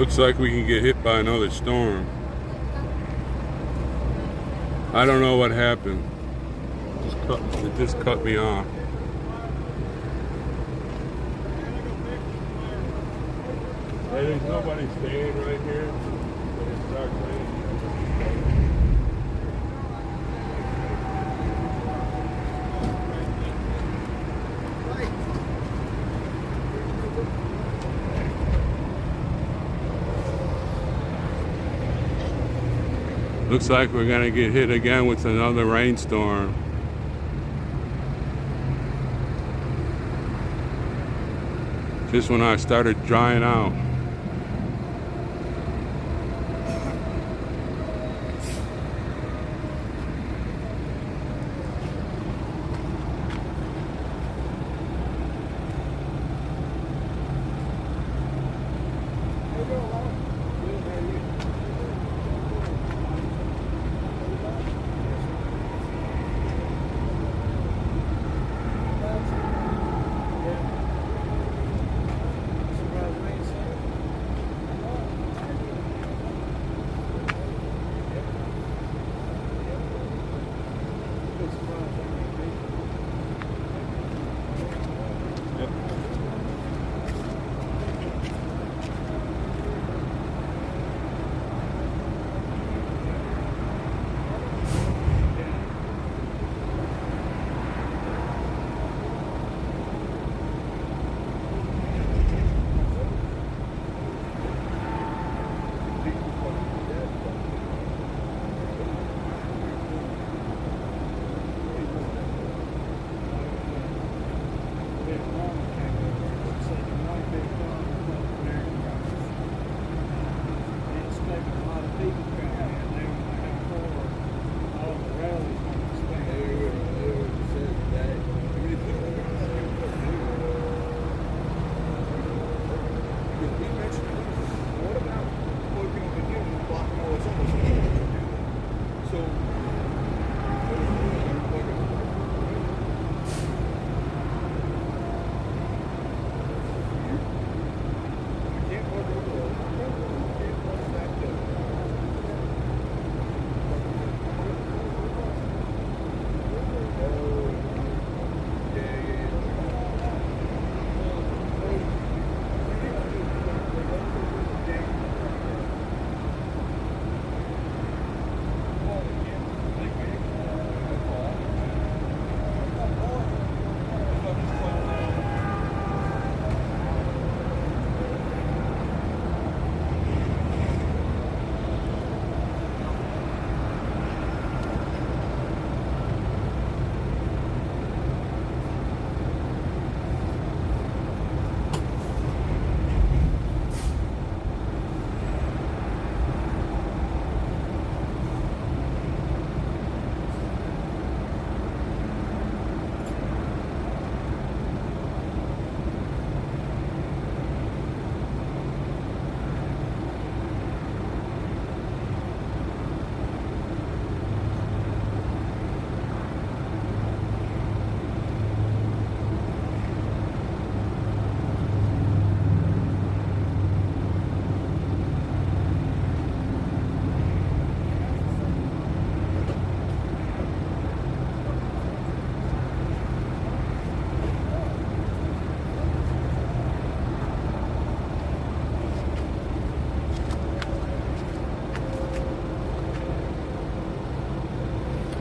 Looks like we can get hit by another storm. I don't know what happened. It just cut me off. Hey, there's nobody staying right here. But it starts raining. Looks like we're gonna get hit again with another rainstorm. Just when I started drying out.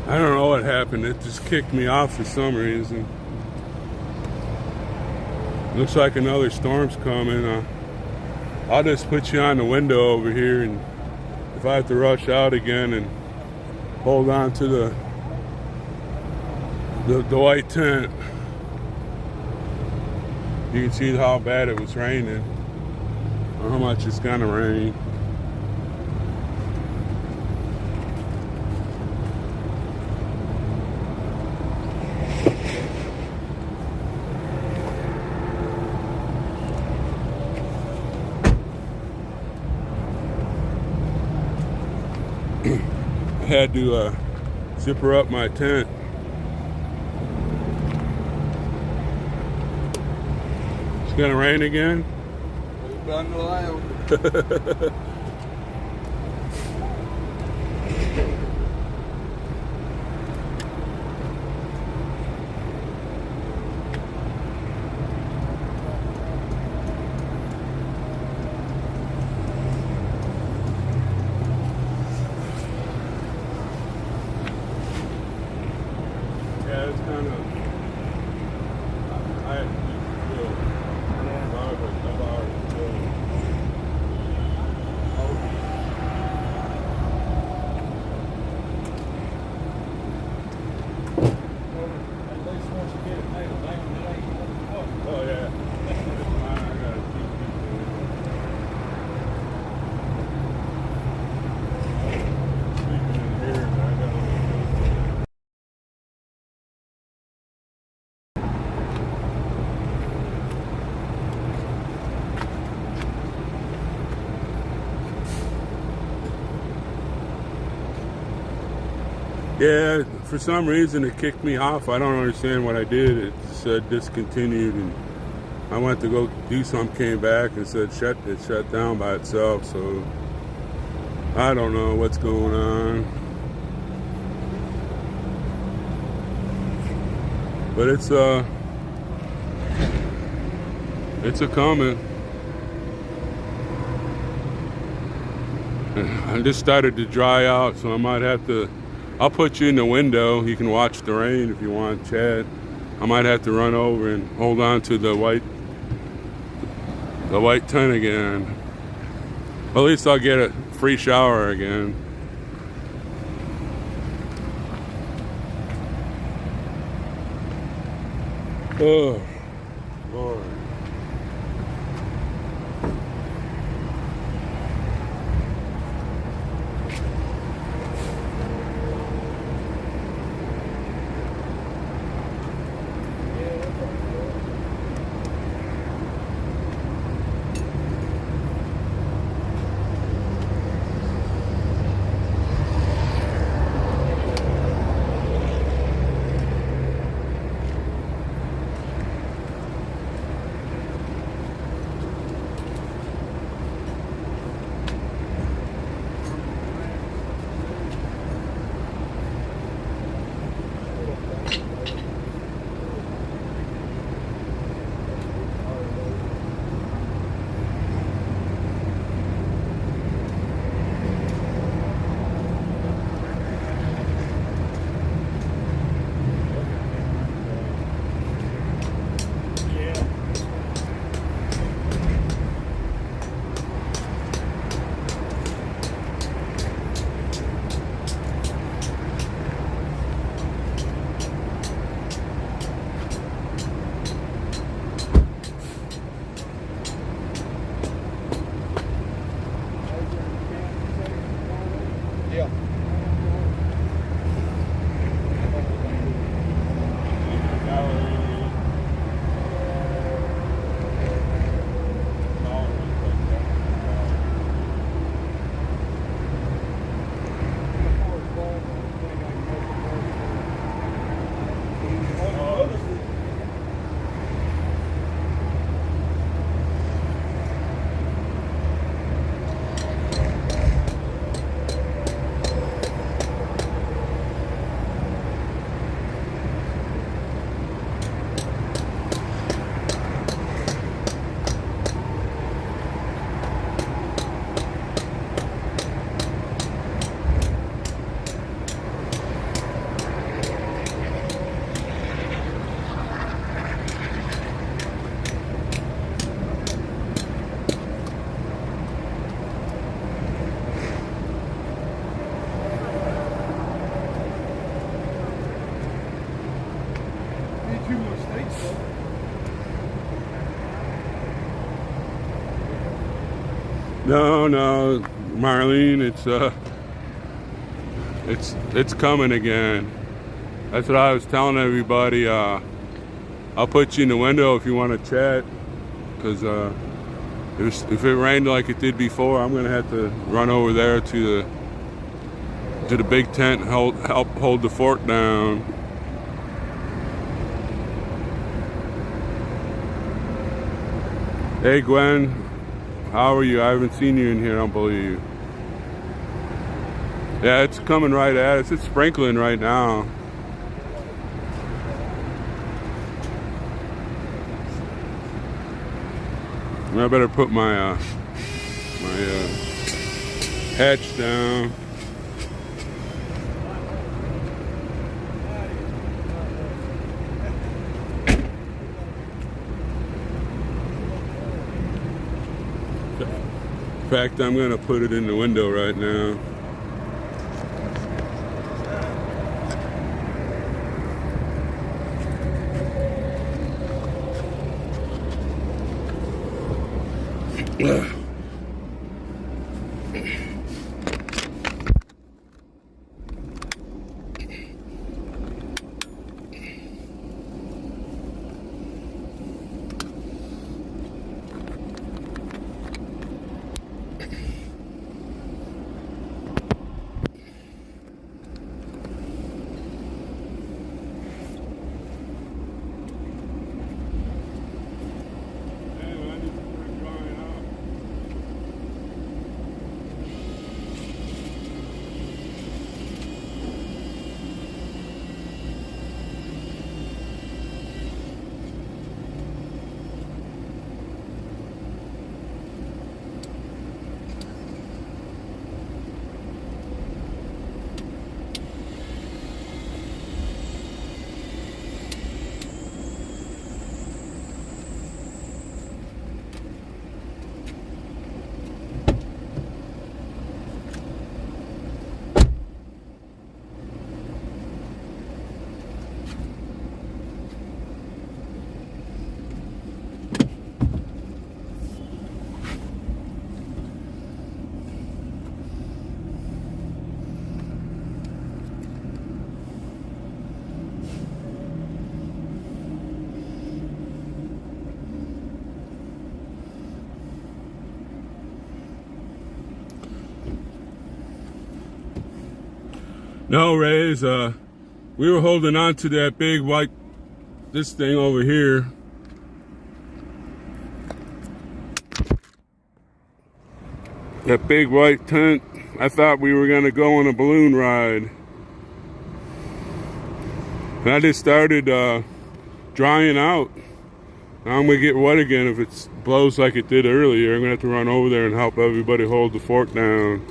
I don't know what happened. It just kicked me off for some reason. Looks like another storm's coming. I'll just put you on the window over here, and if I have to rush out again and hold on to the white tent, you can see how bad it was raining, or how much it's gonna rain. I had to zipper up my tent. It's gonna rain again. Yeah, it's kind of. I had to do still. I've already still. Oh yeah. I gotta keep sleeping in here. I gotta. Yeah, for some reason it kicked me off. I don't understand what I did. It said discontinued, and I went to go do something, came back and said it shut down by itself. So I don't know what's going on, but it's a coming. I just started to dry out, so I might have to. I'll put you in the window. You can watch the rain if you want, Chad. I might have to run over and hold on to the white tent again. At least I'll get a free shower again. Oh, Lord. No, Marlene, it's coming again. That's what I was telling everybody. I'll put you in the window if you want to chat, because if it rained like it did before, I'm gonna have to run over there to the big tent and help hold the fort down. Hey Gwen, How are you? I haven't seen you in here, I don't believe. Yeah, it's coming right at us. It's sprinkling right now. I better put my hatch down. In fact, I'm gonna put it in the window right now. No, Rays, we were holding on to that big white, this thing over here. That big white tent. I thought we were gonna go on a balloon ride. And I just started drying out. Now I'm gonna get wet again if it blows like it did earlier. I'm gonna have to run over there and help everybody hold the fort down.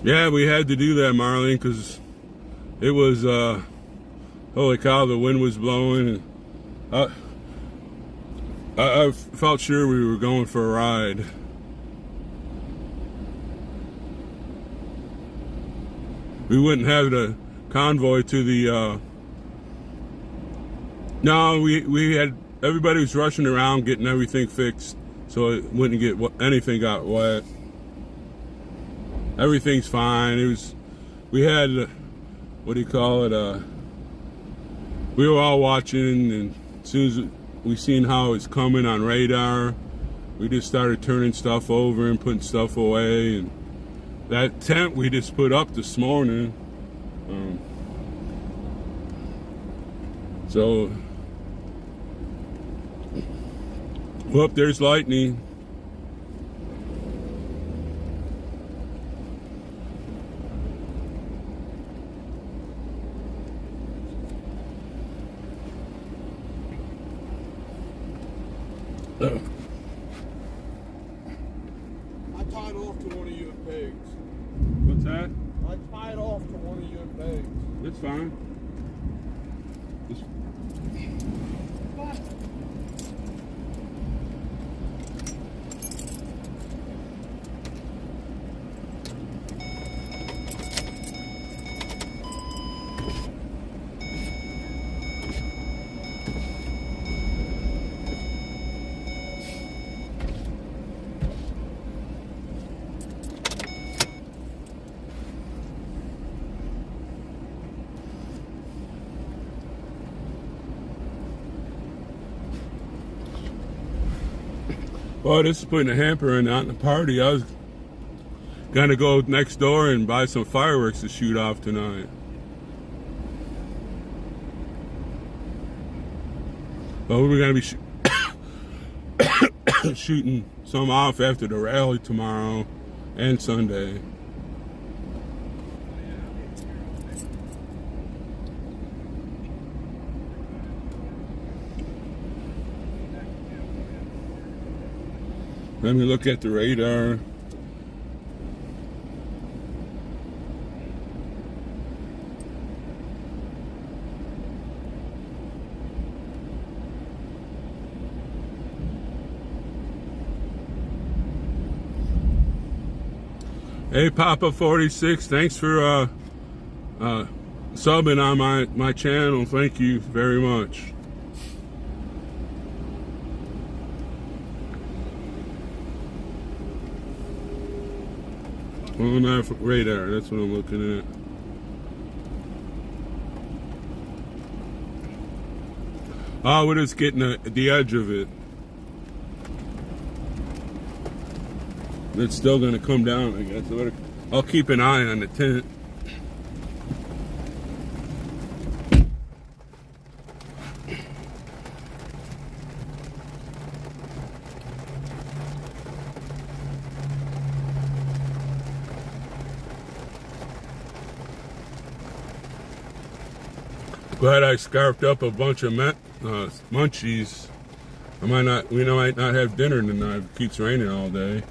Yeah, we had to do that, Marlene, because it was, holy cow, the wind was blowing. And I felt sure we were going for a ride. We wouldn't have the convoy to the, no, we had, everybody was rushing around getting everything fixed so it wouldn't get, anything got wet. Everything's fine. We had, what do you call it, we were all watching, and as soon as we seen how it's coming on radar, we just started turning stuff over and putting stuff away. And that tent we just put up this morning, so, whoop, there's lightning. I tied off to one of your pegs. What's that? I tied off to one of your pegs. It's fine. Well, this is putting a hamper in out in the party. Gonna go next door and buy some fireworks to shoot off tonight. But we're gonna be shooting some off after the rally tomorrow and Sunday. Let me look at the radar. Hey, Papa 46, thanks for subbing on my channel. Thank you very much. On that radar, that's what I'm looking at. Oh, we're just getting the edge of it. It's still going to come down, I guess. I'll keep an eye on the tent. Glad I scarfed up a bunch of munchies. We might not have dinner tonight. It keeps raining all day.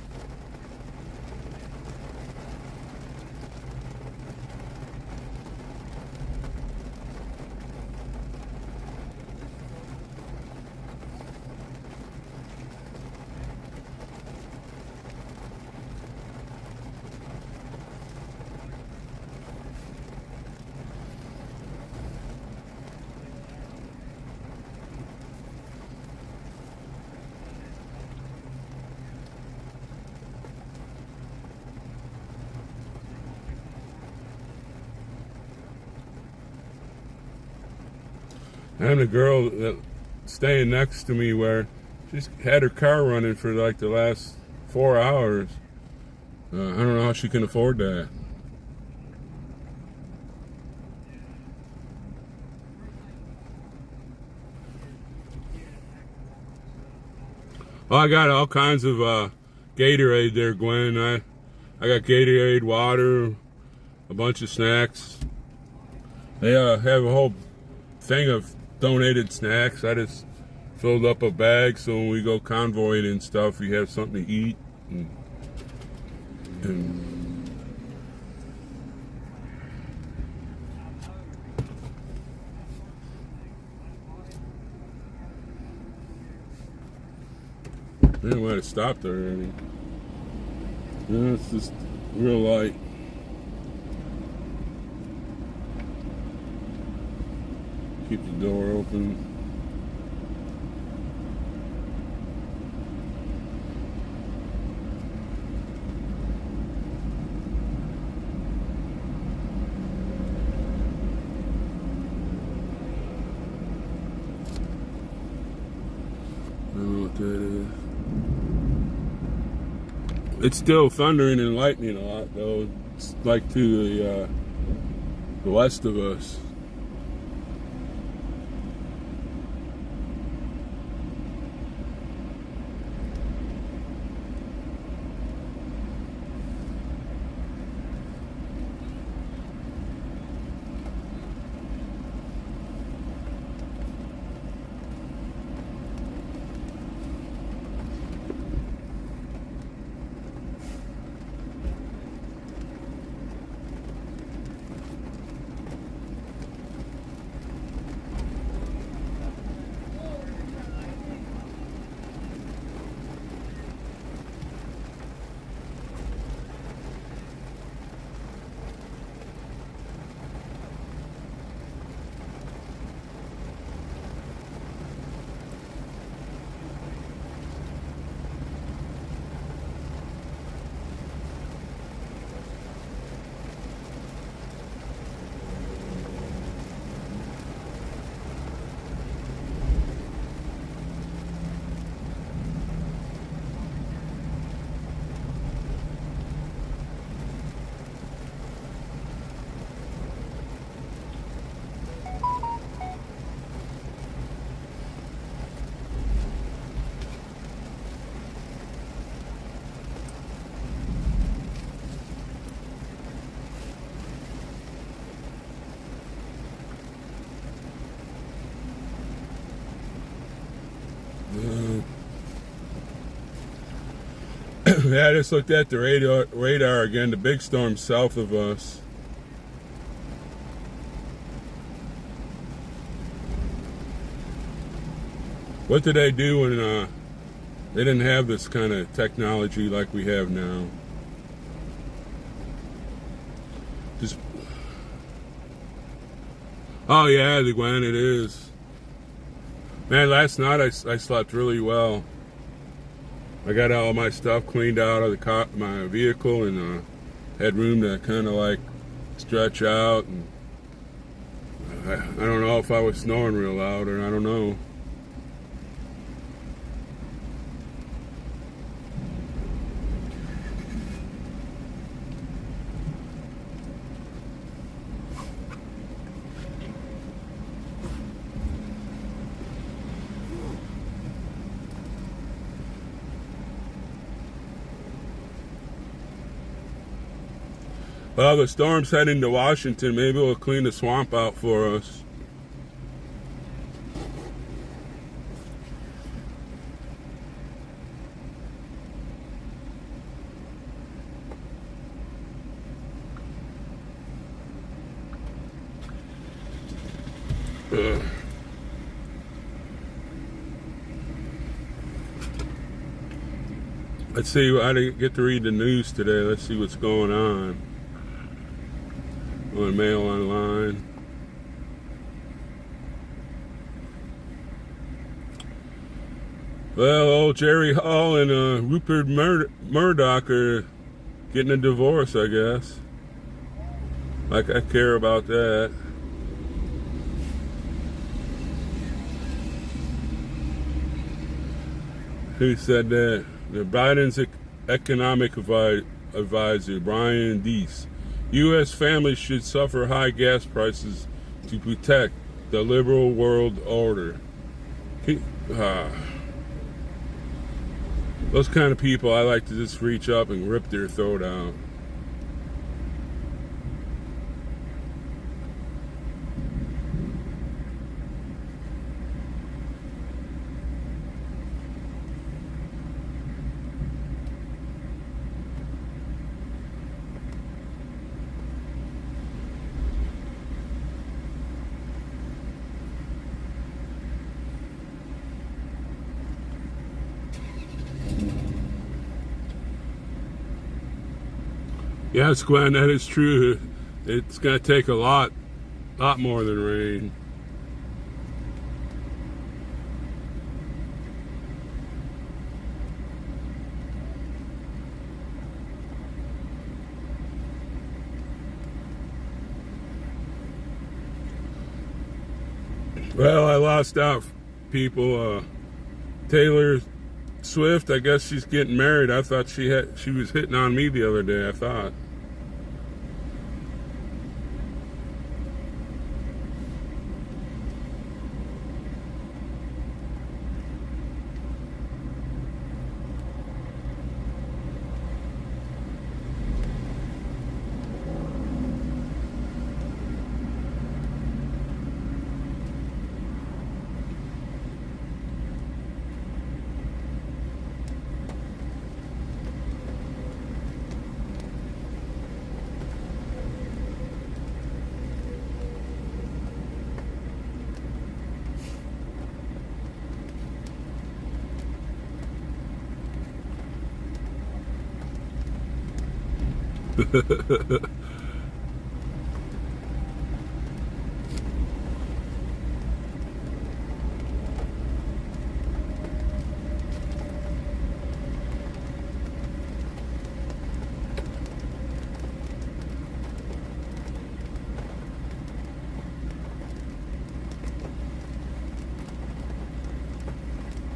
And the girl that staying next to me, where she's had her car running for like the last 4 hours. I don't know how she can afford that. Oh, I got all kinds of Gatorade there, Gwen. I got Gatorade, water, a bunch of snacks. They have a whole thing of donated snacks. I just filled up a bag so when we go convoying and stuff, we have something to eat. And man, might have stopped already. Yeah, it's just real light. Keep the door open. I don't know what that is. It's still thundering and lightning a lot, though. It's like to the west of us. Yeah, I just looked at the radar again. The big storm south of us. What did they do when they didn't have this kind of technology like we have now? Just, oh yeah, Gwen, it is. Man, last night I slept really well. I got all my stuff cleaned out of my vehicle and had room to kind of like stretch out. And I don't know if I was snoring real loud or I don't know. Well, the storm's heading to Washington. Maybe it'll clean the swamp out for us. Let's see. I didn't get to read the news today. Let's see what's going on Mail Online. Well, old Jerry Hall and Rupert Murdoch are getting a divorce, I guess. Like I care about that. Who said that? The Biden's economic advisor, Brian Deese. U.S. families should suffer high gas prices to protect the liberal world order. Those kind of people, I like to just reach up and rip their throat out. Yes, Gwen, that is true. It's going to take a lot more than rain. Well, I lost out, people. Taylor Swift, I guess she's getting married. I thought she was hitting on me the other day, I thought.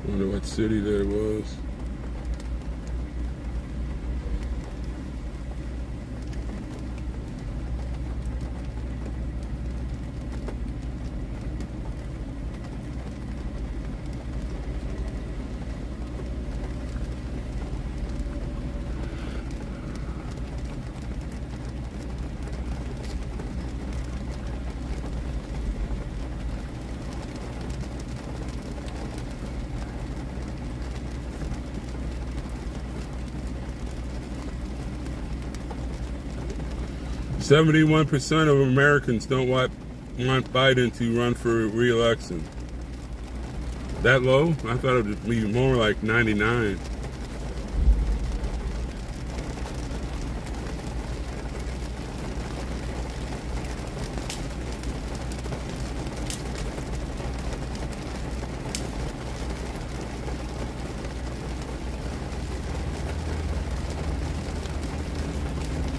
Wonder what city that was. 71% of Americans don't want Biden to run for re-election. That low? I thought it would be more like 99.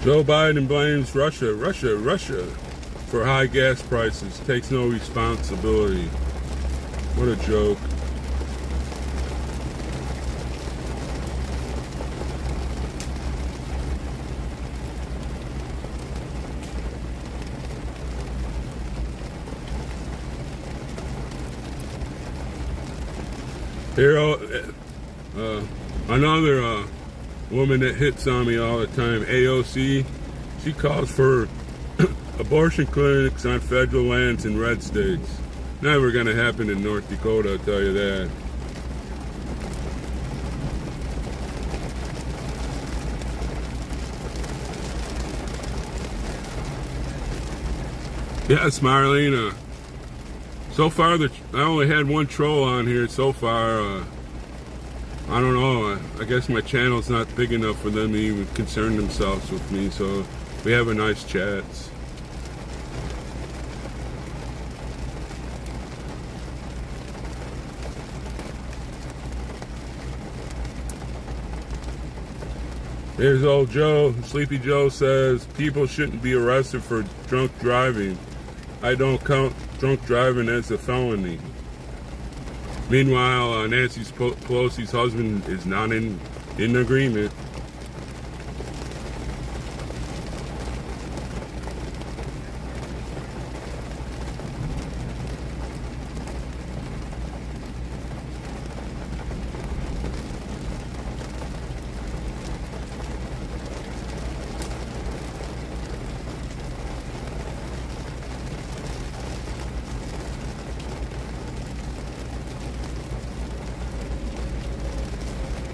Joe Biden blames Russia for high gas prices, takes no responsibility. What a joke. Here, another woman that hits on me all the time, AOC, she calls for abortion clinics on federal lands in red states. Never gonna happen in North Dakota, I'll tell you that. Yes, Marlene, so far I only had one troll on here so far. I don't know, I guess my channel's not big enough for them to even concern themselves with me, so we have a nice chats. Here's old Joe. Sleepy Joe says people shouldn't be arrested for drunk driving. I don't count drunk driving as a felony. Meanwhile, Nancy Pelosi's husband is not in agreement.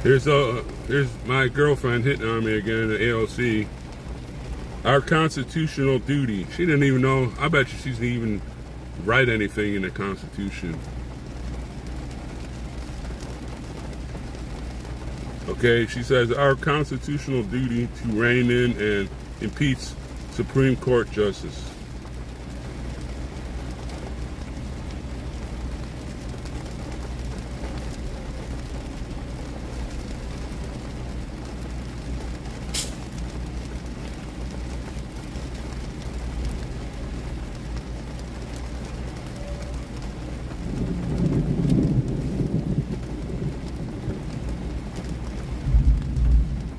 Here's my girlfriend hitting on me again at AOC. Our constitutional duty. She didn't even know. I bet you she didn't even write anything in the Constitution. Okay, she says our constitutional duty to rein in and impeach Supreme Court justice.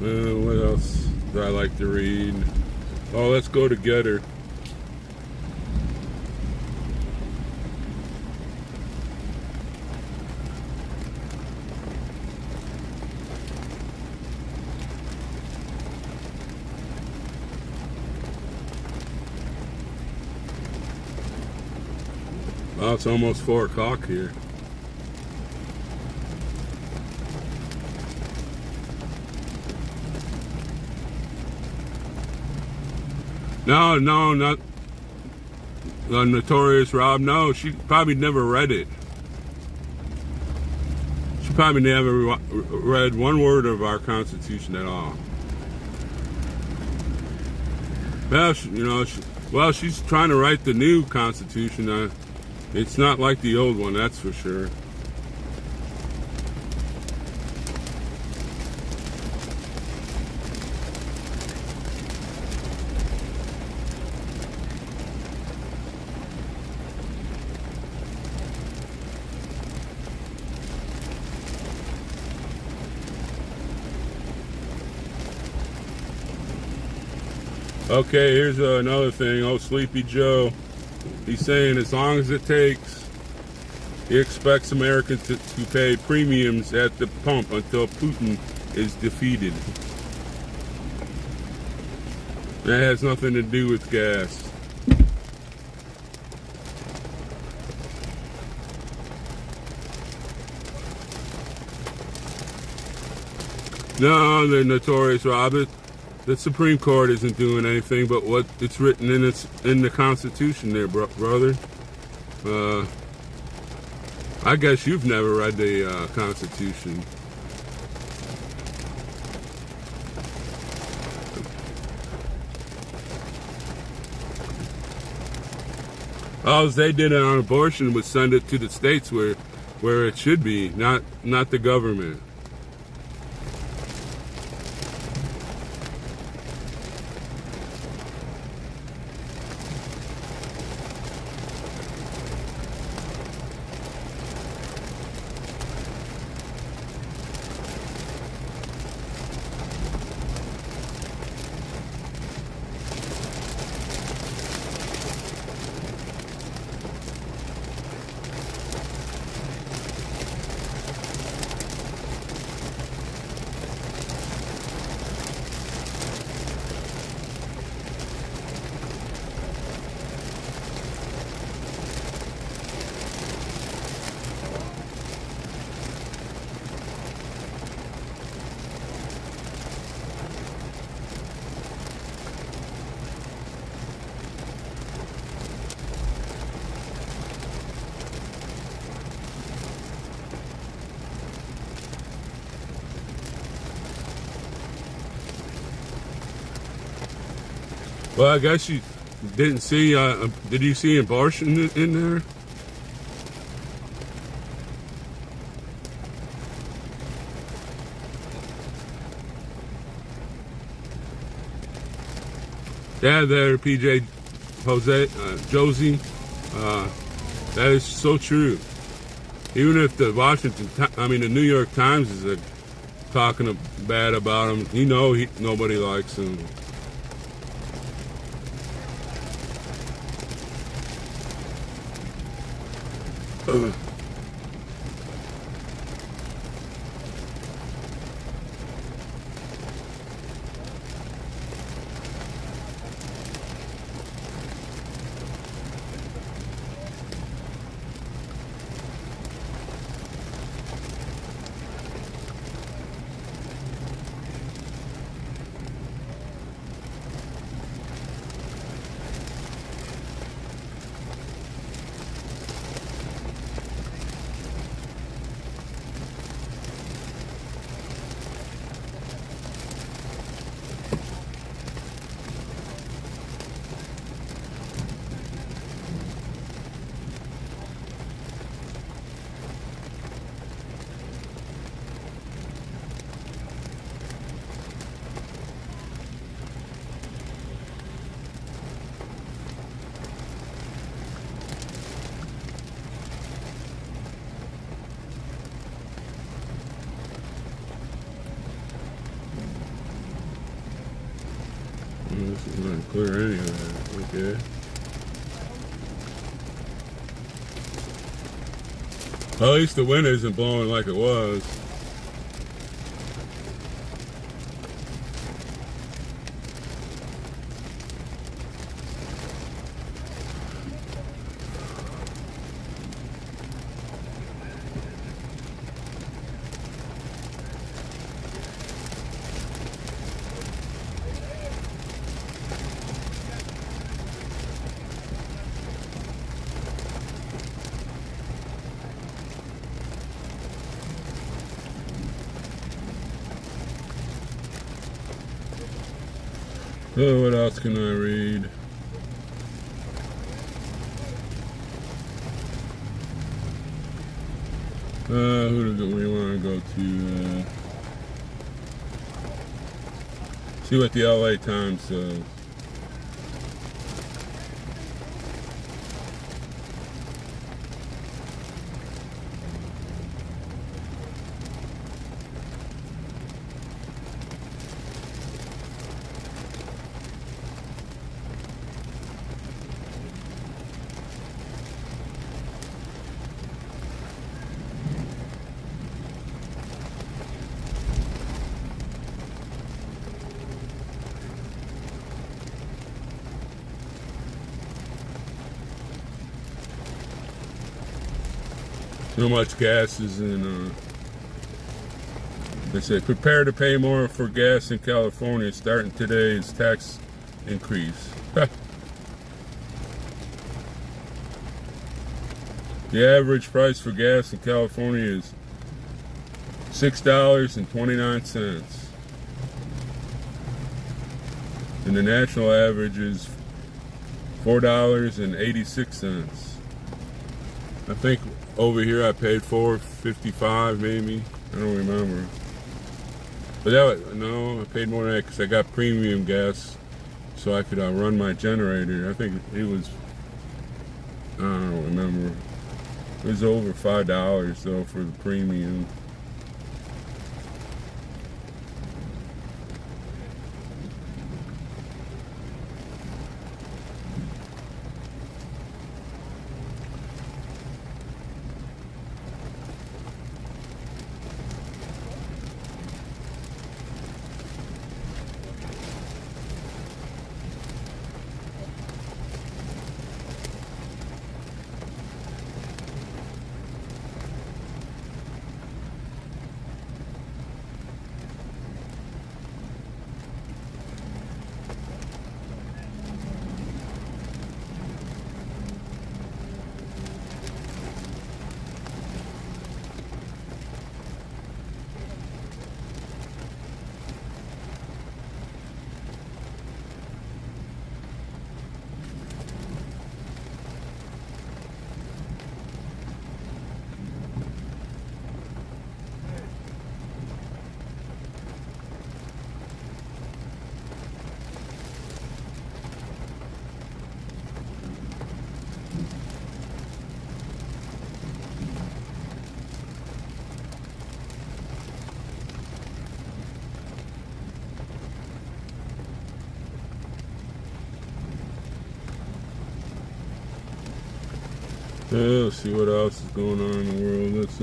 What else do I like to read? Oh, let's go together. Well, it's almost 4 o'clock here. No, not the Notorious Rob. No, she probably never read it. She probably never read one word of our Constitution at all. Well, she's trying to write the new Constitution. It's not like the old one, that's for sure. Okay, here's another thing. Oh, Sleepy Joe. He's saying as long as it takes, he expects Americans to pay premiums at the pump until Putin is defeated. That has nothing to do with gas. No, the Notorious Robert. The Supreme Court isn't doing anything but what it's written in the Constitution there, brother. I guess you've never read the Constitution. All they did on abortion was send it to the states where it should be, not the government. Well, I guess you didn't see. Did you see abortion in there? Yeah, there, PJ, Jose, Josie. That is so true. Even if the the New York Times is talking bad about him, nobody likes him. This is not clear anyway. Okay. Well, at least the wind isn't blowing like it was. Oh, what else can I read? Who do we want to go to? See what the LA Times says. So much gas is in They said, prepare to pay more for gas in California starting today's tax increase. The average price for gas in California is $6.29. And the national average is $4.86. I think over here I paid $4.55 maybe. I don't remember. But no, I paid more than that because I got premium gas so I could run my generator. I think it was, I don't remember. It was over $5 though for the premium. Let's see what else is going on in the world. Let's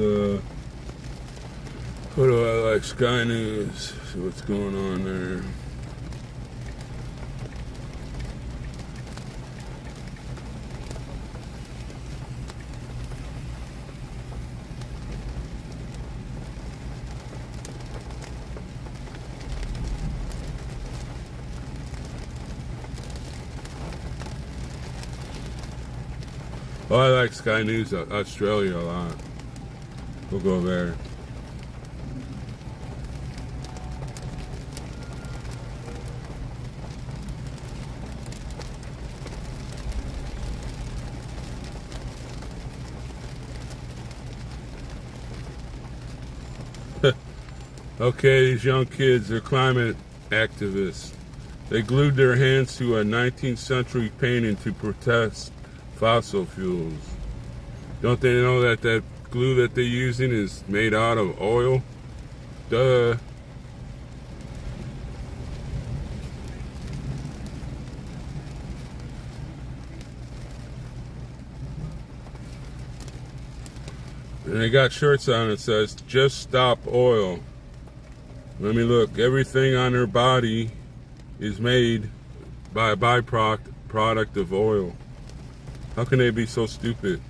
what do I like? Sky News. See what's going on there. Oh, I like Sky News Australia a lot. We'll go there. Okay, these young kids are climate activists. They glued their hands to a 19th century painting to protest fossil fuels. Don't they know that that glue that they're using is made out of oil? Duh. And they got shirts on that says, just stop oil. Let me look. Everything on their body is made by a byproduct of oil. How can they be so stupid?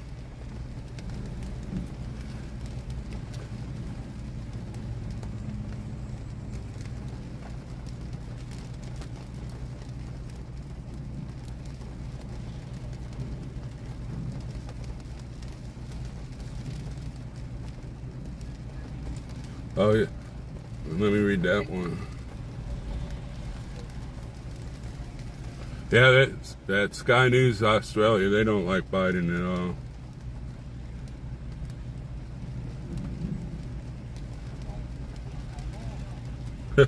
Oh yeah. Let me read that one. Yeah, that Sky News Australia, they don't like Biden at all.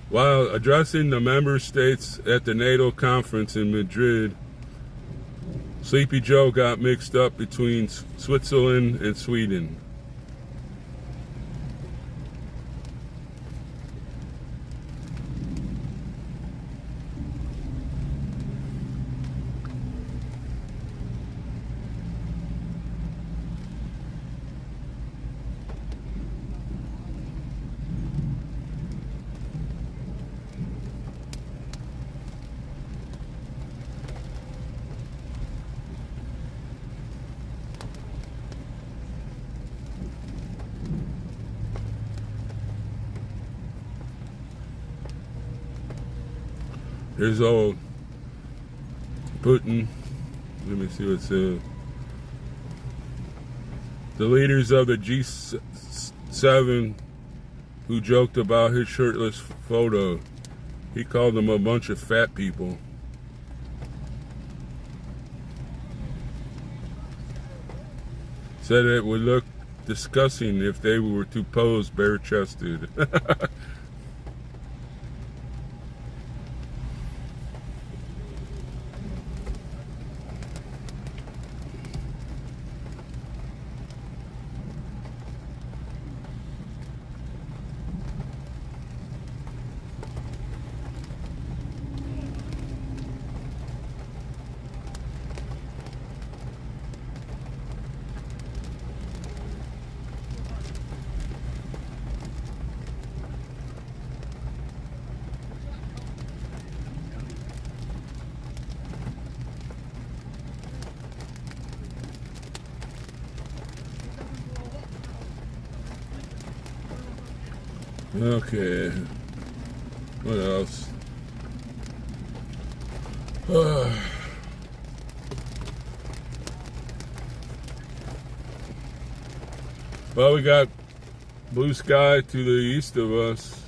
While addressing the member states at the NATO conference in Madrid, Sleepy Joe got mixed up between Switzerland and Sweden. Here's old Putin. Let me see what it says. The leaders of the G7 who joked about his shirtless photo. He called them a bunch of fat people. Said it would look disgusting if they were to pose bare-chested. Okay. What else? Well, we got blue sky to the east of us.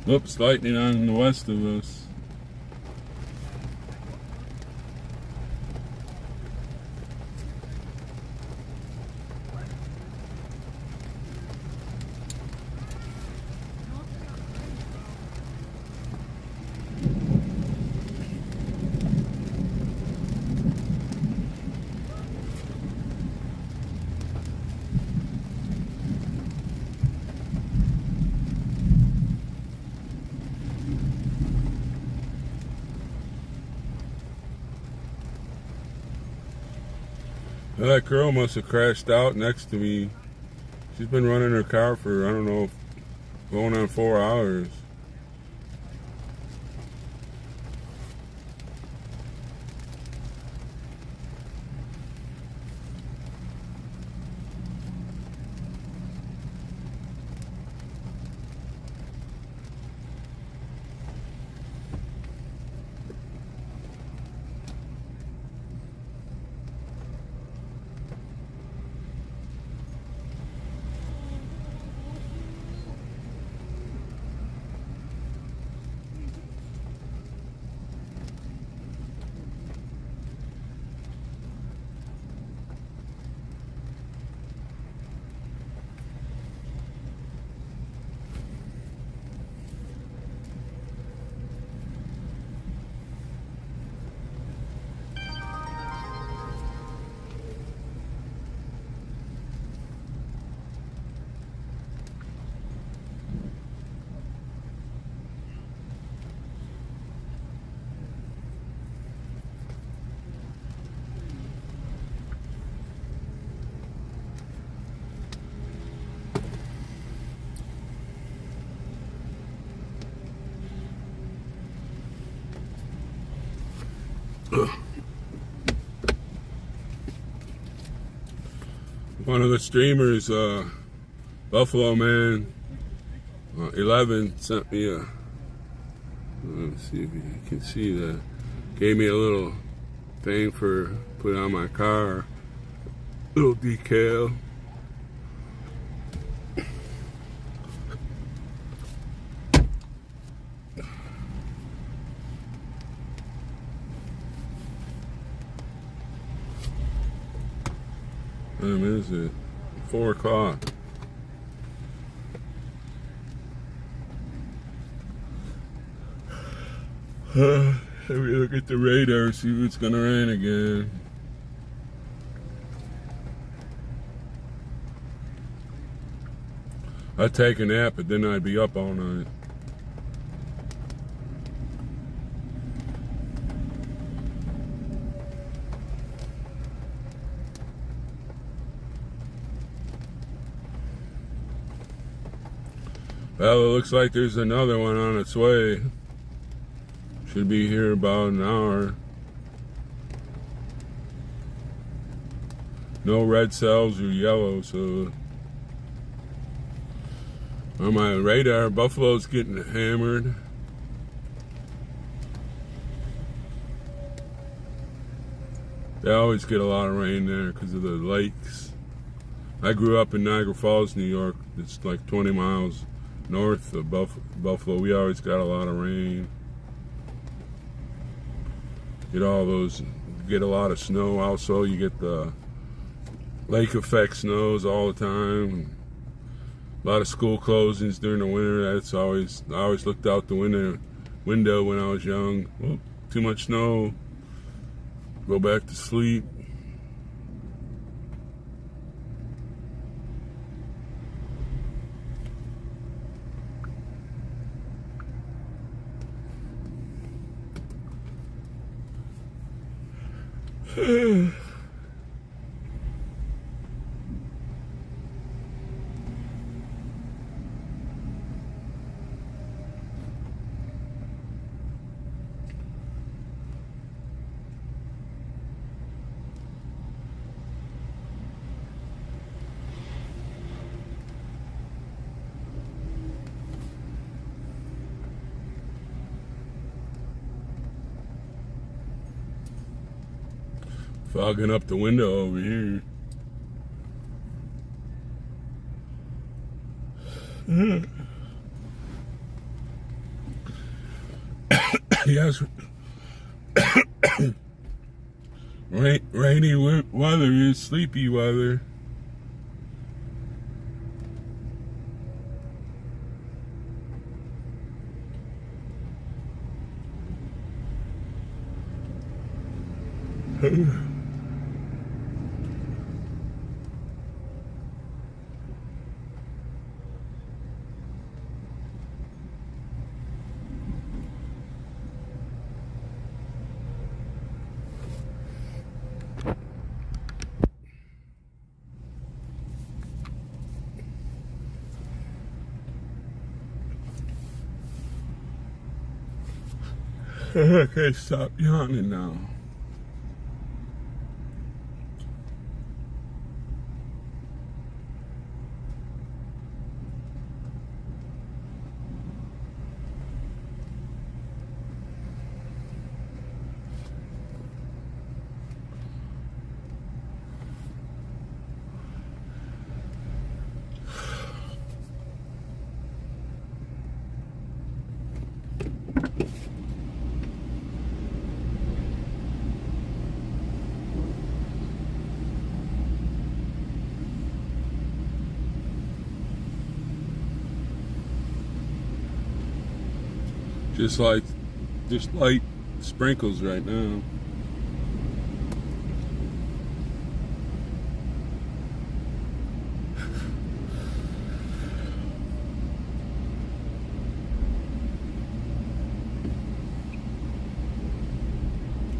Oops, lightning on the west of us. That girl must have crashed out next to me. She's been running her car for, I don't know, going on 4 hours. One of the streamers, Buffalo Man 11, sent me a, let's see if you can see that, gave me a little thing for put on my car, little decal. What time is it? 4 o'clock. Let me look at the radar, see if it's gonna rain again. I'd take a nap, but then I'd be up all night. Well, it looks like there's another one on its way. Should be here about an hour. No red cells or yellow, so On my radar, Buffalo's getting hammered. They always get a lot of rain there because of the lakes. I grew up in Niagara Falls, New York. It's like 20 miles north of Buffalo. We always got a lot of rain. Get a lot of snow. Also, you get the lake effect snows all the time. A lot of school closings during the winter. I always looked out the window when I was young. Oh, too much snow. Go back to sleep. Fogging up the window over here. Yes. Rainy weather is sleepy weather. Okay, stop yawning now. Just light sprinkles right now.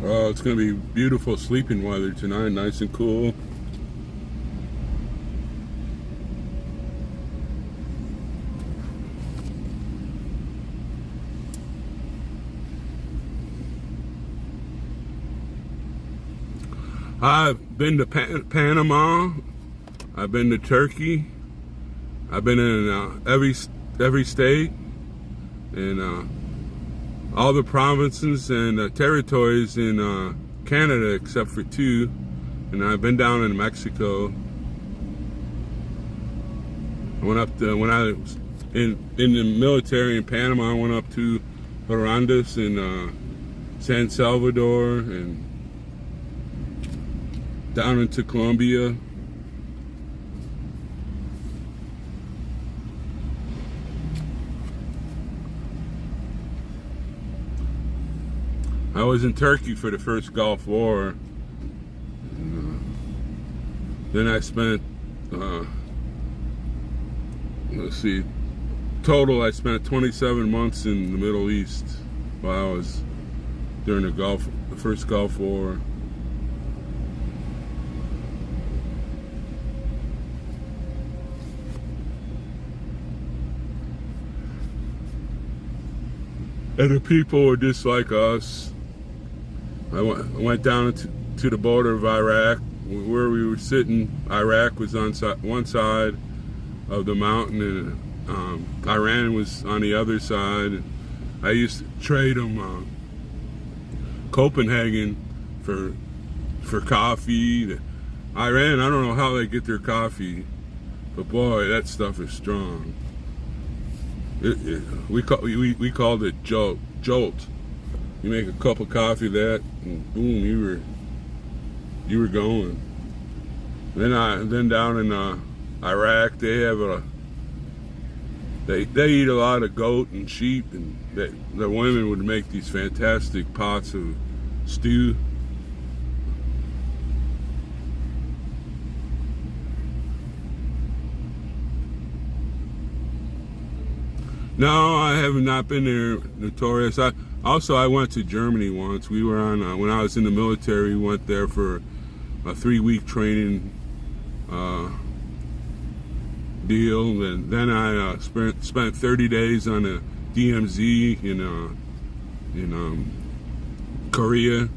Oh, it's gonna be beautiful sleeping weather tonight, nice and cool. I've been to Panama. I've been to Turkey. I've been in every state and all the provinces and territories in Canada except for 2. And I've been down in Mexico. I went up to, when I was in the military in Panama, I went up to Honduras and San Salvador and down into Colombia. I was in Turkey for the first Gulf War. Then I spent, let's see, total I spent 27 months in the Middle East while I was during the first Gulf War. And the people were just like us. I went down to the border of Iraq, where we were sitting. Iraq was on one side of the mountain, and Iran was on the other side. I used to trade them Copenhagen for coffee. Iran, I don't know how they get their coffee, but boy, that stuff is strong. We called it jolt. You make a cup of coffee that, and boom, you were going. Then down in Iraq, they have they eat a lot of goat and sheep, and the women would make these fantastic pots of stew. No, I have not been there, Notorious. I went to Germany once. We were on when I was in the military. We went there for a 3-week training deal, and then I spent 30 days on a DMZ in Korea.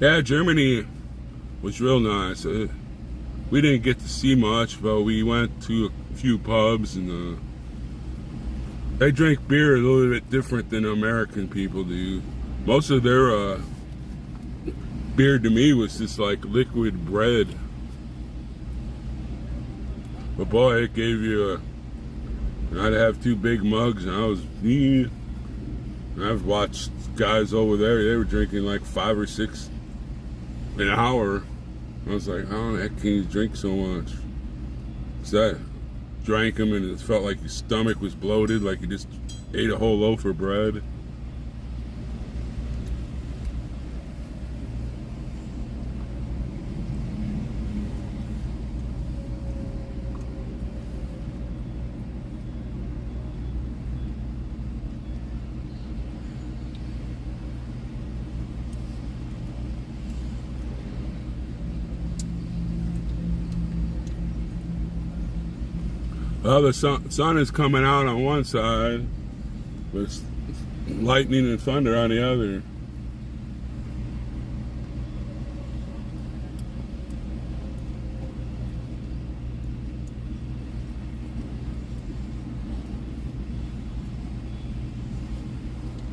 Yeah, Germany was real nice. We didn't get to see much, but we went to a few pubs, and they drink beer a little bit different than American people do. Most of their beer to me was just like liquid bread. But boy, it gave you I'd have 2 big mugs, and I was I've watched guys over there, they were drinking like 5 or 6 an hour. I was like, how the heck can you drink so much? So I drank them, and it felt like your stomach was bloated, like you just ate a whole loaf of bread. Well, the sun is coming out on one side, with lightning and thunder on the other.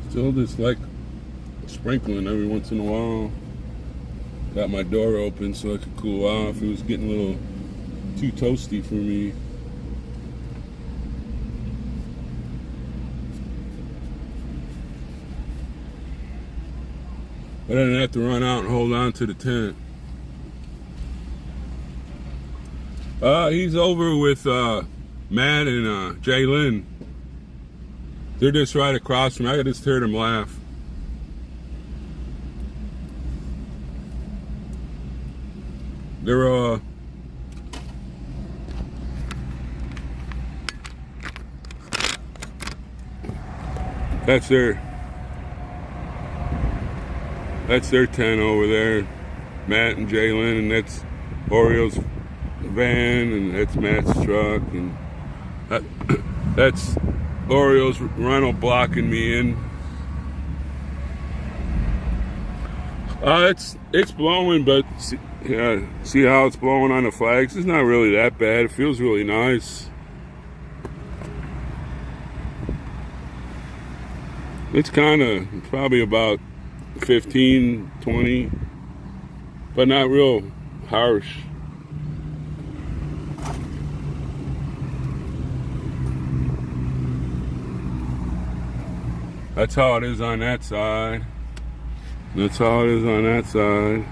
Still just like sprinkling every once in a while. Got my door open so I could cool off. It was getting a little too toasty for me. But I didn't have to run out and hold on to the tent. He's over with Matt and Jay Lynn. They're just right across from me. I just heard them laugh. They're that's their tent over there, Matt and Jalen, and that's Oriole's van, and that's Matt's truck, and that's Oriole's rental blocking me in. It's blowing, but see how it's blowing on the flags? It's not really that bad. It feels really nice. It's probably about 15, 20, but not real harsh. That's how it is on that side. That's how it is on that side.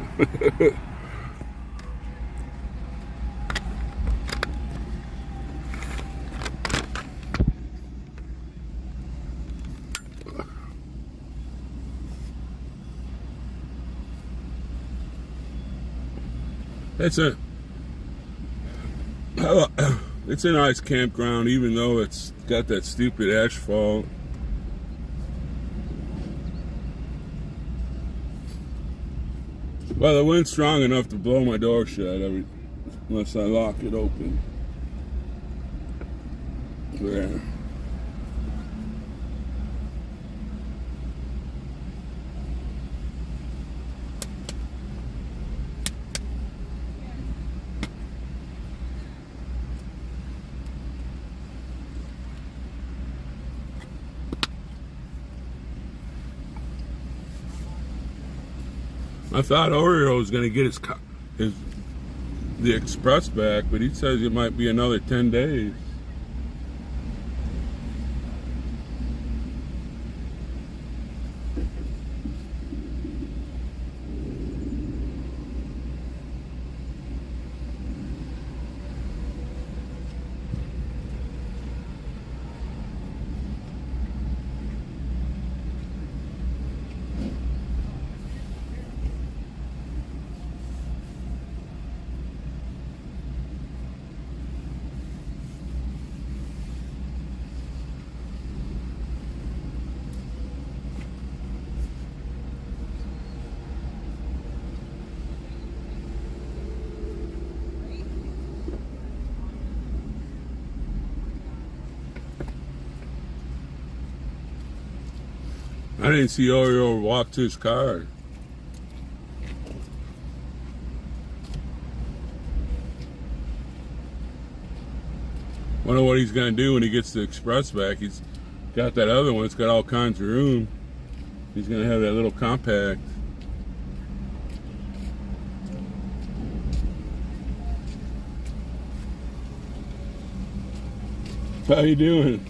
It's a nice campground, even though it's got that stupid asphalt. Well, the wind's strong enough to blow my door shut unless I lock it open. There. I thought Oreo was going to get the express back, but he says it might be another 10 days. I didn't see Oreo walk to his car. Wonder what he's gonna do when he gets the express back. He's got that other one, it's got all kinds of room. He's gonna have that little compact. How you doing?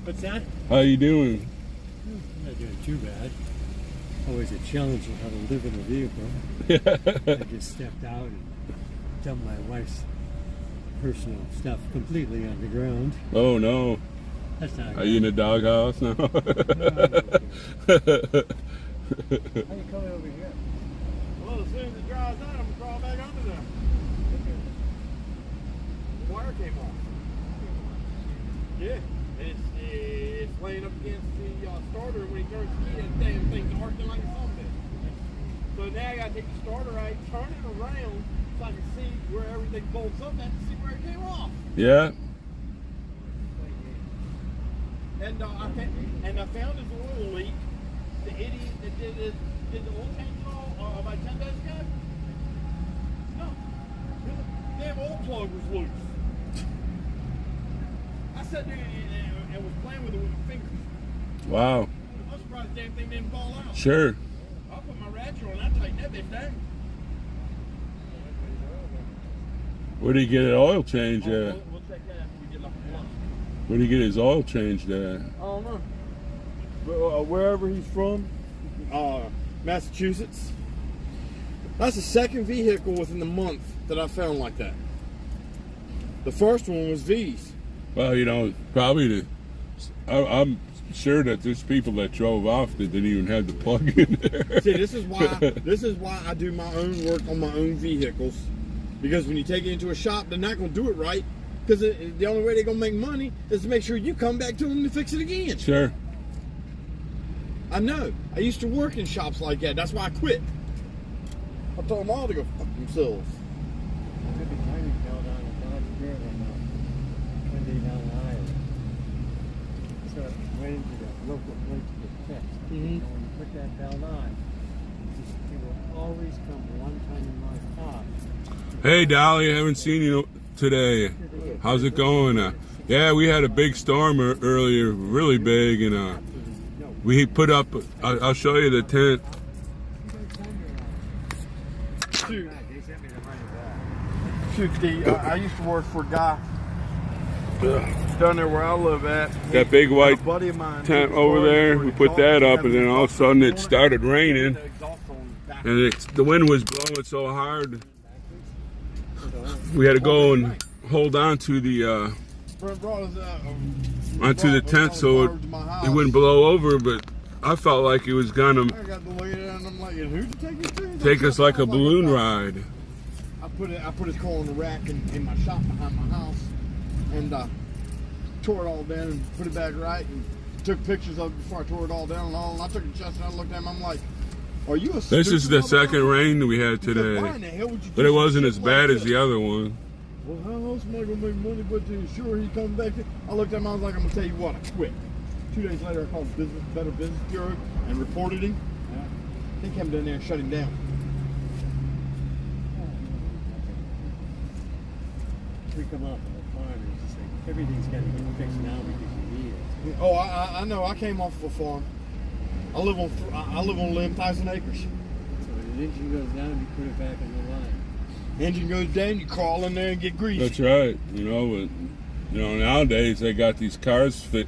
What's that? How you doing? I'm not doing too bad. Always a challenge of how to live in a vehicle. I just stepped out and dumped my wife's personal stuff completely on the ground. Oh no. That's not Are you in the doghouse now? No, I'm okay. How you coming over here? Well, as soon as it dries out, I'm gonna crawl back under there. The wire came off. Yeah, it's laying up against the starter. When he turns the key, that damn thing's arcing like a zombie. So now I gotta take the starter out, turn it around so I can see where everything bolts up at to see where it came off. Yeah. And I found his oil leak. The idiot that did the oil change all about 10 days ago. No, the damn oil plug was loose. I sat there and was playing with it with my fingers. Wow. I'm surprised the damn thing didn't fall out. Sure. I put my ratchet on. I tightened that bitch down. Where did he get an oil change at? We'll check that after we get like a lunch. Where did he get his oil changed at? I don't know. But, wherever he's from, Massachusetts. That's the second vehicle within the month that I found like that. The first one was V's. Well, you know, probably I'm sure that there's people that drove off that didn't even have the plug in there. See, this is why I do my own work on my own vehicles. Because when you take it into a shop, they're not going to do it right. Because the only way they're going to make money is to make sure you come back to them to fix it again. Sure. I know. I used to work in shops like that. That's why I quit. I told them all to go fuck themselves. Took a timing belt on a Dodge Caravan one day down the aisle. So I went into the local place to get fixed. Mhm. And when you put that belt on, it will always come one time in my car. Hey, Dolly, I haven't seen you today. How's it going? Yeah, we had a big storm earlier, really big, and we put up. I'll show you the tent. Shoot. They sent me the money back. Shoot, I used to work for a guy down there where I live at. That big white A buddy of mine tent over there. We put that up, and then all of a sudden it started raining, and the wind was blowing so hard. We had to go and hold on to the onto the tent so it wouldn't blow over. But I felt like it was gonna I got to look at it and I'm like, who'd you take it to? take us like a balloon ride. I put his car on the rack in my shop behind my house and tore it all down and put it back right and took pictures of it before I tore it all down and all. And I took a chest and I looked at him. I'm like, Are you a This is the second rain we had Because today, why in the hell would you but do it wasn't some as shit bad like as this? the other one. Well, how else am I gonna make money but to ensure he comes back? I looked at him, I was like, I'm gonna tell you what, I quit. 2 days later, I called the Better Business Bureau and reported him. They came down there and shut him down. We come up with a farm and it's just like everything's got to get fixed now because you need it. Oh, I know. I came off of a farm. I live on 11,000 acres. So when the engine goes down, you put it back on the line. Engine goes down, you crawl in there and get greased. That's right. You know, but nowadays they got these cars fit,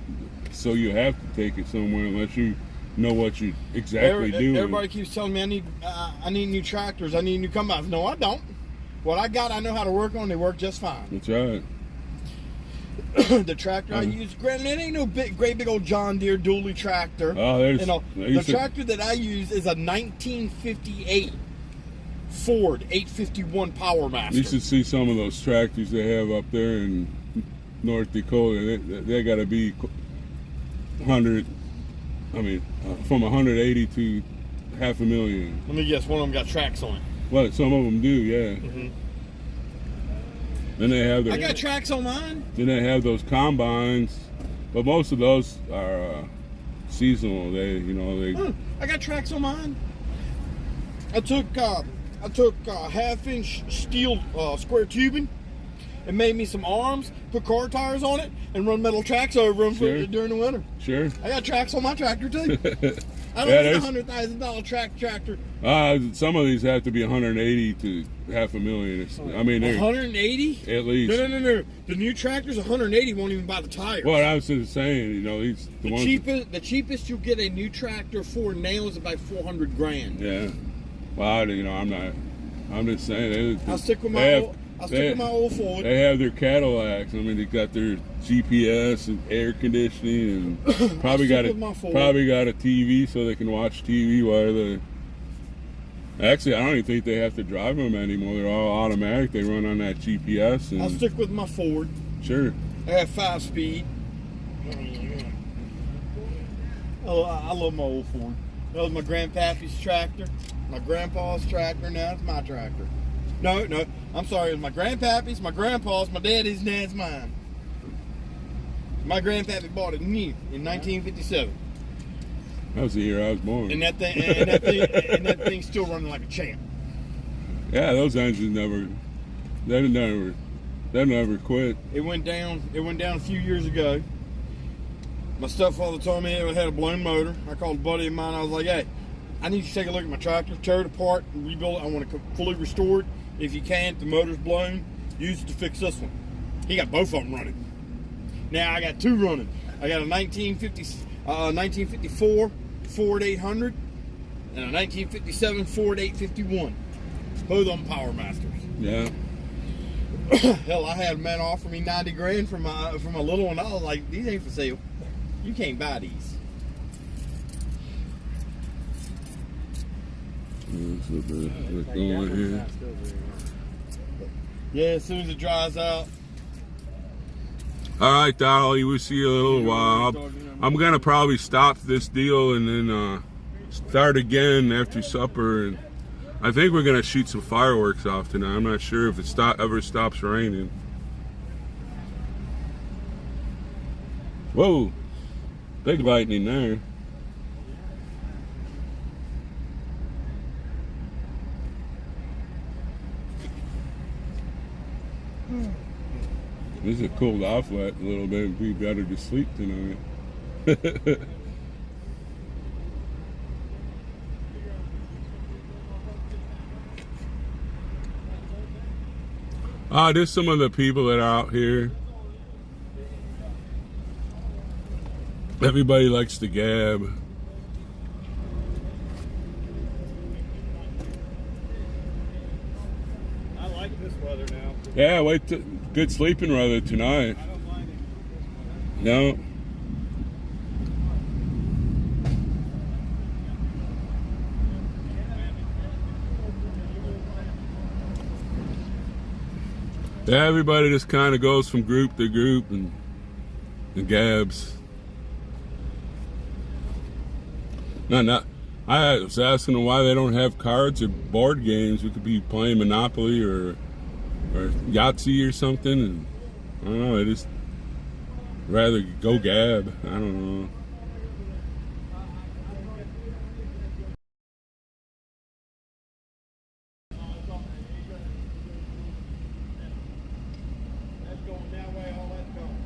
so you have to take it somewhere unless you know what you exactly doing. Everybody keeps telling me I need new tractors. I need new combines. No, I don't. What I got, I know how to work on. They work just fine. That's right. The tractor I use, granted, it ain't no great big old John Deere dually tractor. Oh, there's You know, the tractor that I use is a 1958 Ford 851 Power Master. You should see some of those tractors they have up there in North Dakota. They got to be 100. I mean, from 180 to $500,000. Let me guess, one of them got tracks on it. Well, some of them do, yeah. Mm-hmm. Then they have I got tracks on mine. Then they have those combines, but most of those are seasonal. I got tracks on mine. I took half-inch steel square tubing and made me some arms, put car tires on it, and run metal tracks over them Sure. during the winter. Sure. I got tracks on my tractor too. I don't need a $100,000 tractor. Some of these have to be 180 to $500,000. I mean, they're 180? at least. No. The new tractors, 180 won't even buy the tires. Well, I was just saying, these The cheapest you'll get a new tractor for now is about $400,000. Yeah. Well, I'm just saying. I'll stick with my old Ford. They have their Cadillacs. I mean, they got their GPS and air conditioning, and probably got a TV so they can watch TV while they. Actually, I don't even think they have to drive them anymore. They're all automatic. They run on that GPS. And I'll stick with my Ford. Sure. I have 5-speed. I love my old Ford. That was my grandpappy's tractor, my grandpa's tractor. Now it's my tractor. No, I'm sorry. It was my grandpappy's, my grandpa's, my daddy's, and that's mine. My grandpappy bought it new in 1957. That was the year I was born. And that thing's still running like a champ. Yeah, those engines never quit. It went down a few years ago. My stepfather told me it had a blown motor. I called a buddy of mine. I was like, hey, I need you to take a look at my tractor, tear it apart, and rebuild it. I want it fully restored. If you can't, the motor's blown, use it to fix this one. He got both of them running. Now I got two running. I got a 1954 Ford 800 and a 1957 Ford 851. Both of them Power Masters. Yeah. Hell, I had a man offer me $90,000 for my little one. I was like, these ain't for sale. You can't buy these. Going here. Yeah, as soon as it dries out. All right, Dolly, we'll see you in a little while. I'm gonna probably stop this deal and then start again after supper. And I think we're gonna shoot some fireworks off tonight. I'm not sure if it ever stops raining. Whoa, big lightning there. This is cooled off a little bit. It'd be better to sleep tonight. There's some of the people that are out here. Everybody likes to gab. I like this weather now. Yeah, good sleeping weather tonight. I don't mind it. No. Yeah, everybody just kind of goes from group to group and gabs. I was asking them why they don't have cards or board games. We could be playing Monopoly or Yahtzee or something. And I don't know. I just rather go gab. I don't know. That's going that way, all that's going.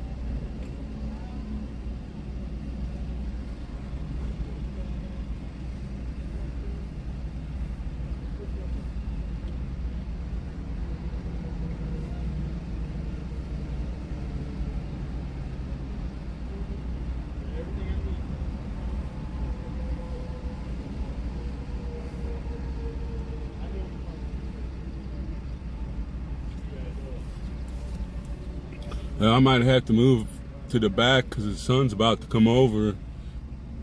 Everything I need. I might have to move to the back because the sun's about to come over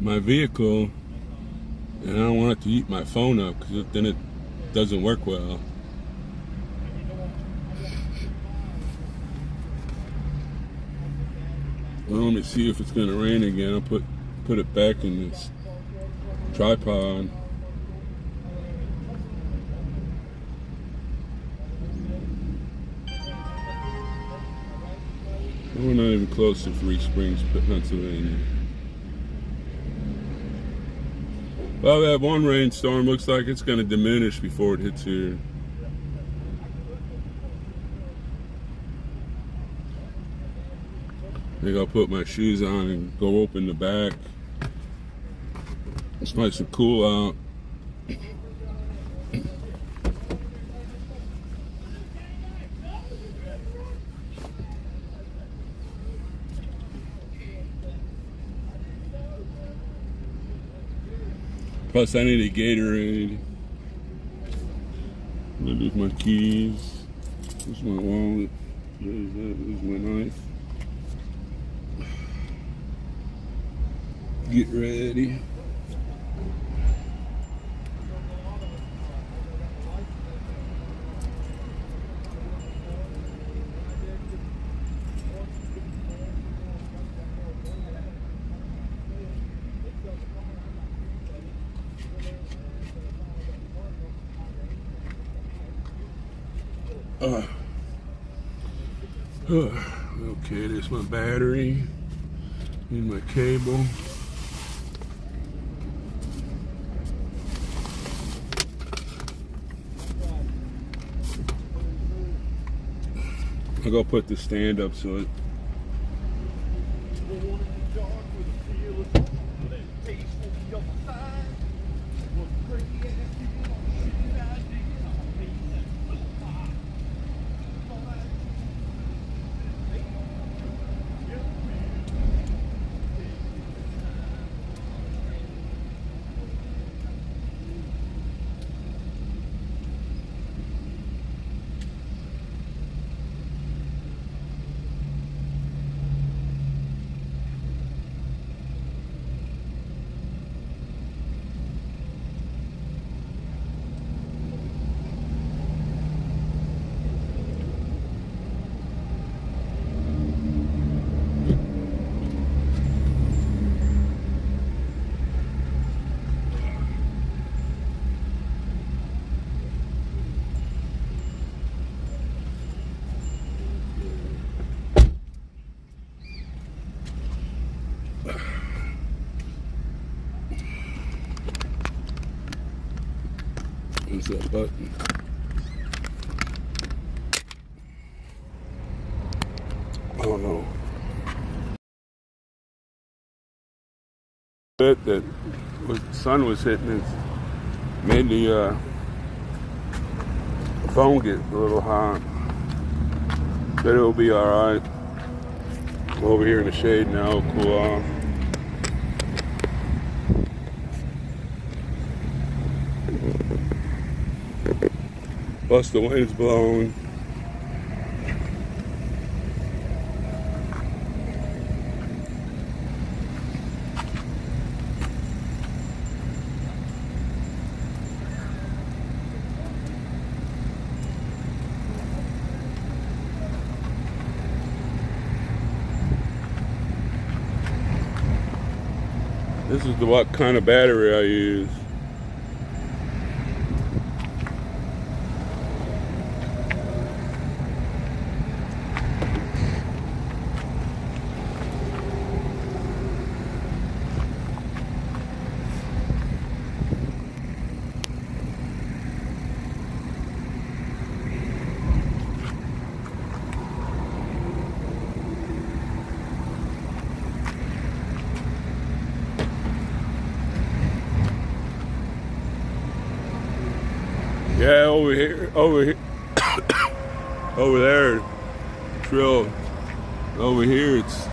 my vehicle, and I don't want it to eat my phone up because then it doesn't work well. Well, let me see if it's going to rain again. I'll put it back in this tripod. We're not even close to Free Springs, Pennsylvania. Well, that one rainstorm looks like it's going to diminish before it hits here. I think I'll put my shoes on and go open the back. It's nice and cool out. Plus, I need a Gatorade. There's my keys. There's my wallet. There's that. There's my knife. Get ready. Okay, there's my battery and my cable. I'll go put the stand up so it. Where's that button? Oh no. Bit that was, the sun was hitting it made the phone get a little hot. But it'll be alright. I'm over here in the shade now, cool off. Plus the wind's blowing. This is the what kind of battery I use. over here, over there, trail. Over here, it's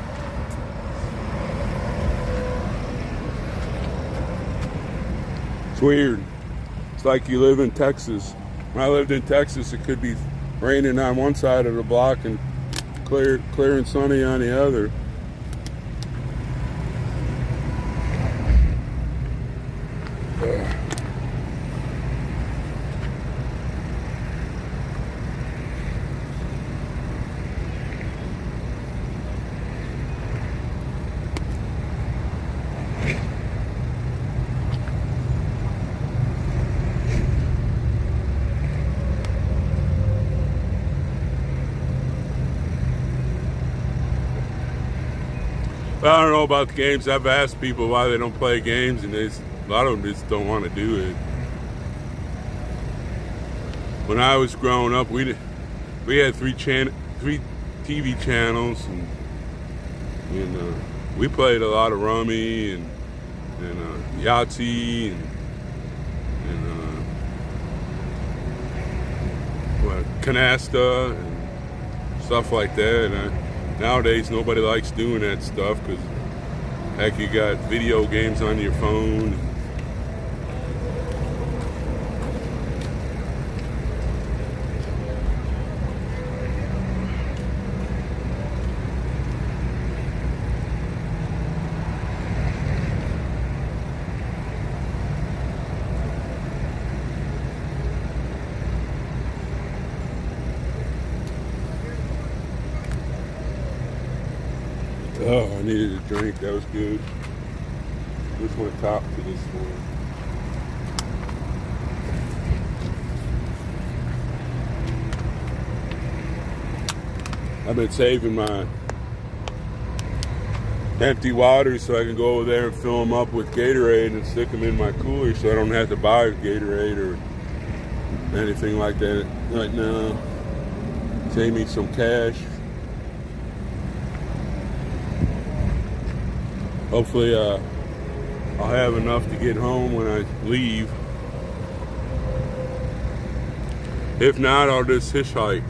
weird. It's like you live in Texas. When I lived in Texas, it could be raining on one side of the block and clear and sunny on the other. I don't know about the games. I've asked people why they don't play games, and a lot of them just don't want to do it. When I was growing up, we had three TV channels, and we played a lot of rummy and Yahtzee and canasta and stuff like that. And nowadays, nobody likes doing that stuff because, heck, you got video games on your phone. Oh, I needed a drink. That was good. Just want to top to this one. I've been saving my empty waters so I can go over there and fill them up with Gatorade and stick them in my cooler so I don't have to buy Gatorade or anything like that right now. Save me some cash. Hopefully, I'll have enough to get home when I leave. If not, I'll just hitchhike.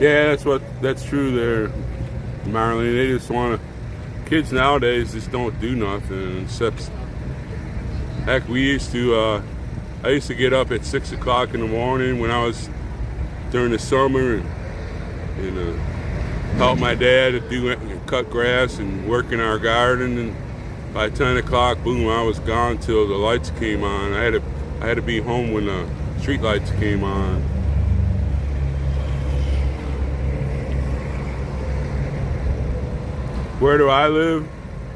Yeah, that's true there, Marlene. They just want to. Kids nowadays just don't do nothing except. Heck, I used to get up at 6 o'clock in the morning when I was during the summer and help my dad to cut grass and work in our garden. And by 10 o'clock, boom, I was gone till the lights came on. I had to be home when the street lights came on. Where do I live?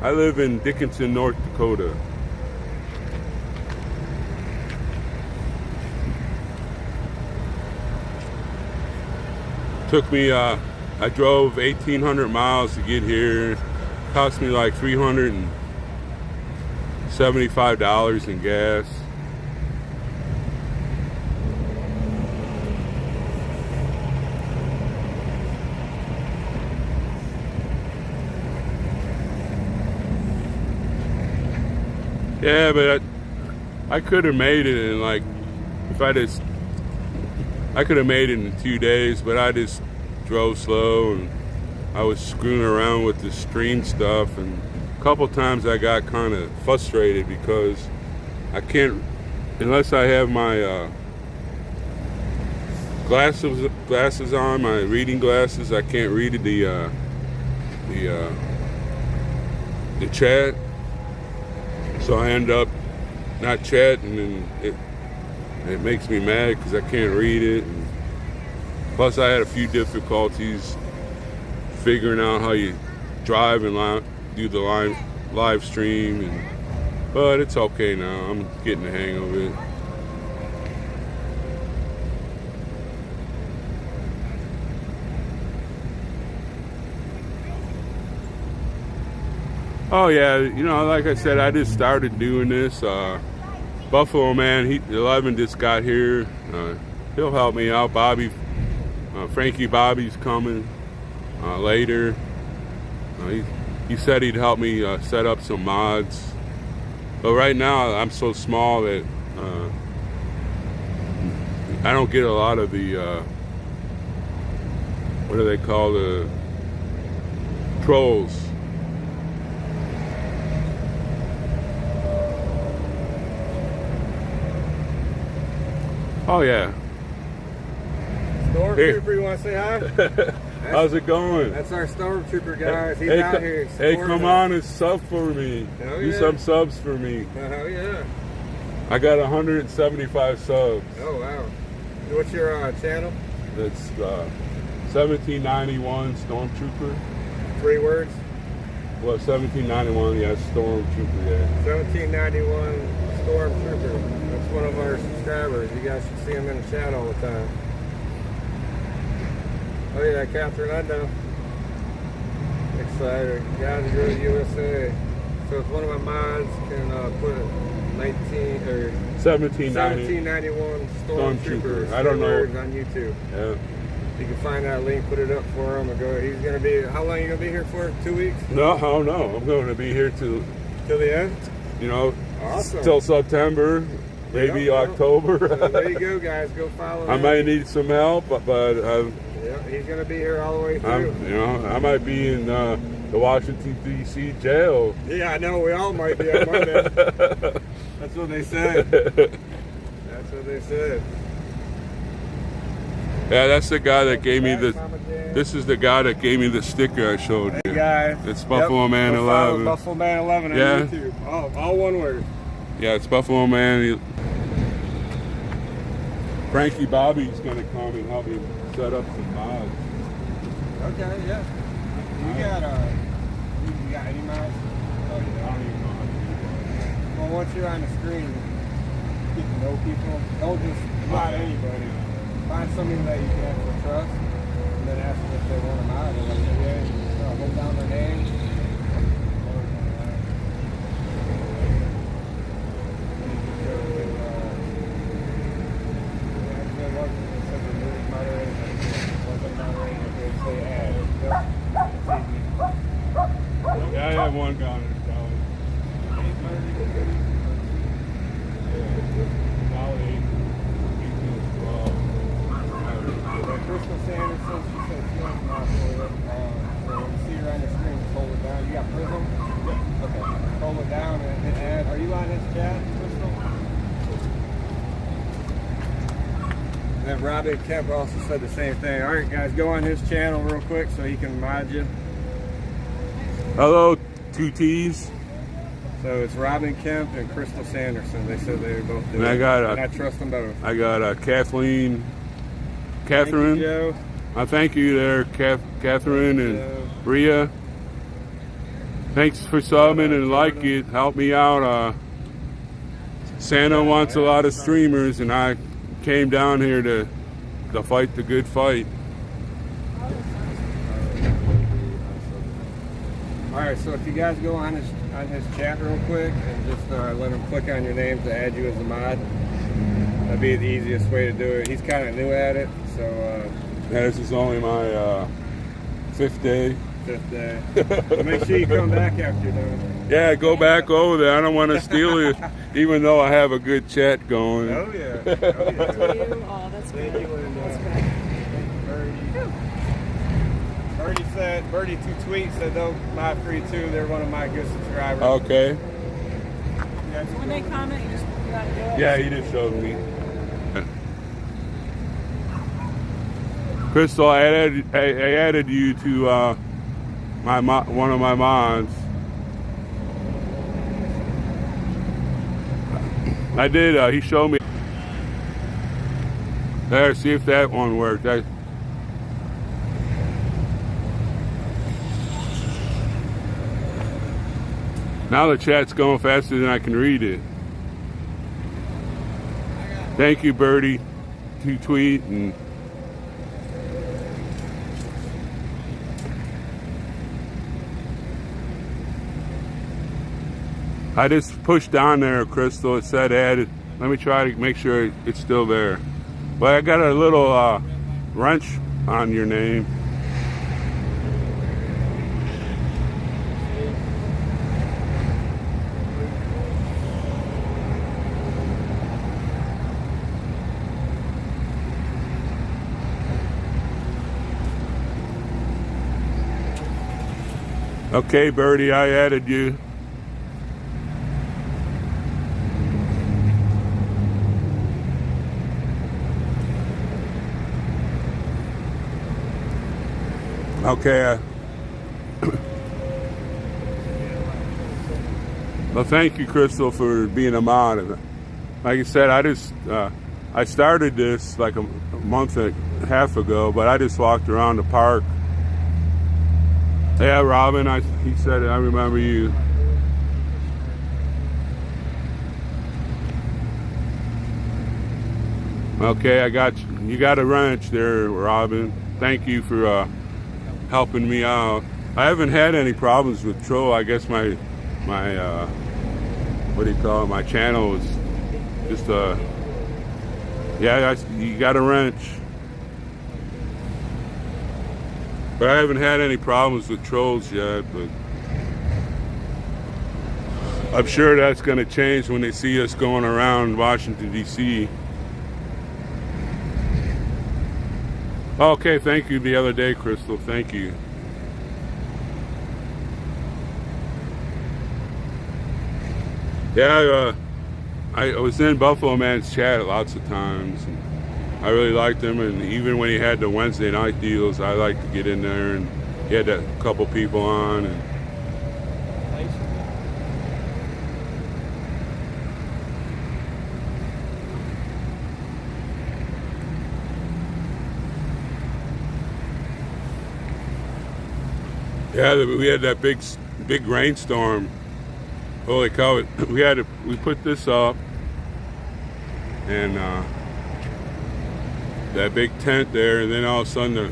I live in Dickinson, North Dakota. Took me, I drove 1,800 miles to get here. Cost me like $375 in gas. Yeah, but I could have made it in like, I could have made it in 2 days, but I just drove slow and I was screwing around with the stream stuff, and a couple times I got kind of frustrated because I can't, unless I have my glasses on, my reading glasses, I can't read the chat. So I end up not chatting, and it makes me mad because I can't read it. And plus, I had a few difficulties figuring out how you drive and do the live stream. But it's okay now. I'm getting the hang of it. Oh yeah, like I said, I just started doing this. Buffalo Man, 11 just got here. He'll help me out. Frankie Bobby's coming later. he said he'd help me set up some mods. But right now I'm so small that I don't get a lot of the what do they call the trolls. Oh yeah. Stormtrooper, you want to say hi? How's it going? That's our Stormtrooper, guys. He's Hey, out here. hey, supporting come us. on and sub for me. Oh, Do yeah. some subs for me. Oh, yeah. I got 175 subs. Oh, wow. What's your channel? That's 1791 Stormtrooper. 3 words? Well, 1791, yeah, Stormtrooper, yeah. 1791 Stormtrooper. That's one of our subscribers. You guys should see him in the chat all the time. Oh yeah, Catherine, I know. Excited. Guys, go to USA. So if one of my mods can put 19 or 1791 Stormtrooper. I don't know. Words on YouTube. Yeah. You can find that link, put it up for him, and go. He's gonna be. How long are you gonna be here for? 2 weeks? No, I don't know. I'm going to be here till, Till the end? Awesome. till September, maybe Yeah, well, October. So there you go, guys. Go follow I him. might need some help, but Yeah, he's gonna be here all the way through. I might be in the Washington D.C. jail. Yeah, I know. We all might be on Monday. That's what they said. That's what they said. Yeah, that's the guy that gave me Back, the. Mama Jan. This is the guy that gave me the sticker I showed you. Hey guys. It's Buffalo Man Go follow 11. Buffalo Man 11 on Yeah. YouTube. All one word. Yeah, it's Buffalo Man. Frankie Bobby's gonna come and help me set up some mods. Okay, yeah. You got any mods? I don't even know how to do Well, once you're on the screen, get to know people. Don't just mod anybody. Find somebody that you can actually trust, and then ask them if they want a mod. And like, yeah, just hold down their name. that. Yeah, I have one guy on his dollar. Crystal Sanderson, she said she wants my for it. So when you see her on the screen, just hold it down. You got Prism? Yeah. Okay. Hold it down and hit add. Are you on his chat, Crystal? And then Robin Kemp also said the same thing. All right, guys, go on his channel real quick so he can mod you. Hello, 2 T's. So it's Robin Kemp and Crystal Sanderson. They said they were both doing And I it. got And I trust them both. I got Catherine. Thank you, Joe. I thank you there, Catherine and Joe. Rhea. Thanks for subbing and like it. Help me out. Santa wants a lot of streamers, and I came down here to fight the good fight. All right, so if you guys go on his chat real quick and just let him click on your name to add you as a mod, that'd be the easiest way to do it. He's kind of new at it, so Yeah, this is only my 5th day. 5th day. So make sure you come back after you're done. Yeah, go back over there. I don't want to steal it, even though I have a good chat going. Oh yeah. Oh, yeah. Oh, that's Thank good. you, Linda. That's good. Thank you, Birdie. Birdie 2 tweets said they'll mod for you too. They're one of my good subscribers. Okay. You guys When they go- comment, you gotta do it. Yeah, he just showed me. Crystal, I added you to one of my mods. I did. He showed me. There, see if that one worked. Now the chat's going faster than I can read it. Thank you, Birdie, to tweet and. I just pushed down there, Crystal. It said added. Let me try to make sure it's still there. But I got a little wrench on your name. Okay, Birdie, I added you. Okay. Well, thank you, Crystal, for being a mod. Like I said, I started this like a month and a half ago, but I just walked around the park. Yeah, Robin, he said, I remember you. Okay, I got you. You got a wrench there, Robin. Thank you for helping me out. I haven't had any problems with Troll. I guess my what do you call it? My channel is just yeah. You got a wrench, but I haven't had any problems with trolls yet. But I'm sure that's going to change when they see us going around Washington D.C. Okay, thank you the other day, Crystal. Thank you. Yeah, I was in Buffalo Man's chat lots of times. And I really liked him, and even when he had the Wednesday night deals, I liked to get in there, and he had a couple people on. And yeah, we had that big rainstorm. Holy cow! We put this up, and that big tent there, and then all of a sudden the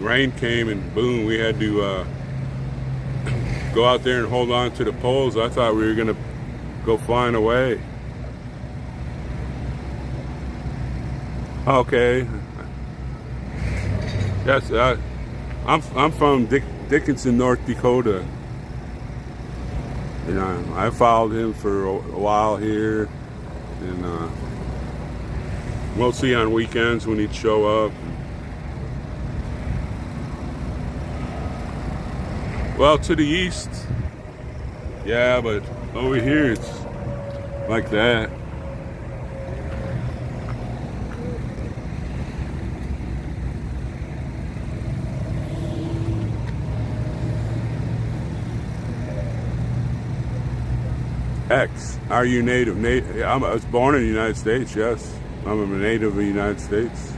rain came, and boom! We had to go out there and hold on to the poles. I thought we were gonna go flying away. Okay. Yes, I'm from Dickinson, North Dakota. You know, I followed him for a while here, and mostly on weekends when he'd show up. Well, to the east, yeah, but over here it's like that. X, are you native? I was born in the United States, yes. I'm a native of the United States.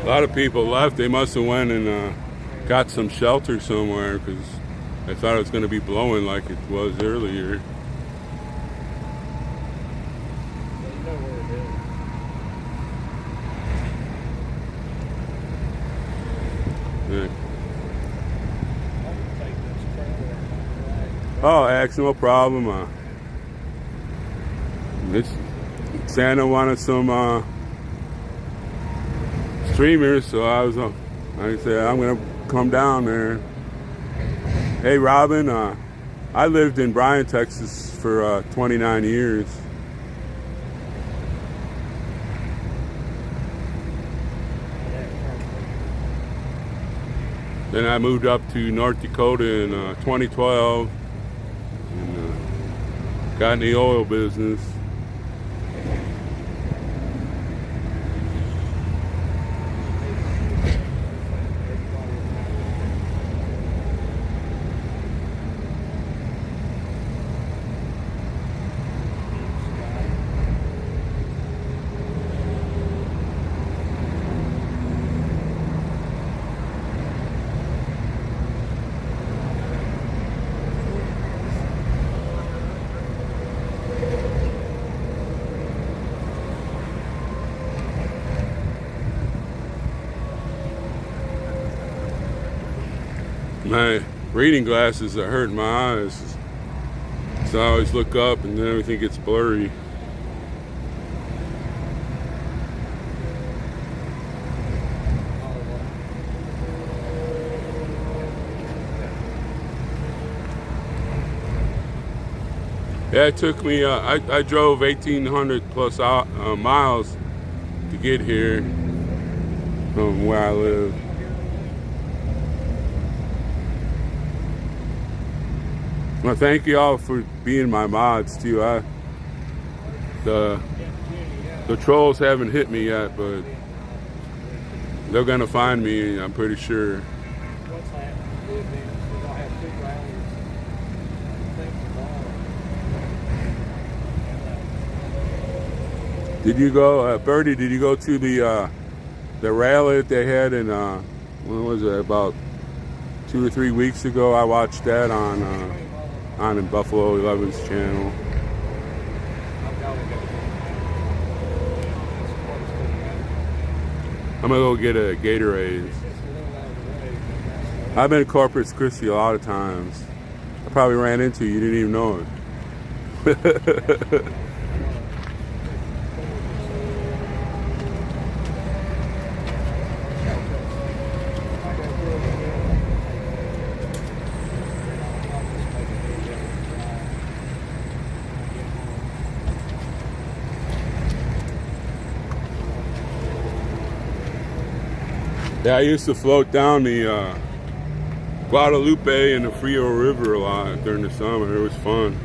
A lot of people left. They must have went and got some shelter somewhere because I thought it was going to be blowing like it was earlier. Yeah. Oh, X, no problem. Santa wanted some streamers, so I said I'm gonna come down there. Hey Robin, I lived in Bryan, Texas for 29 years. Then I moved up to North Dakota in 2012 and got in the oil business. My reading glasses are hurting my eyes. So I always look up and then everything gets blurry. Yeah, it took me, I drove 1,800 plus miles to get here from where I live. Well, thank you all for being my mods too. The trolls haven't hit me yet, but they're gonna find me, I'm pretty sure. Did you go, Birdie? Did you go to the rally that they had in when was it? About 2 or 3 weeks ago. I watched that on Buffalo 11's channel. I'm gonna go get a Gatorade. I've been in Corpus Christi a lot of times. I probably ran into you, didn't even know it. Yeah, I used to float down the Guadalupe and the Frio River a lot during the summer. It was fun.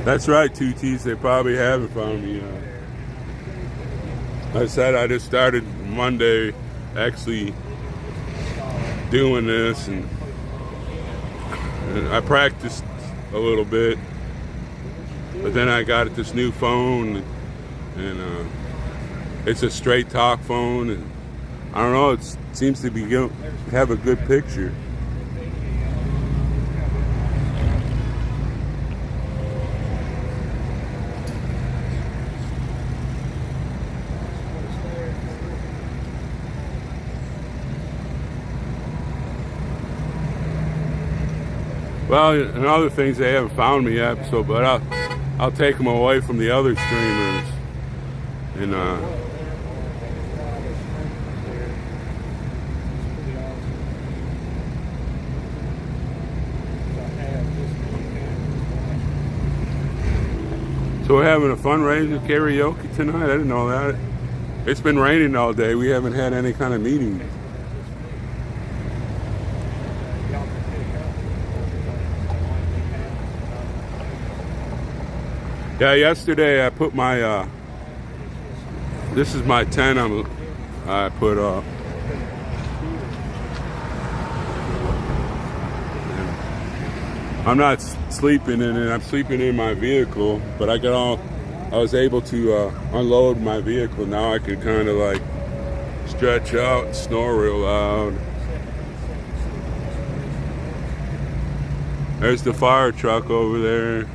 That's right, 2Ts. They probably haven't found me yet. I said I just started Monday actually doing this, and I practiced a little bit. But then I got this new phone, and it's a straight talk phone, and I don't know, it seems to have a good picture. Well, and other things, they haven't found me yet, so but I'll take them away from the other streamers, and so we're having a fundraiser karaoke tonight. I didn't know that. It's been raining all day. We haven't had any kind of meeting. Yeah, yesterday I put my, this is my tent I put up. I'm not sleeping in it, I'm sleeping in my vehicle, but I was able to unload my vehicle. Now I can kind of like stretch out and snore real loud. There's the fire truck over there.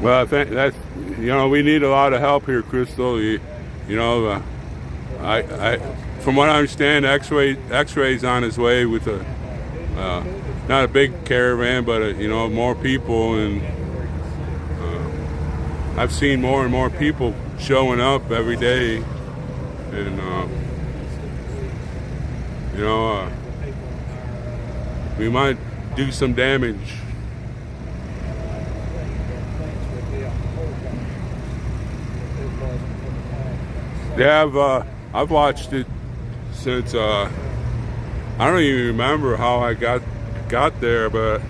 Well, I think that's, we need a lot of help here, Crystal. From what I understand, X-Ray's on his way with not a big caravan, but more people, and I've seen more and more people showing up every day, and we might do some damage. Yeah, I've watched it since I don't even remember how I got there, but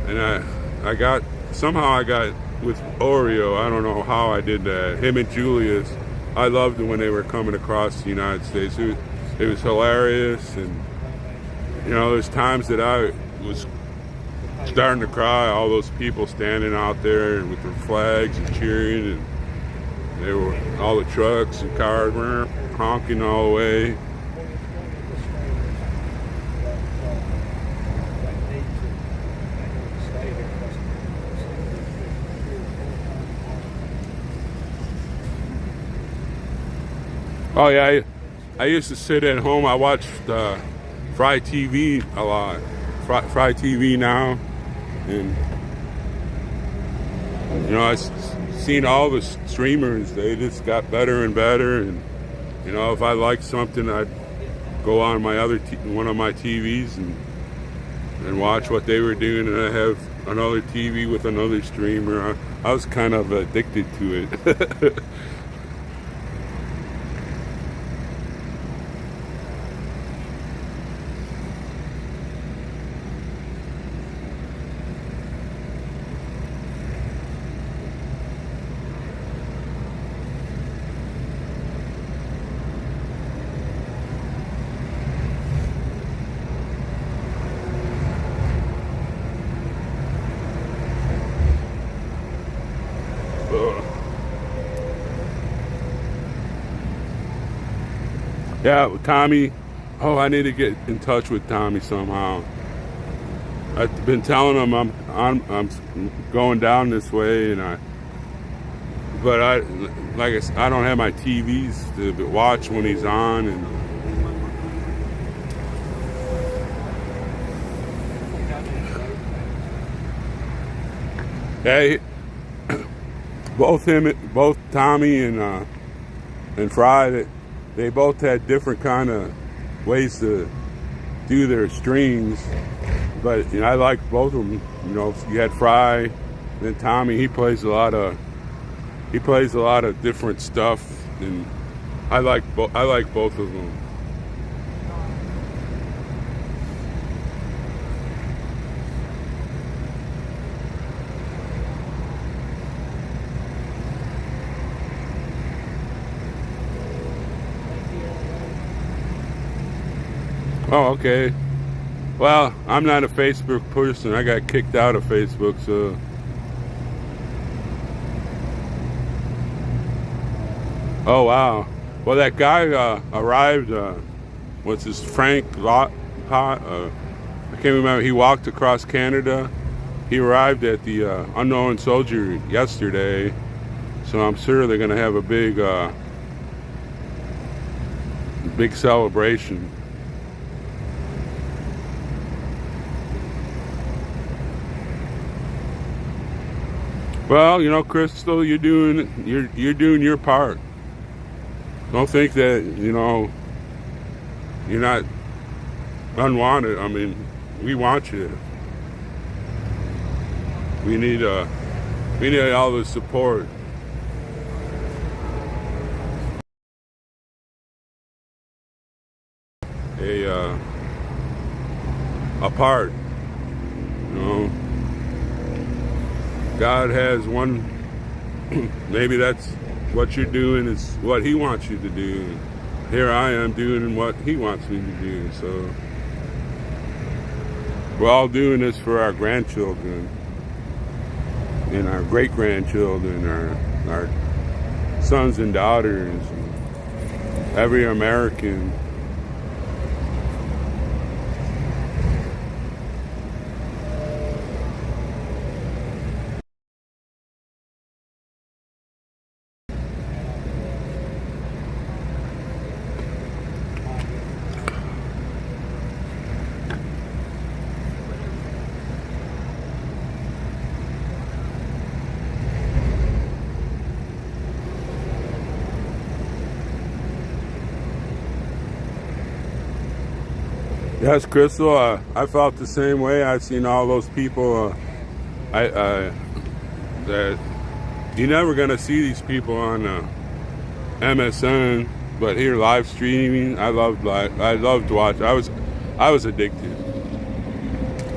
I got with Oreo. I don't know how I did that. Him and Julius, I loved it when they were coming across the United States. It was hilarious, and there's times that I was starting to cry. All those people standing out there with their flags and cheering, and they were all the trucks and cars were honking all the way. Oh yeah, I used to sit at home. I watched Fry TV a lot. Fry TV now, and you know I've seen all the streamers. They just got better and better. And you know, if I liked something, I'd go on my one of my TVs and watch what they were doing. And I have another TV with another streamer. I was kind of addicted to it. Yeah, Tommy. Oh, I need to get in touch with Tommy somehow. I've been telling him I'm going down this way, but I don't have my TVs to watch when he's on, and yeah, both Tommy and Fry, they both had different kind of ways to do their streams, but you know, I like both of them. You know, you had Fry, then Tommy. He plays a lot of different stuff, and I like both of them. Oh, okay. Well, I'm not a Facebook person. I got kicked out of Facebook, so. Oh, wow. Well, that guy arrived, what's his, Frank Lot, I can't remember. He walked across Canada. He arrived at the Unknown Soldier yesterday, so I'm sure they're going to have a big celebration. Well, you know, Crystal, you're doing your part. Don't think that, you know, you're not unwanted. I mean, we want you. We need all the support. A part, you know. God has one. Maybe that's what you're doing is what He wants you to do. Here I am doing what He wants me to do. So we're all doing this for our grandchildren and our great grandchildren, our sons and daughters, and every American. Yes, Crystal, I felt the same way. I've seen all those people. That you're never gonna see these people on MSN, but here live streaming. I loved to watch. I was addicted.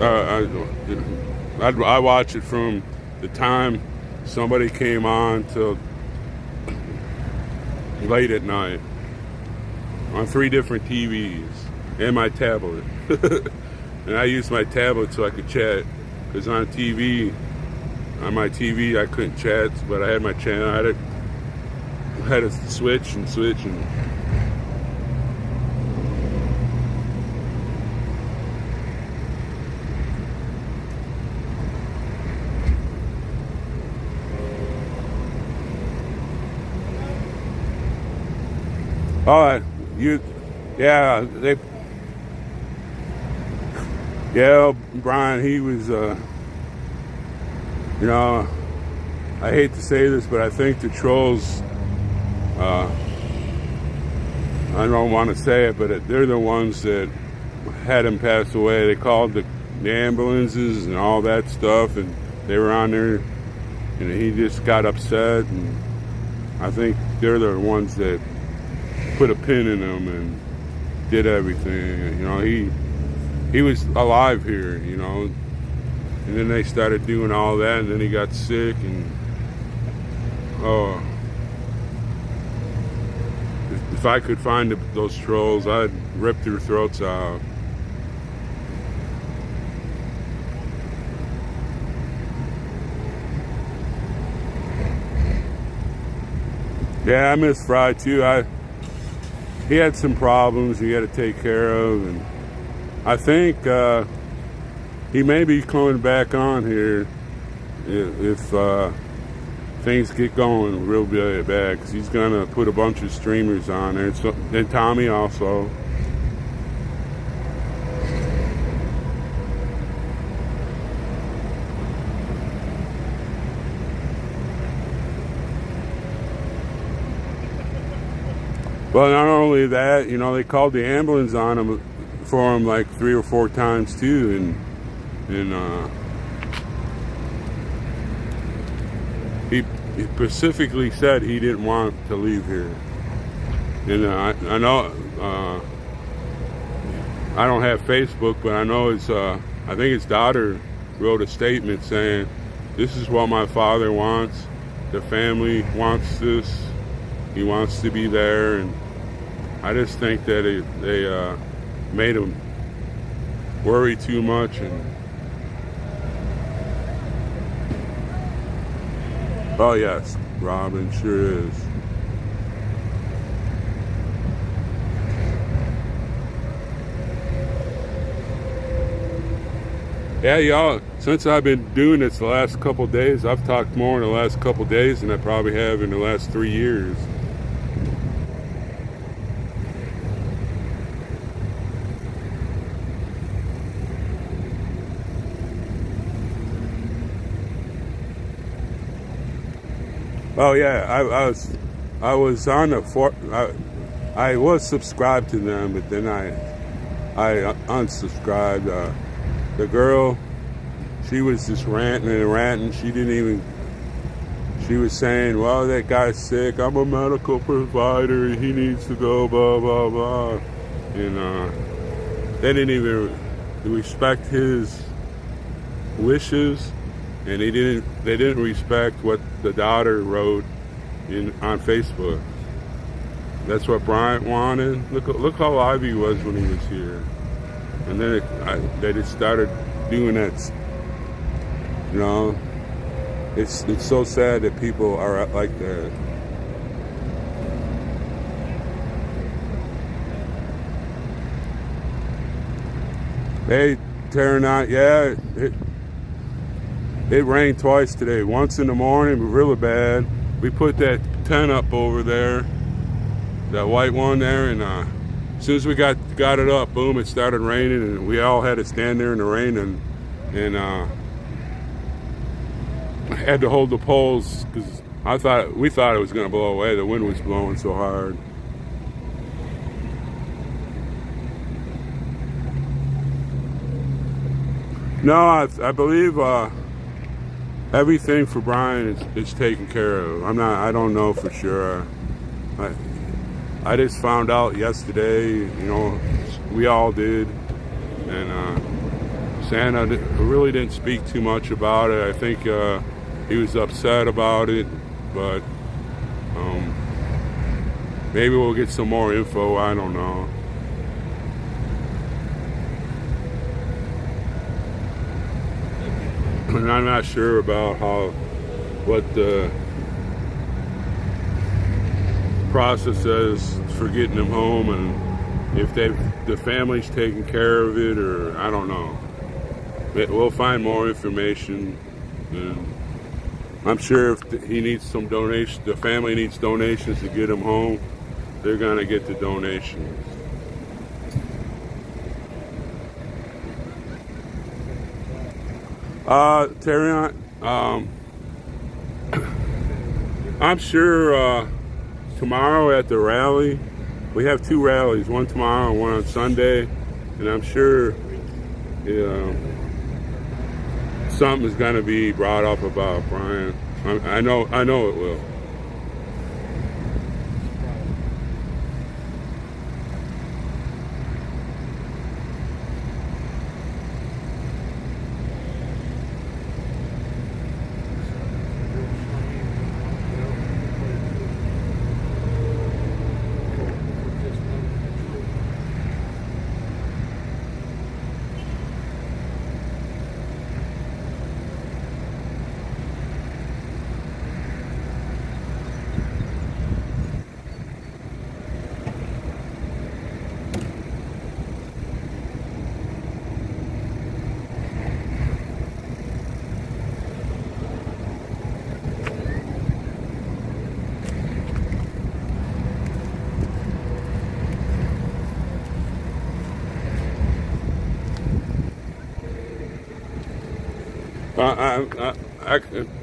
I watch it from the time somebody came on till late at night on 3 different TVs. And my tablet. And I used my tablet so I could chat. Because on my TV, I couldn't chat, but I had my channel. I had to switch and. Oh, yeah, Brian, he was, you know, I hate to say this, but I think the trolls, I don't want to say it, but they're the ones that had him pass away. They called the ambulances and all that stuff, and they were on there, and he just got upset, and I think they're the ones that put a pin in him and did everything. You know, he was alive here, you know, and then they started doing all that, and then he got sick, and oh, if I could find those trolls, I'd rip their throats out. Yeah, I miss Fry too. He had some problems he had to take care of, and I think he may be coming back on here if things get going real bad, because he's gonna put a bunch of streamers on there. So, and Tommy also. Well, not only that, you know, they called the ambulance on him for him like 3 or 4 times too, and he specifically said he didn't want to leave here. And I know I don't have Facebook, but I know I think his daughter wrote a statement saying, "This is what my father wants. The family wants this. He wants to be there." And I just think that they made him worry too much. And oh yes, Robin sure is. Yeah, y'all, since I've been doing this the last couple of days, I've talked more in the last couple of days than I probably have in the last 3 years. Oh yeah, I was on I was subscribed to them, but then I unsubscribed. The girl, she was just ranting and ranting. She was saying, well, that guy's sick. I'm a medical provider. He needs to go, blah, blah, blah. And they didn't even respect his wishes. And they didn't respect what the daughter wrote on Facebook. That's what Bryant wanted. Look how live he was when he was here. And then they just started doing that. You know, it's so sad that people are like that. Hey, tearing out, yeah. It rained twice today. Once in the morning, really bad. We put that tent up over there, that white one there, and as soon as we got it up, boom, it started raining, and we all had to stand there in the rain and had to hold the poles because we thought it was going to blow away. The wind was blowing so hard. No, I believe everything for Brian is taken care of. I don't know for sure. I just found out yesterday, you know, we all did, and Santa really didn't speak too much about it. I think he was upset about it, but maybe we'll get some more info, I don't know. And I'm not sure about what the process is for getting them home, and if the family's taking care of it, or I don't know. We'll find more information, and I'm sure if he needs some donations, the family needs donations to get him home. they're gonna get the donations. Terry, I'm sure tomorrow at the rally, we have 2 rallies, one tomorrow and one on Sunday, and I'm sure something is going to be brought up about Brian. I know it will.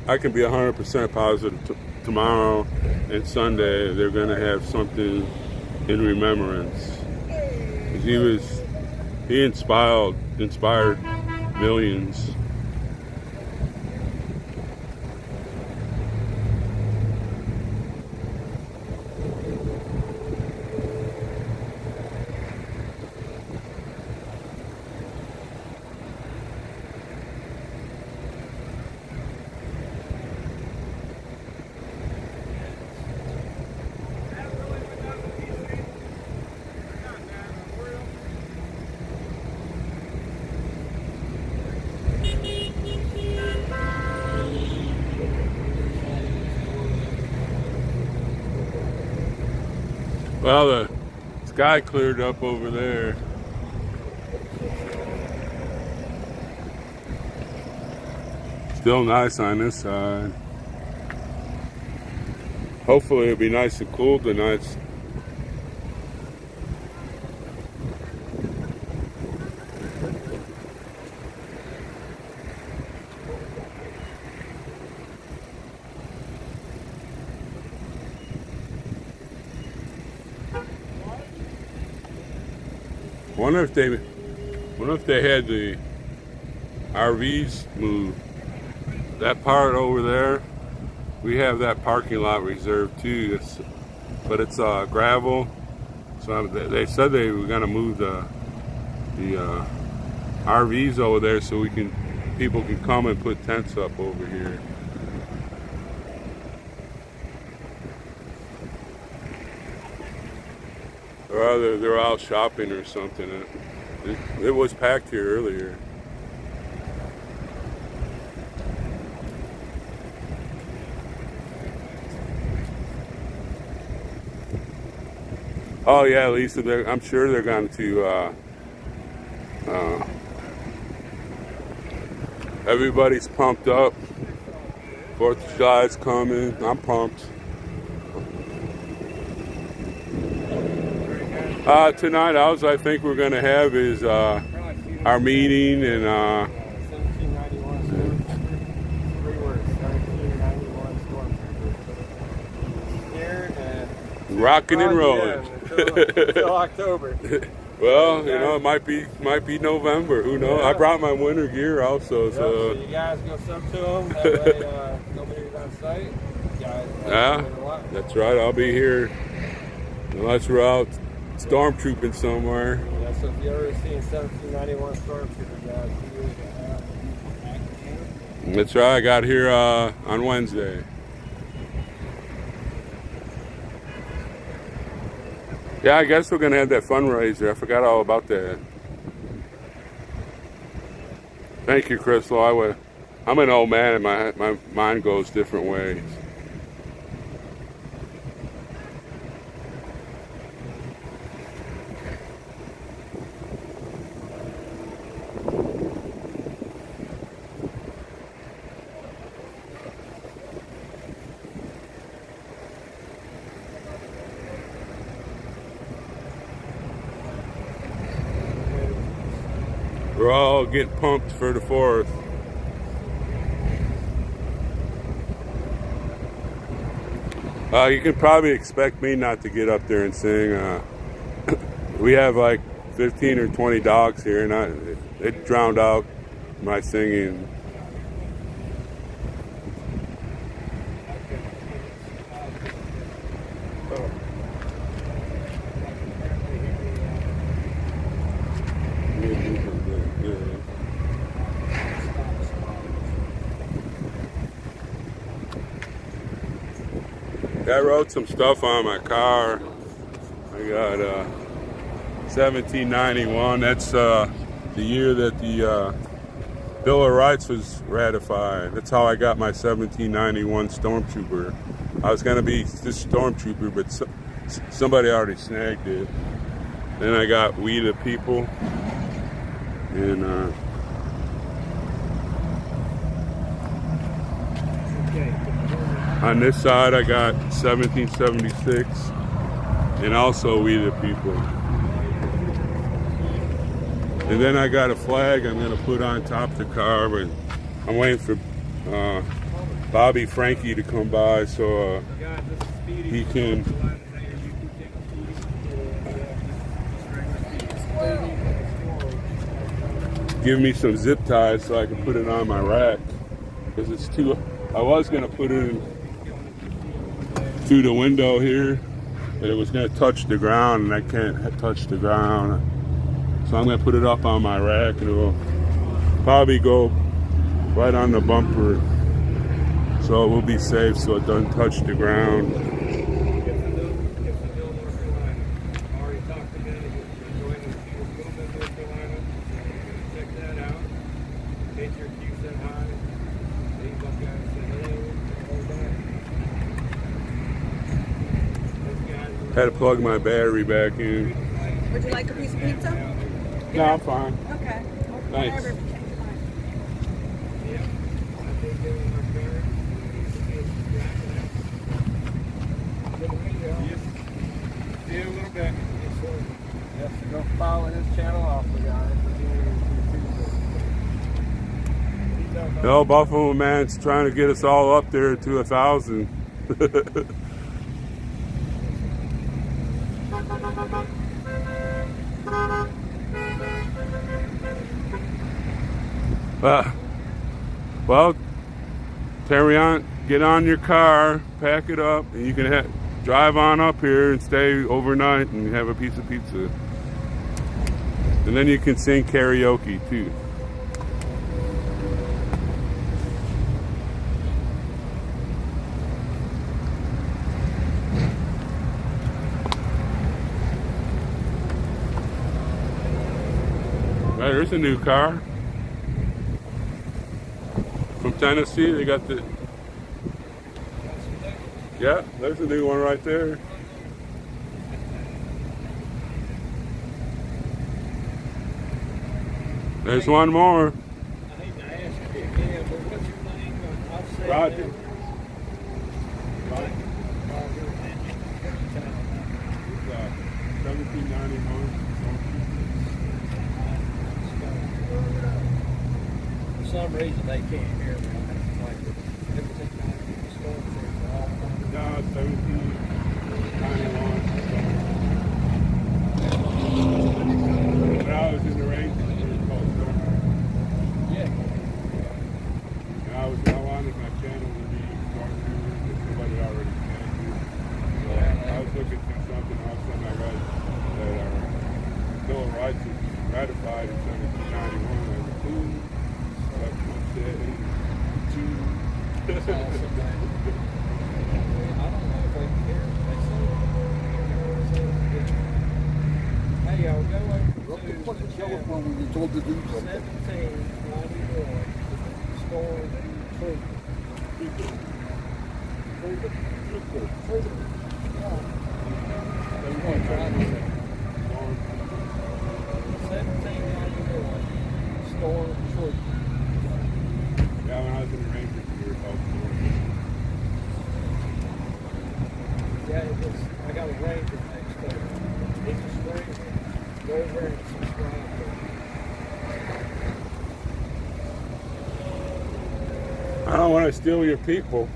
I can be 100% positive tomorrow and Sunday they're going to have something in remembrance. 'Cause he inspired millions. Well, the sky cleared up over there. Still nice on this side. Hopefully it'll be nice and cool tonight. Wonder if they had the RVs moved. That part over there, we have that parking lot reserved too. But it's gravel. So they said they were gonna move the RVs over there so people can come and put tents up over here. Or they're out shopping or something. It was packed here earlier. Oh yeah, Lisa, I'm sure they're going to, everybody's pumped up. 4th of July's coming. I'm pumped. Tonight, I think we're going to have is our meeting and 1791 stormtrooper. 3 words. 1791 stormtrooper. Here and rocking and rolling until October. Well, you know, it might be November. Who knows? Yeah. I brought my winter gear also. Yep, So so you guys go sub to them. That way nobody's on site. You guys yeah, that's right. I'll be here unless we're out stormtrooping somewhere. Yeah, so if you ever seen 1791 stormtrooper guys, That's right. I got here on Wednesday. Yeah, I guess we're gonna have that fundraiser. I forgot all about that. Thank you, Crystal. I'm an old man, and my mind goes different ways. we're all getting pumped for the 4th. You can probably expect me not to get up there and sing. We have like 15 or 20 dogs here, and it drowned out my singing. I wrote some stuff on my car. I got 1791. That's the year that the Bill of Rights was ratified. That's how I got my 1791 Stormtrooper. I was gonna be this Stormtrooper, but somebody already snagged it. Then I got We the People, and on this side I got 1776, and also We the People. And then I got a flag I'm gonna put on top of the car, but I'm waiting for Bobby Frankie to come by so he can give me some zip ties so I can put it on my rack, because it's too. I was gonna put it in through the window here, but it was gonna touch the ground, and I can't touch the ground. So I'm gonna put it up on my rack, and it will probably go right on the bumper, so it will be safe, so it doesn't touch the ground. Had to plug my battery back in. Would you like a piece of pizza? No, I'm fine. Okay. Thanks. Whatever, if you change your mind. Yeah, a little bit. Yes, go follow his channel also, guys. No, Buffalo Man's trying to get us all up there to 1,000. Well, get on your car, pack it up, and you can drive on up here and stay overnight and have a piece of pizza. And then you can sing karaoke too. Right, there's a new car. From Tennessee, they got the... Yeah, there's a new one right there. There's one more. I hate to ask you again, but what's your name? I'll say Roger. Roger. 1791. For some reason they can't hear me. Like everything I storm through all No, 1791. When I was in the Rangers, it was called Storm. Yeah. And I wanted my channel to be Stormtroopers, but somebody already planned it. So I was looking for something. All of a sudden I read that our Bill of Rights was ratified in 1791. I was like, ooh, that's my shit. That's awesome, man. I don't know if they can hear us. They say hey, y'all, go over to the telephone when you told to do 1791 Storm Troop. Storm Troop. Yeah, when I was in the Rangers, we were called Storm. Yeah, I got a Ranger next door. He's a stranger. Go over and subscribe to him. don't want to steal your people.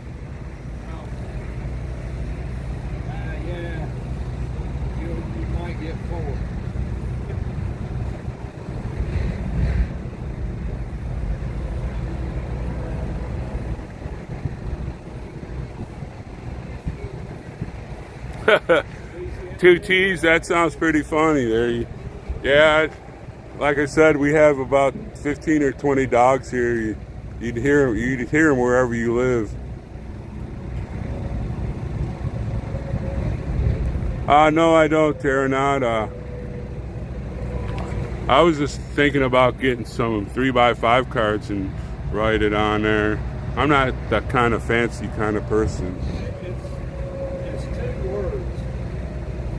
Yeah. You might get 4. Two T's, that sounds pretty funny there. Yeah, like I said, we have about 15 or 20 dogs here. You'd hear them wherever you live. No, I don't, Tara, not. I was just thinking about getting some 3x5 cards and write it on there. I'm not that kind of fancy kind of person. It's 2 words.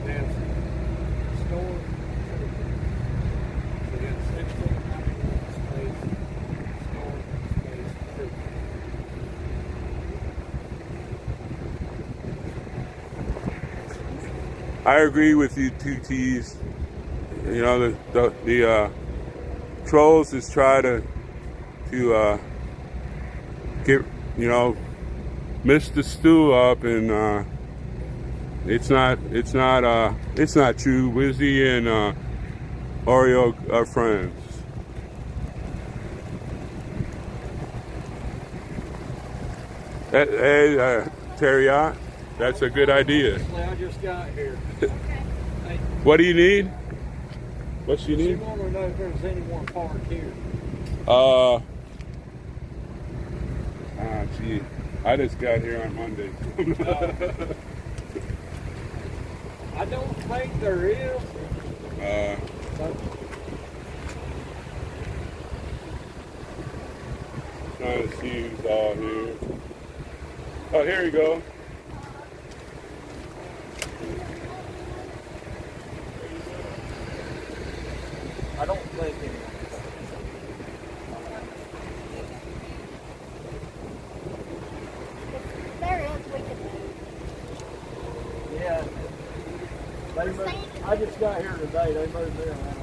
Nancy. Storm. So it's 16 space. Storm space. Trooper. I agree with you, 2 T's. You know, the trolls just try to get, you know, mix the stew up, and it's not true. Wizzy and Oreo are friends. Hey, Terry, that's a good idea. I just got here. What do you need? What you She need? wanted to know if there's anyone parked here. Gee, I just got here on Monday. I don't think there is. But Trying to see who's all here. Oh, here you go. I don't think anyone. There is, we can Yeah. They moved, I just got here today. They moved me around.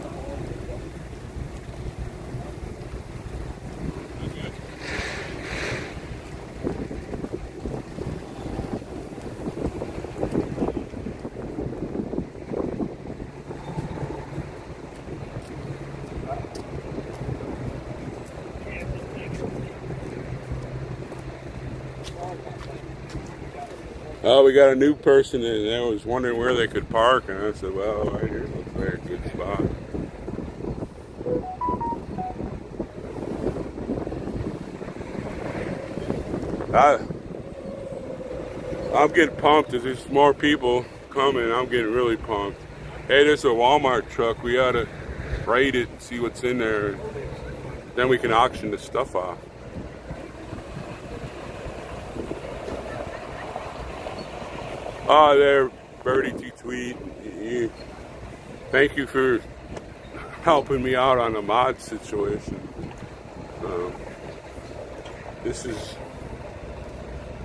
Oh, we got a new person, and I was wondering where they could park, and I said, well, right here looks like a good spot. I'm getting pumped. As there's more people coming, I'm getting really pumped. Hey, there's a Walmart truck. We ought to raid it and see what's in there. Then we can auction the stuff off. Oh, there, Birdie T Tweet. Thank you for helping me out on the mod situation.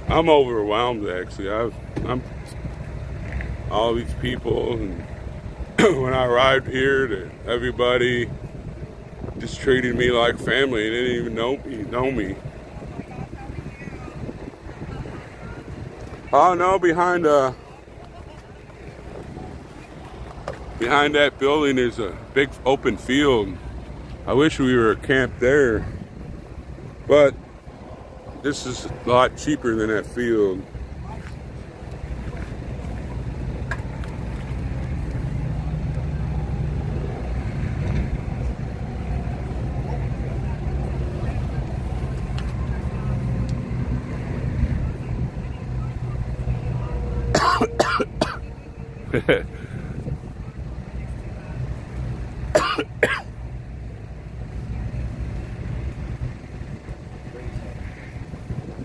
I'm overwhelmed actually. I'm all these people, and when I arrived here, everybody just treated me like family. They didn't even know me. Oh no, behind that building there's a big open field. I wish we were camped there, but this is a lot cheaper than that field.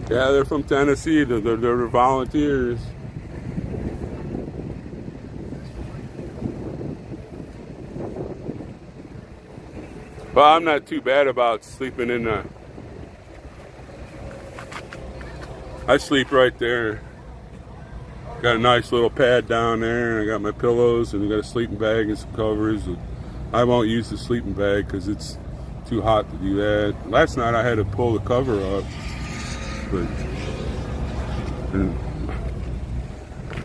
Yeah, they're from Tennessee. They're volunteers. Well, I'm not too bad about sleeping in the... I sleep right there. Got a nice little pad down there, and I got my pillows, and I got a sleeping bag and some covers. I won't use the sleeping bag because it's too hot to do that. Last night I had to pull the cover up. but and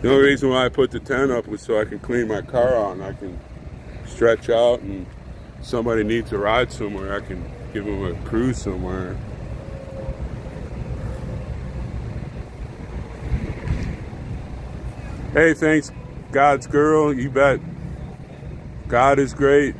the only reason why I put the tent up was so I can clean my car out and I can stretch out, and somebody needs a ride somewhere, I can give them a cruise somewhere. Hey, thanks, God's girl. You bet. God is great.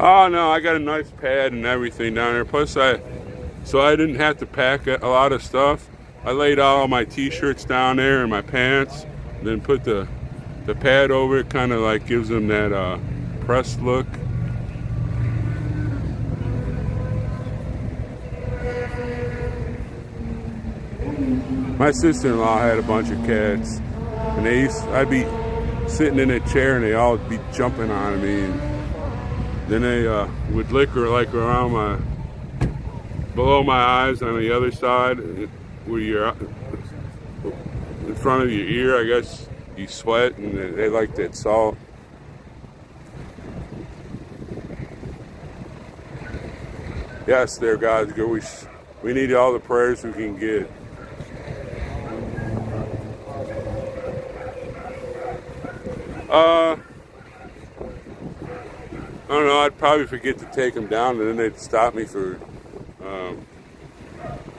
Oh no, I got a nice pad and everything down there. Plus, so I didn't have to pack a lot of stuff. I laid all my t-shirts down there and my pants, then put the pad over it. Kind of like gives them that pressed look. My sister-in-law had a bunch of cats, and I'd be sitting in a chair and they all would be jumping on me. And then they would lick her like around below my eyes on the other side, where you're in front of your ear. I guess you sweat, and they like that salt. Yes, there, God's good. We need all the prayers we can get. I don't know, I'd probably forget to take them down, and then they'd stop me for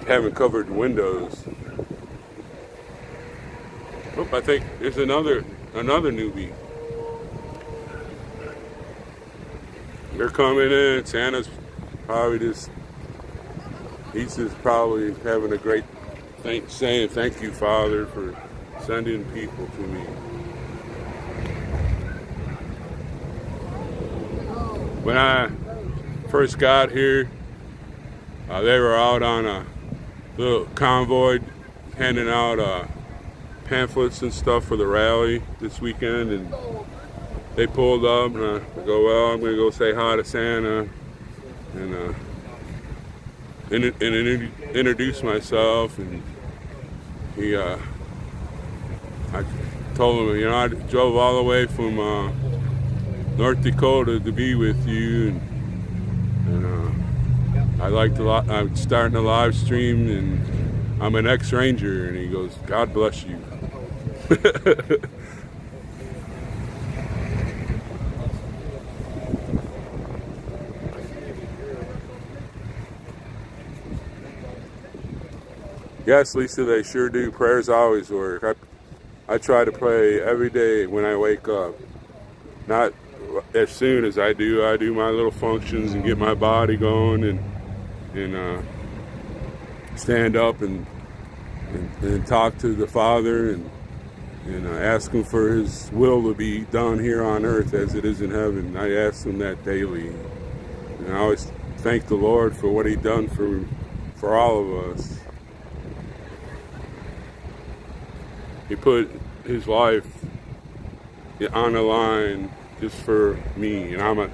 having covered windows. Oh, I think there's another newbie. They're coming in. Santa's probably he's just probably having a great saying, "Thank you, Father, for sending people to me." When I first got here, they were out on a little convoy handing out pamphlets and stuff for the rally this weekend, and they pulled up, and I go, well, I'm going to go say hi to Santa and introduce myself. And I told him, I drove all the way from North Dakota to be with you, and I liked a lot. I'm starting a live stream, and I'm an ex-Ranger. And he goes, "God bless you." Yes, Lisa, they sure do. Prayers always work. I try to pray every day when I wake up. Not as soon as I do my little functions and get my body going, and stand up and talk to the Father and ask Him for His will to be done here on earth as it is in heaven. I ask Him that daily, and I always thank the Lord for what He done for all of us. He put His life on the line just for me, and I'm a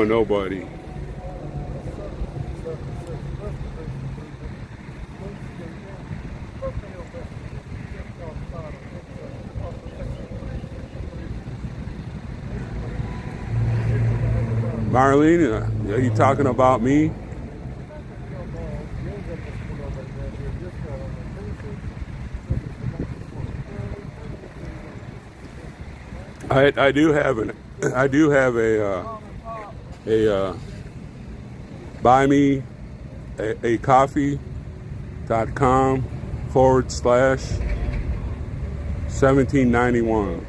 nobody. Marlene, are you talking about me? I do have a buy me a coffee.com /1791.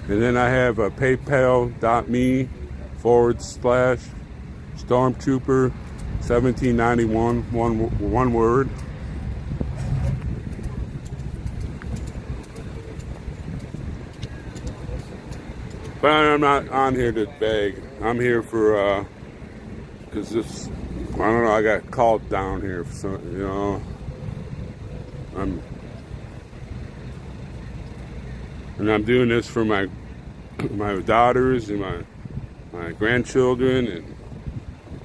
And then I have a paypal.me /stormtrooper 1791, one word. But I'm not on here to beg. I'm here for, because this, I don't know, I got called down here for some, And I'm doing this for my daughters and my grandchildren, and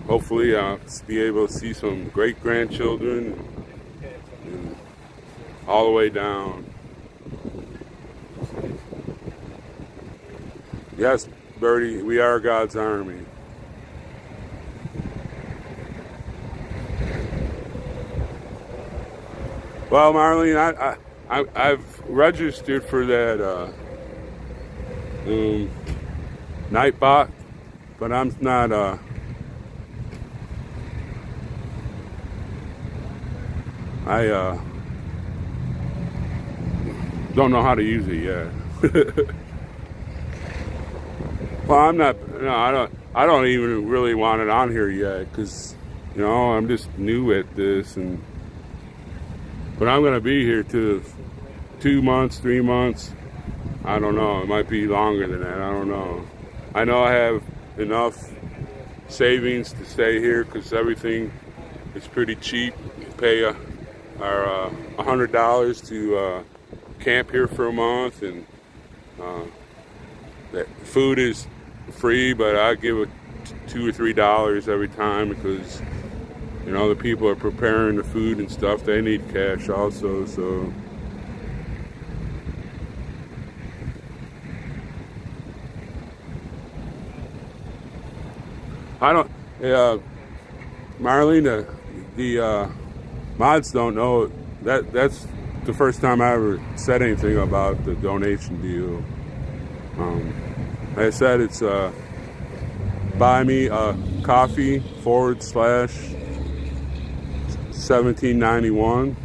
hopefully I'll be able to see some great grandchildren and all the way down. Yes, Birdie, we are God's army. Well, Marlene, I've registered for that Nightbot, but I'm not I don't know how to use it yet. Well, I'm not. No, I don't even really want it on here yet because, you know, I'm just new at this, but I'm gonna be here to 2 months, 3 months. I don't know. It might be longer than that. I don't know. I know I have enough savings to stay here because everything is pretty cheap. You pay our $100 to camp here for a month, and that food is free, but I give it $2 or $3 every time because, you know, the people are preparing the food and stuff. They need cash also, so. I don't, Marlene, the mods don't know that's the first time I ever said anything about the donation deal. Like I said, it's buy me a coffee /1791,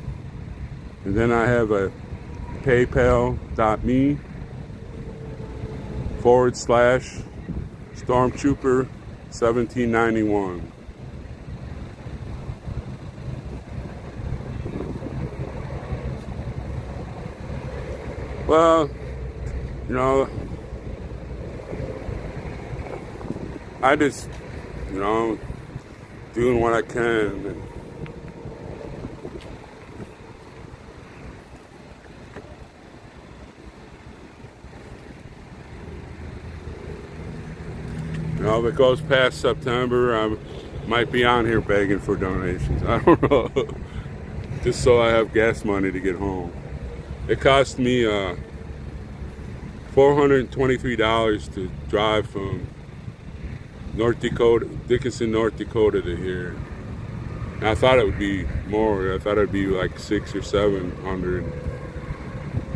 and then I have a paypal.me /Stormtrooper 1791. Well, you know, I just, you know, doing what I can. And you know, if it goes past September, I might be on here begging for donations. I don't know. Just so I have gas money to get home. It cost me $423 to drive from North Dakota, Dickinson, North Dakota to here. And I thought it would be more. I thought it'd be like $600 or $700.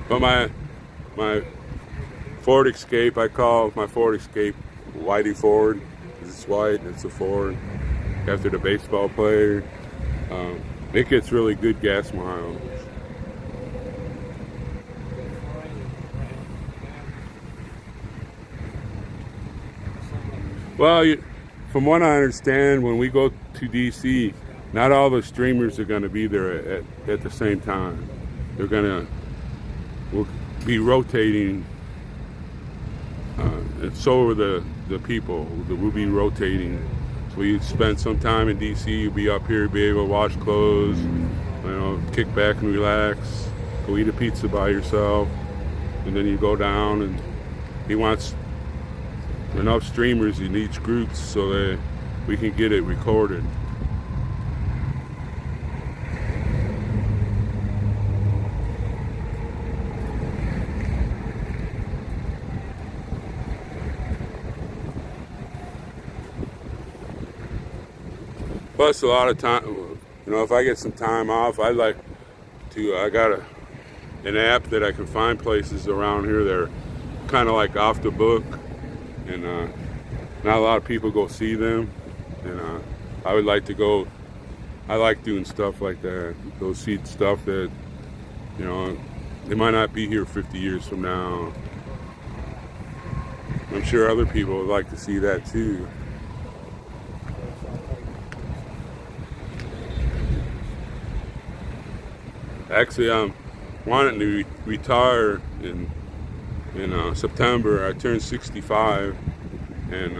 But my Ford Escape, I call my Ford Escape Whitey Ford. It's white. It's a Ford after the baseball player. It gets really good gas miles. Well, from what I understand, when we go to DC, not all the streamers are going to be there at the same time. We'll be rotating, and so are the people. We'll be rotating. So you spend some time in DC, you'll be up here, be able to wash clothes, you know, kick back and relax, go eat a pizza by yourself, and then you go down, and he wants enough streamers in each group so that we can get it recorded. Plus a lot of time, you know, if I get some time off, I got an app that I can find places around here that are kind of like off the book, and not a lot of people go see them, and I would like to go. I like doing stuff like that, go see stuff that, you know, they might not be here 50 years from now. I'm sure other people would like to see that too. Actually, I'm wanting to retire in September. I turned 65, and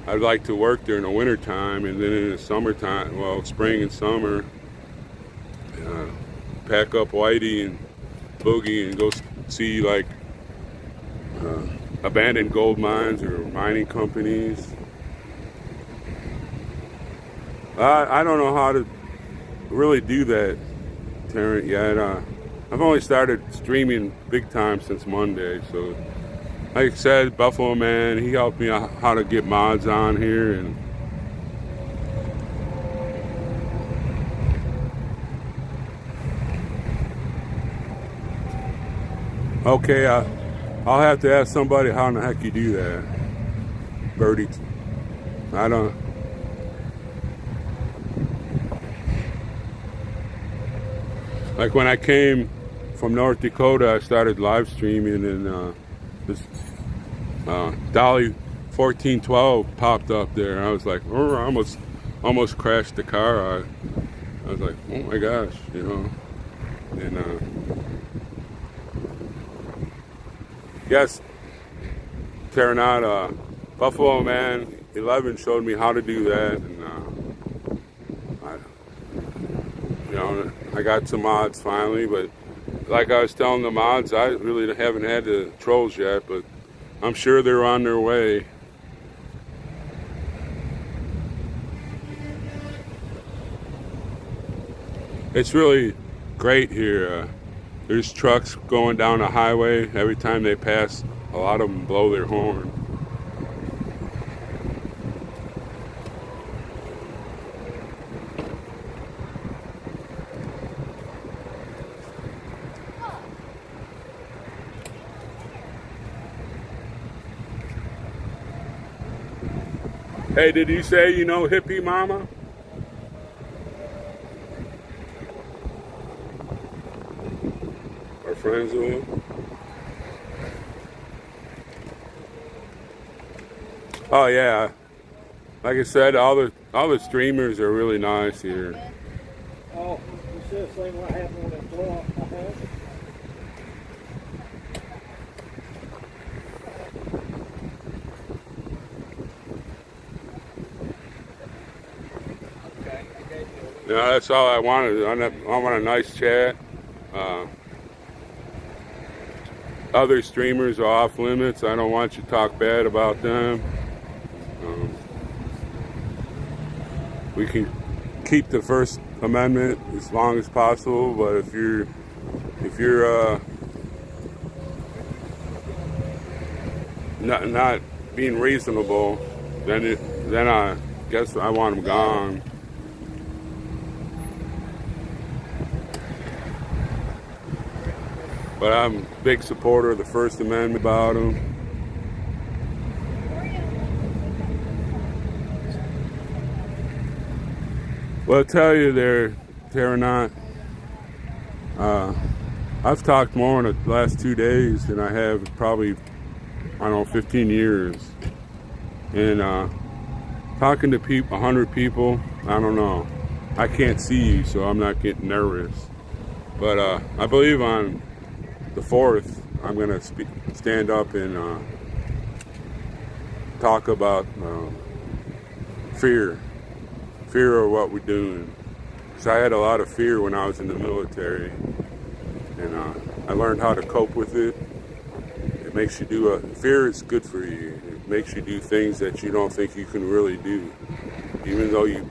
I'd like to work during the winter time, and then in the summertime, well, spring and summer, pack up Whitey and boogie and go see like abandoned gold mines or mining companies. I don't know how to really do that, Terrence, yet. I've only started streaming big time since Monday, so like I said, Buffalo Man, he helped me out how to get mods on here, and okay, I'll have to ask somebody how in the heck you do that, Birdie. I don't. Like when I came from North Dakota, I started live streaming, and this Dolly 1412 popped up there. I was like, oh, I almost crashed the car. I was like, oh my gosh, you know. And yes, Terranata, Buffalo Man 11 showed me how to do that, and I got some mods finally, but like I was telling the mods, I really haven't had the trolls yet, but I'm sure they're on their way. It's really great here. There's trucks going down the highway. Every time they pass, a lot of them blow their horn. Hey, did you say you know Hippie Mama? Or friends with him? Oh yeah. Like I said, all the streamers are really nice here. Oh, you should have seen what happened when it blew off my house. No, that's all I wanted. I want a nice chat. Other streamers are off limits. I don't want you to talk bad about them. We can keep the First Amendment as long as possible, but if you're not being reasonable, then I guess I want them gone. But I'm a big supporter of the First Amendment about them. Well, I'll tell you there, Terranot, I've talked more in the last 2 days than I have probably, I don't know, 15 years. And talking to 100 people, I don't know. I can't see you, so I'm not getting nervous. But I believe on the 4th, I'm going to stand up and talk about fear of what we're doing. So I had a lot of fear when I was in the military, and I learned how to cope with it. It makes you do fear is good for you. It makes you do things that you don't think you can really do, even though you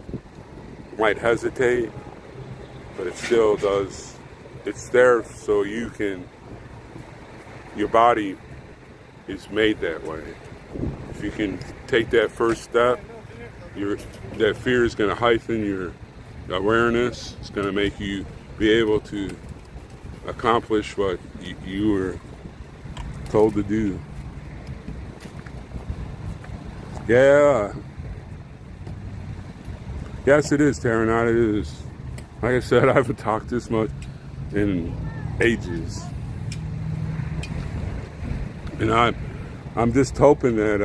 might hesitate, but it still does. It's there so you can. Your body is made that way. If you can take that first step, that fear is going to heighten your awareness. It's going to make you be able to accomplish what you were told to do. Yeah. Yes, it is, Terranot. It is. Like I said, I haven't talked this much in ages. And I'm just hoping that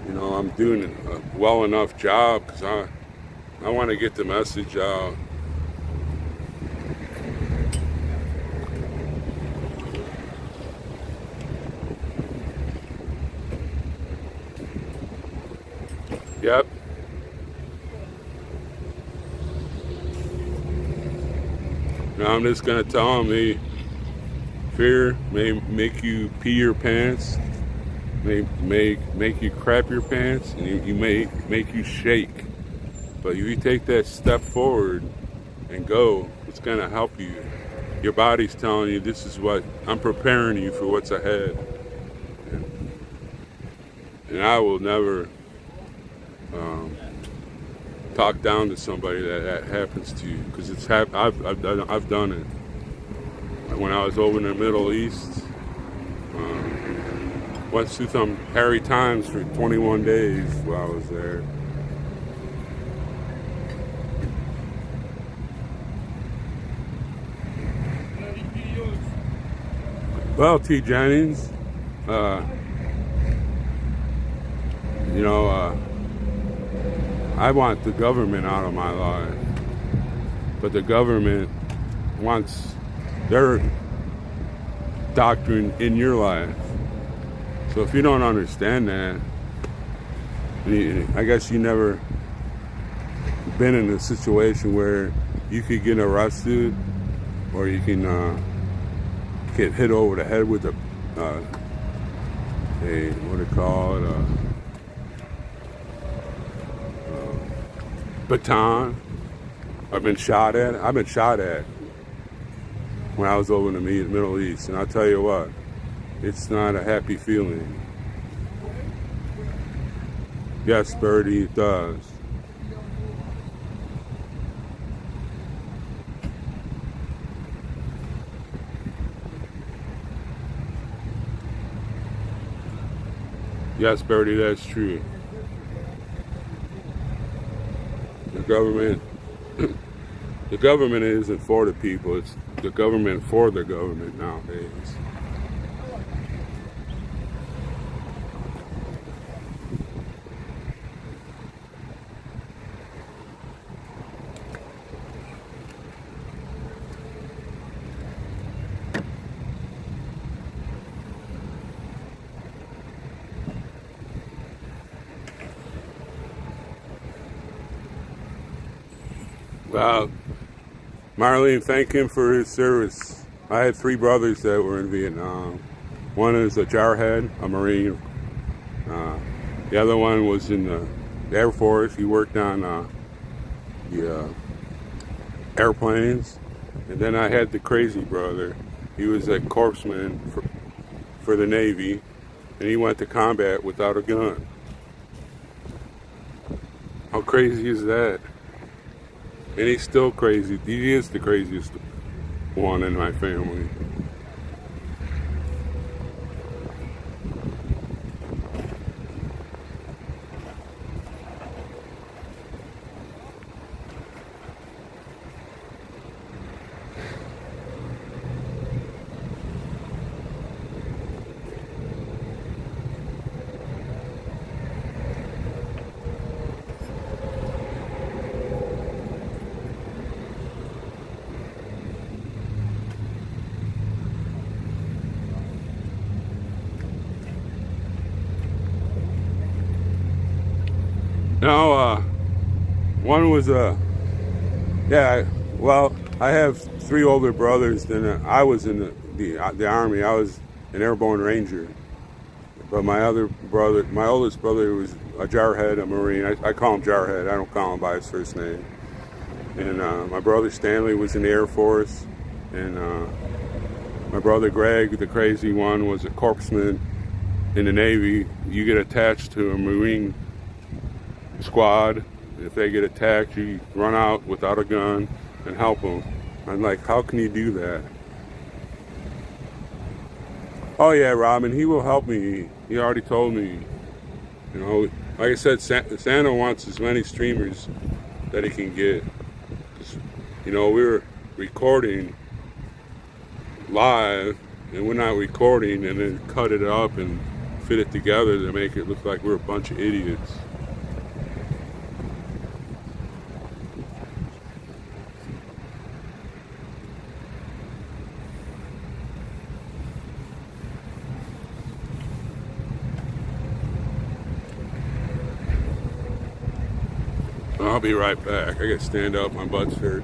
I'm doing a well enough job, because I want to get the message out. Yep. And I'm just gonna tell them, hey, fear may make you pee your pants, may make you crap your pants, and you may make you shake. But if you take that step forward and go, it's gonna help you. Your body's telling you, this is what I'm preparing you for what's ahead. And I will never talk down to somebody that happens to you, because I've done it. When I was over in the Middle East, went through some hairy times for 21 days while I was there. Well, T. Jennings, I want the government out of my life, but the government wants their doctrine in your life. So if you don't understand that, I guess you never been in a situation where you could get arrested, or you can get hit over the head with a what do you call it, baton. I've been shot at when I was over in the Middle East, and I'll tell you what, it's not a happy feeling. Yes, Birdie, it does. Yes, Birdie, that's true. The government isn't for the people, it's the government for the government nowadays. Well, Marlene, thank him for his service. I had 3 brothers that were in Vietnam. One is a jarhead, a Marine. The other one was in the Air Force. He worked on the airplanes. And then I had the crazy brother. He was a corpsman for the Navy, and he went to combat without a gun. How crazy is that? And he's still crazy. He is the craziest one in my family. No, one was I have 3 older brothers. Then I was in the Army. I was an airborne ranger. But my oldest brother was a jarhead, a Marine. I call him Jarhead. I don't call him by his first name. And my brother Stanley was in the Air Force. And my brother Greg, the crazy one, was a corpsman in the Navy. You get attached to a Marine squad. If they get attacked, you run out without a gun and help them. I'm like, how can you do that? Oh yeah, Robin, he will help me. He already told me. You know, like I said, Santa wants as many streamers that he can get. You know, we were recording live, and we're not recording and then cut it up and fit it together to make it look like we're a bunch of idiots. I'll be right back. I gotta stand up, my butt's hurt.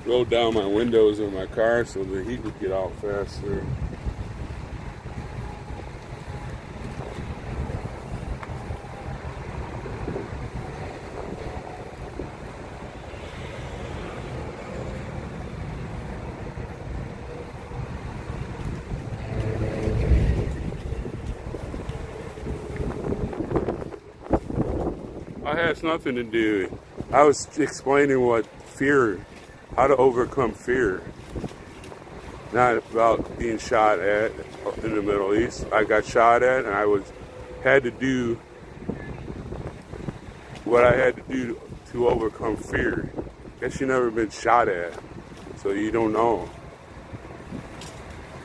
rolled down my windows in my car so the heat would get out faster. It has nothing to do. I was explaining what fear, how to overcome fear. Not about being shot at in the Middle East. I got shot at, and I had to do what I had to do to overcome fear. Guess you never been shot at, so you don't know.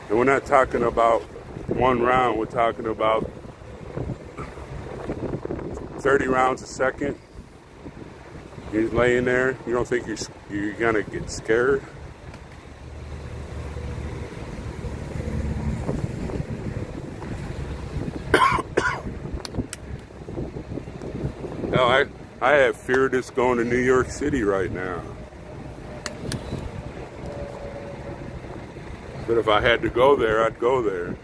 And we're not talking about one round. We're talking about 30 rounds a second. You're laying there. You don't think you're gonna get scared? Hell, I have fear just going to New York City right now. But if I had to go there, I'd go there.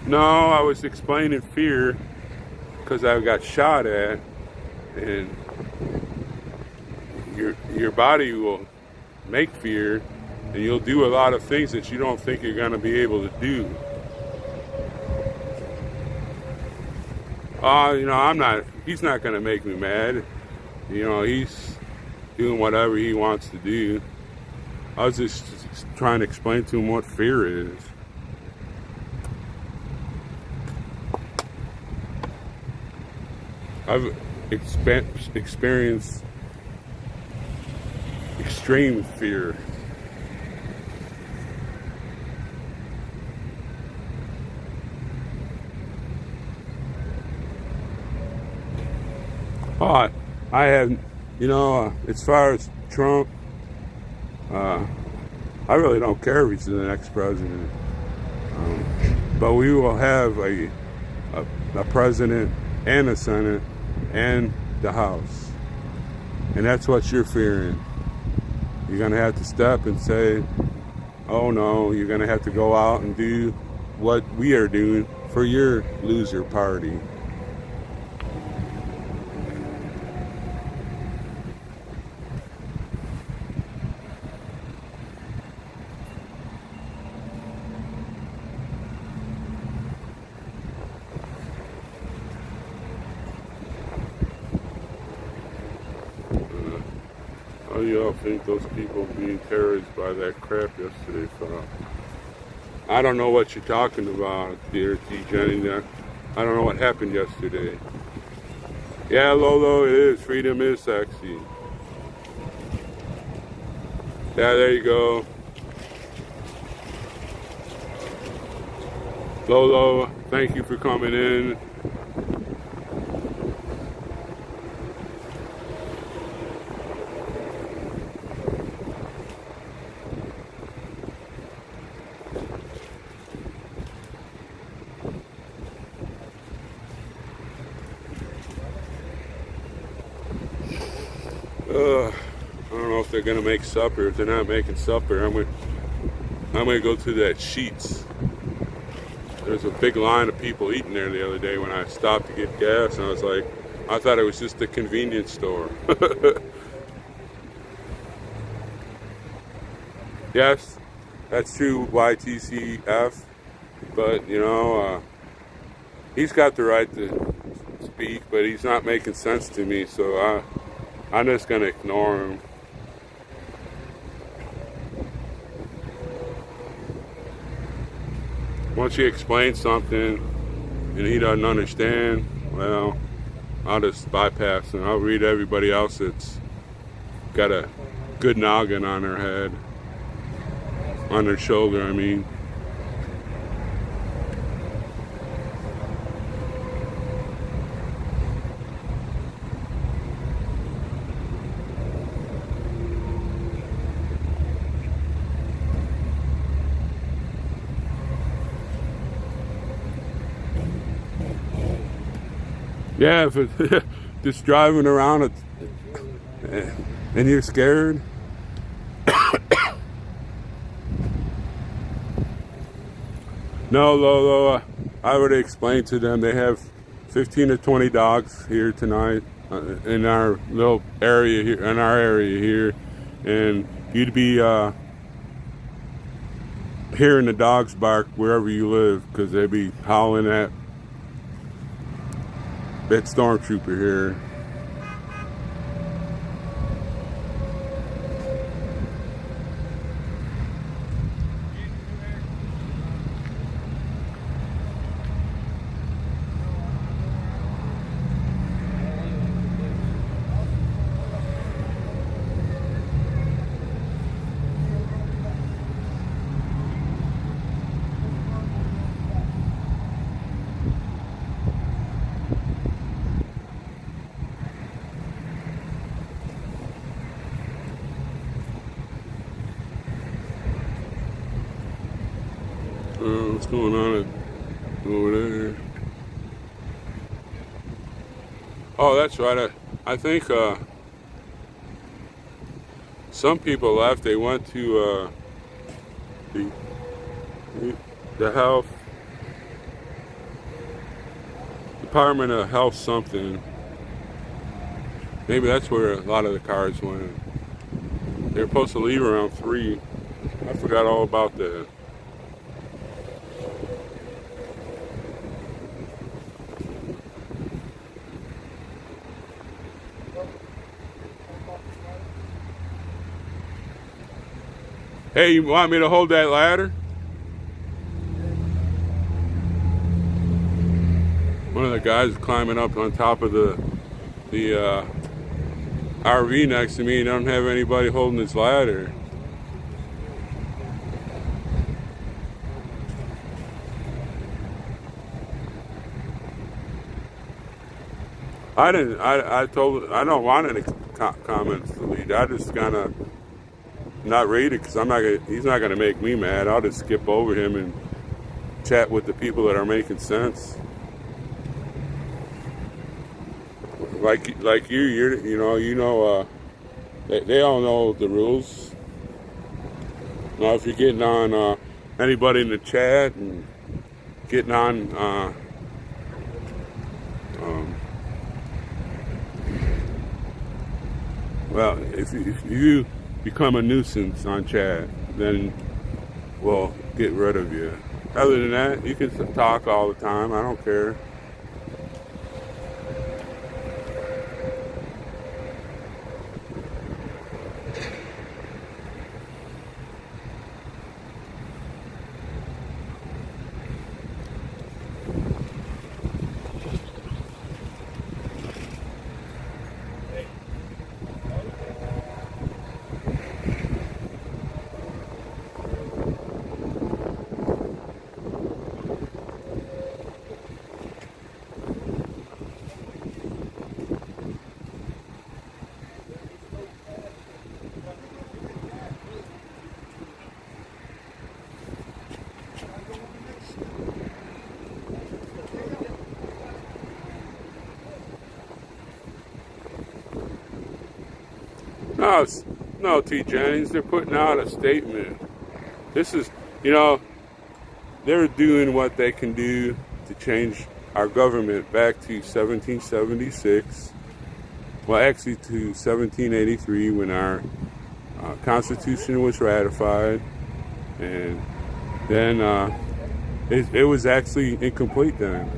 No, I was explaining fear because I got shot at, and your body will make fear, and you'll do a lot of things that you don't think you're going to be able to do. He's not going to make me mad. He's doing whatever he wants to do. I was just trying to explain to him what fear is. I've experienced extreme fear. Oh, I have, as far as Trump, I really don't care if he's the next president. But we will have a president and a Senate and the House. And that's what you're fearing. You're going to have to step and say, oh no, you're going to have to go out and do what we are doing for your loser party. How do y'all think those people being terrorized by that crap yesterday felt? I don't know what you're talking about, dear T. Jenny. I don't know what happened yesterday. Yeah, Lolo, it is. Freedom is sexy. Yeah, there you go. Lolo, thank you for coming in. I don't know if they're gonna make supper. If they're not making supper, I'm gonna go to that Sheets. There's a big line of people eating there the other day when I stopped to get gas, and I was like, I thought it was just a convenience store. Yes, that's true, YTCF, but he's got the right to speak, but he's not making sense to me, so I'm just gonna ignore him. Once he explains something and he doesn't understand, well, I'll just bypass him. I'll read everybody else that's got a good noggin on their head, on their shoulder, I mean. Yeah, if it, just driving around and you're scared. No, Lolo, I already explained to them they have 15 to 20 dogs here tonight in our little area here, in our area here, and you'd be hearing the dogs bark wherever you live because they'd be howling at that stormtrooper here. What's going on over there? Oh, that's right. I think some people left. They went to the health Department of Health something. Maybe that's where a lot of the cars went. They were supposed to leave around 3. I forgot all about that. Hey, you want me to hold that ladder? One of the guys climbing up on top of the RV next to me. He don't have anybody holding his ladder. I don't want any comments to lead. I just kind of not read it because he's not gonna make me mad. I'll just skip over him and chat with the people that are making sense. Like you, they all know the rules. Now, if you're getting on anybody in the chat and getting on well, if you become a nuisance on chat, then we'll get rid of you. Other than that, you can talk all the time. I don't care. No, T. Jennings, they're putting out a statement. This is, they're doing what they can do to change our government back to 1776. Well, actually to 1783 when our Constitution was ratified. And then it was actually incomplete then.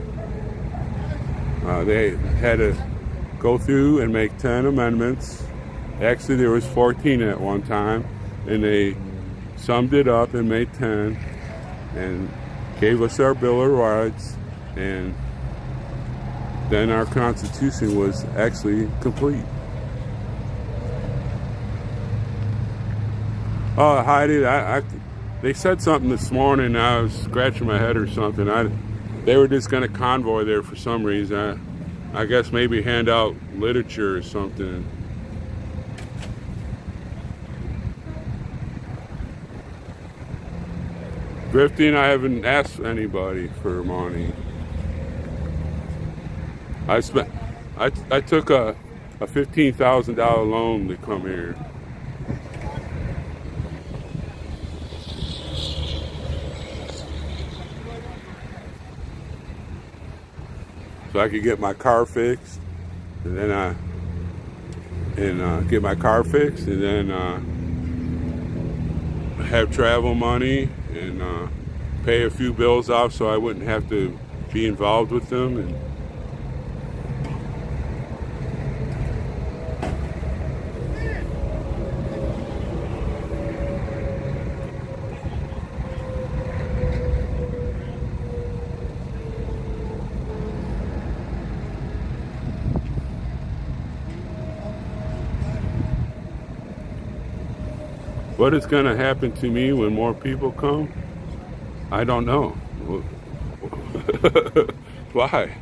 They had to go through and make 10 amendments. Actually, there was 14 at one time, and they summed it up and made 10 and gave us our Bill of Rights, and then our Constitution was actually complete. Oh, Heidi, they said something this morning. I was scratching my head or something. They were just going to convoy there for some reason. I guess maybe hand out literature or something. Grifting, I haven't asked anybody for money. I took a $15,000 loan to come here. So I could get my car fixed, and then get my car fixed, and then have travel money and pay a few bills off, so I wouldn't have to be involved with them. And what is going to happen to me when more people come? I don't know. Why?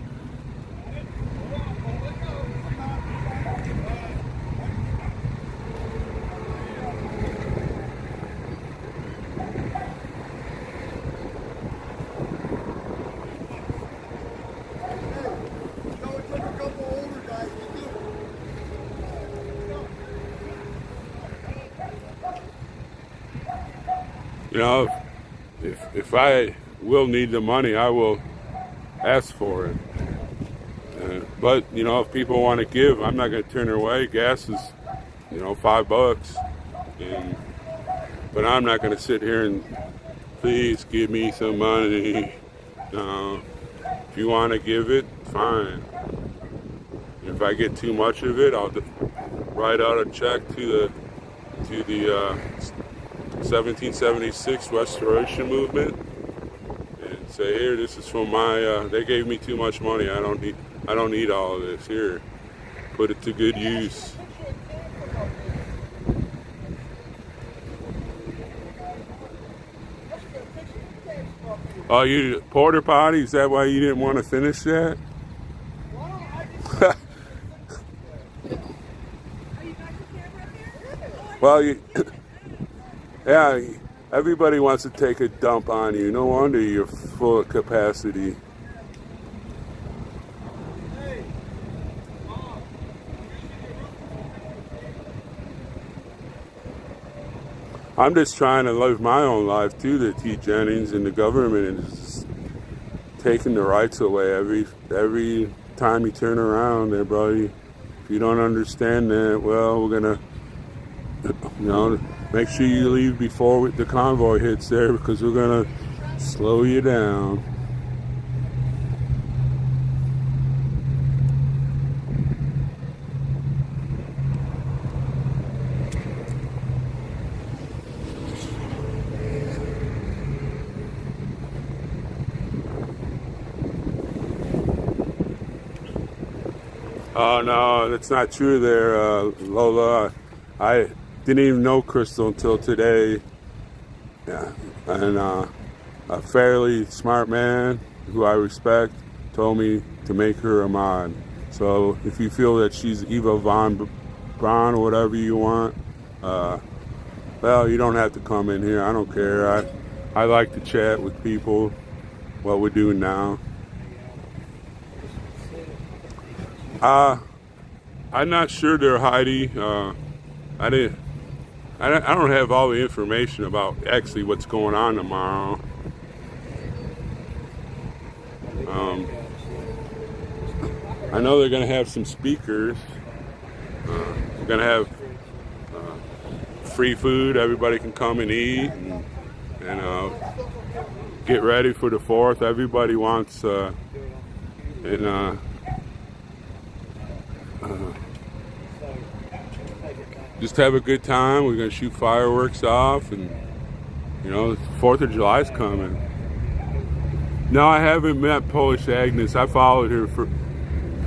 You know, if I will need the money, I will ask for it. But you know, if people want to give, I'm not going to turn it away. Gas is, you know, $5, but I'm not going to sit here and please give me some money. No, if you want to give it, fine. If I get too much of it, I'll write out a check to the 1776 Restoration Movement and say, here, this is from my. They gave me too much money. I don't need all of this. Here, put it to good use. Oh, you porta potty? Is that why you didn't want to finish that? Well, yeah, everybody wants to take a dump on you. No wonder you're full of capacity. I'm just trying to live my own life too. The T. Jennings and the government is taking the rights away every time you turn around. Everybody, if you don't understand that, well, we're gonna, you know, make sure you leave before the convoy hits there because we're gonna slow you down. Oh no, that's not true there, Lola. I didn't even know Crystal until today. Yeah, and a fairly smart man who I respect told me to make her a mod. So if you feel that she's Eva Von Braun or whatever you want, well, you don't have to come in here. I don't care. I like to chat with people. What we're doing now. I'm not sure there, Heidi. I don't have all the information about actually what's going on tomorrow. I know they're going to have some speakers. They're going to have free food. Everybody can come and eat and get ready for the 4th. Everybody wants just have a good time. We're going to shoot fireworks off, and you know, the 4th of July is coming. No, I haven't met Polish Agnes. I followed her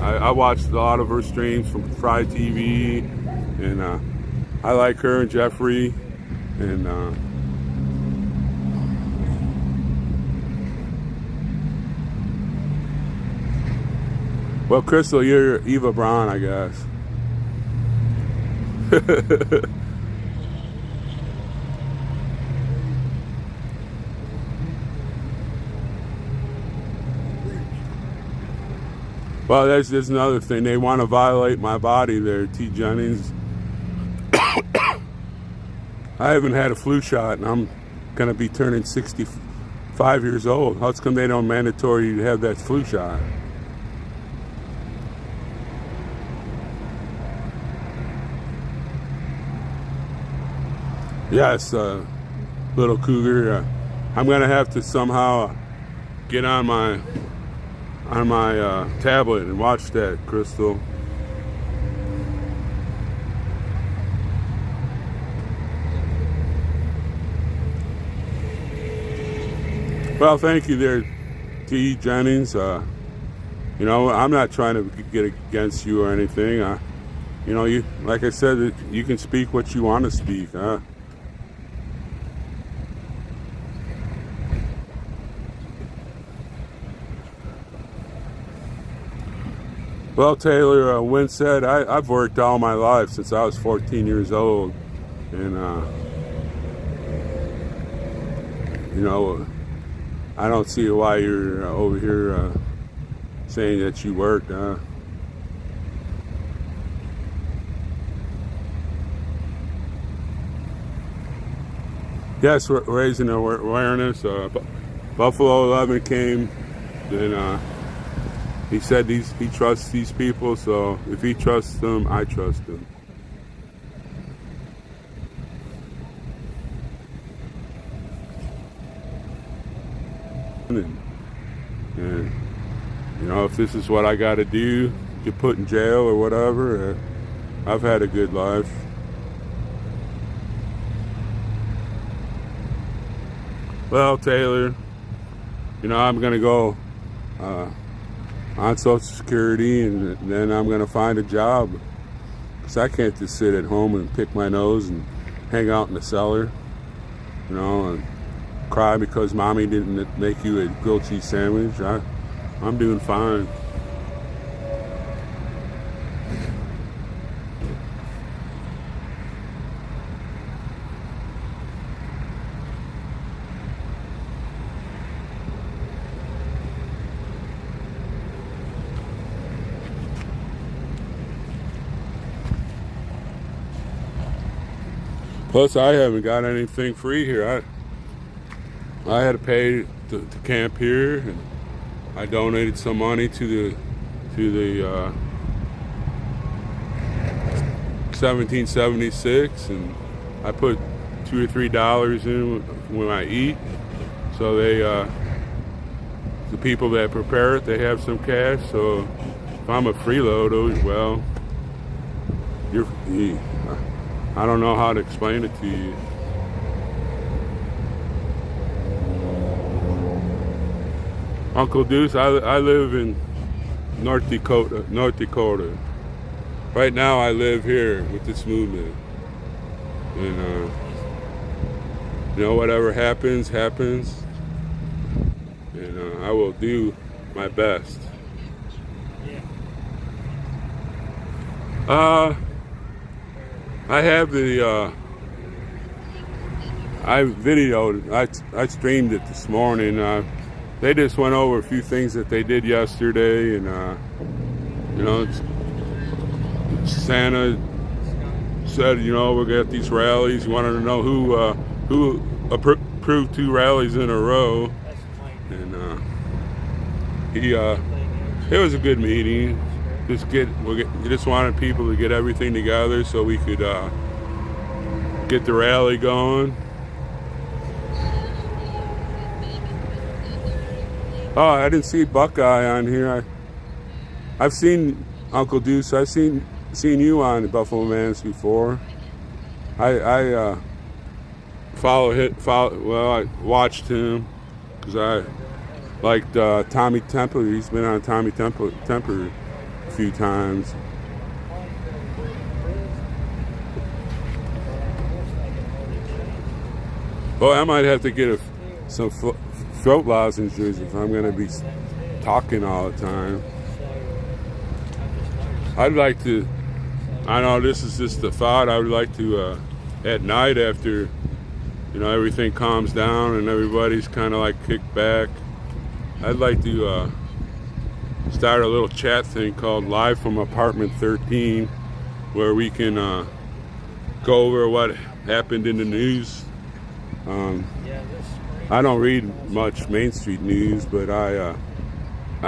I watched a lot of her streams from Fry TV, and I like her and Jeffrey, and well, Crystal, you're Eva Braun, I guess. Well, there's another thing. They want to violate my body there, T. Jennings. I haven't had a flu shot, and I'm going to be turning 65 years old. How come they don't mandatory you to have that flu shot? Yes, little cougar. I'm going to have to somehow get on my tablet and watch that, Crystal. Well, thank you there, T. Jennings. You know, I'm not trying to get against you or anything. You know, you, like I said, you can speak what you want to speak. Well, Taylor Wynn said, I've worked all my life since I was 14 years old. And, you know, I don't see why you're over here saying that you worked. Yes, we're raising awareness. Buffalo 11 came, and he said he trusts these people, so if he trusts them, I trust them. And you know, if this is what I got to do, get put in jail or whatever, I've had a good life. Well, Taylor, you know, I'm gonna go on Social Security, and then I'm gonna find a job, because I can't just sit at home and pick my nose and hang out in the cellar, you know, and cry because mommy didn't make you a grilled cheese sandwich. I'm doing fine. Plus, I haven't got anything free here. I had to pay to camp here, and I donated some money to the 1776, and I put $2 or $3 in when I eat. So the people that prepare it, they have some cash. So if I'm a freeloader, well, I don't know how to explain it to you. Uncle Deuce, I live in North Dakota. Right now I live here with this movement. And, you know, whatever happens. And I will do my best. I have I videoed, I streamed it this morning. They just went over a few things that they did yesterday, and you know, Santa said, you know, we're gonna get these rallies. You wanted to know who approved 2 rallies in a row, and it was a good meeting. We just wanted people to get everything together so we could get the rally going. Oh, I didn't see Buckeye on here. I've seen Uncle Deuce. I've seen you on the Buffalo Mans before. I I watched him because I liked Tommy Temple. He's been on Tommy Temple a few times. Oh, I might have to get some throat lozenges if I'm going to be talking all the time. I'd like to, I know this is just a thought, I would like to, at night after, you know, everything calms down and everybody's kind of like kicked back, I'd like to start a little chat thing called Live from Apartment 13, where we can go over what happened in the news. I don't read much Main Street news, but I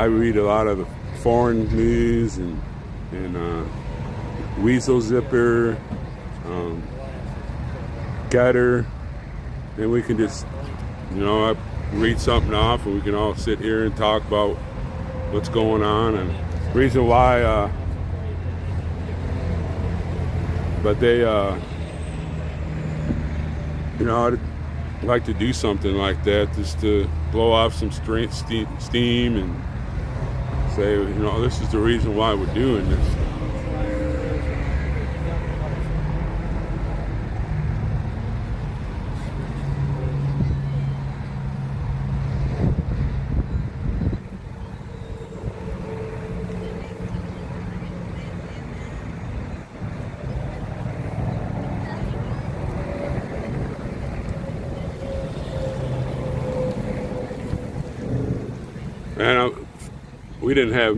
read a lot of the foreign news and Weasel Zipper, Getter, and we can just, I read something off and we can all sit here and talk about what's going on and reason why. But they, I'd like to do something like that just to blow off some steam and say, this is the reason why we're doing this. And we didn't have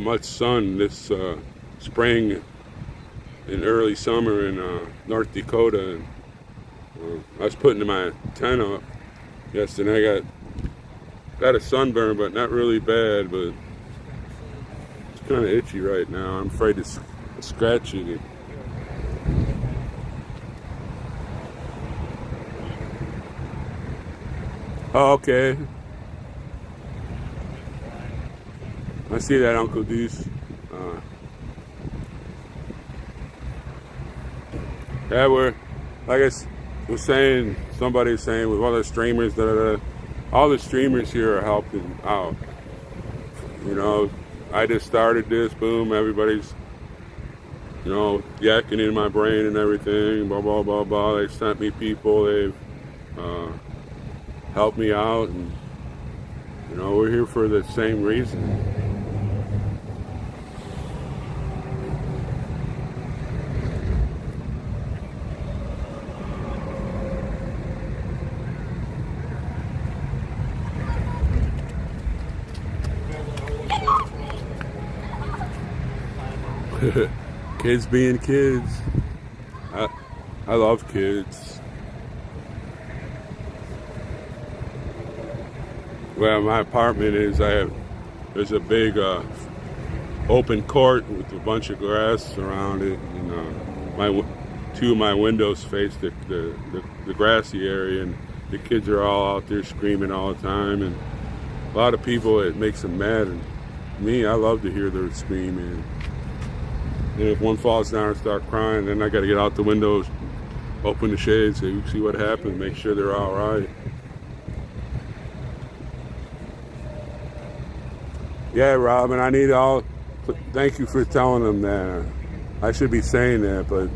much sun this spring and early summer in North Dakota. And, I was putting my tent up yesterday. I got a sunburn, but not really bad. But it's kind of itchy right now. I'm afraid to scratch it. Oh, okay. I see that, Uncle Deuce. Yeah, we're, like I was saying, somebody's saying with other streamers, all the streamers here are helping out. I just started this, boom, everybody's, yakking in my brain and everything, blah, blah, blah, blah. They've sent me people, they've helped me out, and, we're here for the same reason. Kids being kids. I love kids. Well, my apartment is, there's a big open court with a bunch of grass around it, and two of my windows face the grassy area, and the kids are all out there screaming all the time, and a lot of people, it makes them mad, and me, I love to hear their screaming. And if one falls down and start crying, then I got to get out the windows, open the shades, see what happened, make sure they're all right. Yeah, Robin, thank you for telling them that. I should be saying that, but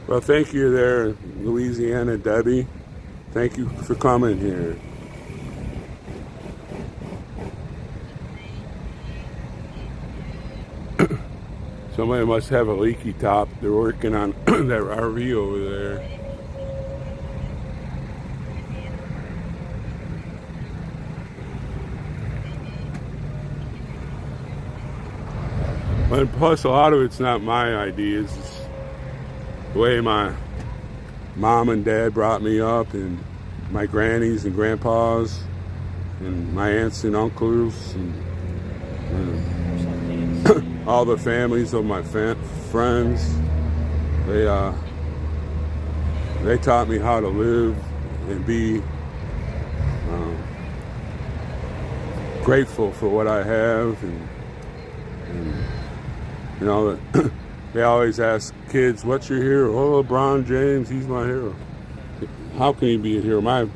Well, thank you there, Louisiana Debbie. Thank you for coming here. Somebody must have a leaky top. They're working on that RV over there. And plus, a lot of it's not my ideas. It's the way my mom and dad brought me up, and my grannies and grandpas, and my aunts and uncles, and all the families of my friends. They taught me how to live and be grateful for what I have, and you know, they always ask kids, "What's your hero?" "Oh, LeBron James, he's my hero." How can he be a hero? My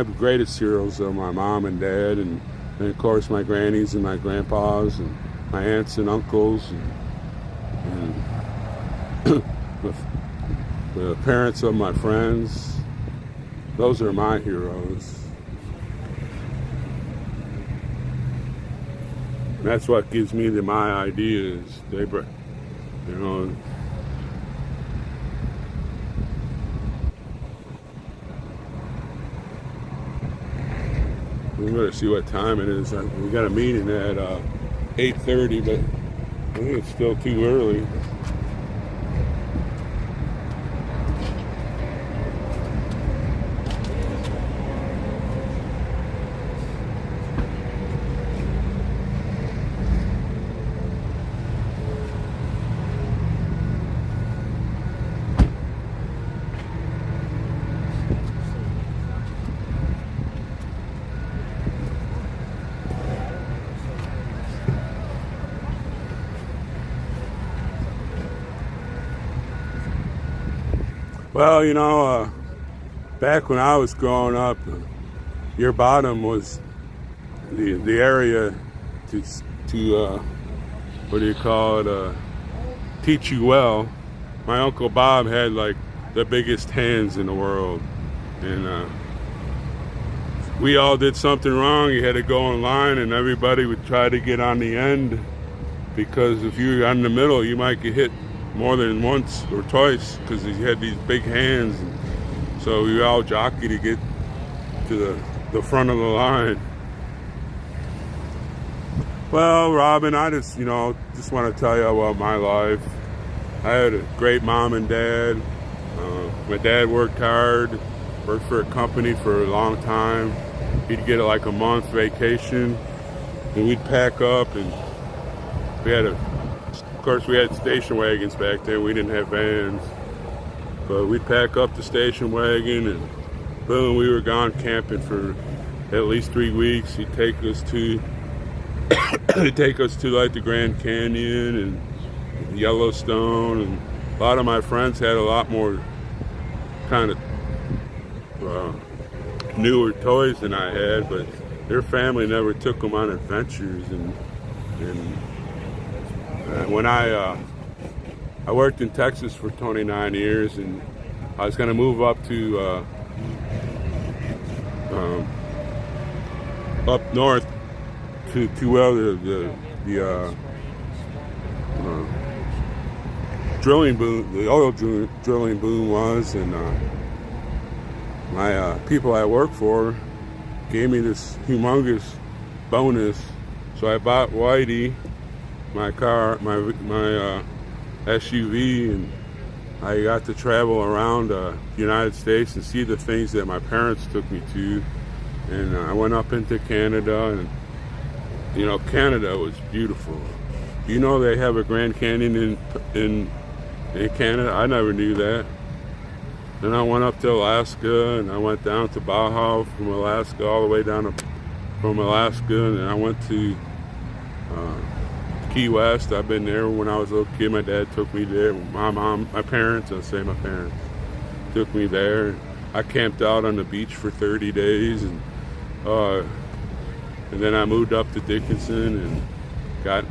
greatest heroes are my mom and dad, and of course my grannies and my grandpas, and my aunts and uncles, and the parents of my friends. Those are my heroes. And that's what gives me my ideas. We better see what time it is. We got a meeting at 8:30, but I think it's still too early. Well, you know, back when I was growing up, your bottom was the area to what do you call it? Teach you well. My Uncle Bob had like the biggest hands in the world, and we all did something wrong. You had to go in line, and everybody would try to get on the end, because if you were in the middle, you might get hit more than once or twice, because he had these big hands. And so we all jockey to get to the front of the line. Well, Robin, I just want to tell you about my life. I had a great mom and dad. My dad worked hard, worked for a company for a long time. He'd get like a month vacation, and we'd pack up, and of course, we had station wagons back then. We didn't have vans. But we'd pack up the station wagon, and boom, we were gone camping for at least 3 weeks. He'd take us to like the Grand Canyon and Yellowstone. And a lot of my friends had a lot more kind of newer toys than I had, but their family never took them on adventures. And when I worked in Texas for 29 years, and I was going to move up to up north to where the drilling boom, the oil drilling boom was, and my people I work for gave me this humongous bonus. So I bought Whitey, my car, my SUV, and I got to travel around the United States and see the things that my parents took me to. And I went up into Canada, and Canada was beautiful. You know they have a Grand Canyon in Canada? I never knew that. Then I went up to Alaska, and I went down to Baja from Alaska, all the way down from Alaska, and I went to Key West. I've been there when I was a little kid. My dad took me there. My parents took me there. I camped out on the beach for 30 days, and then I moved up to Dickinson and got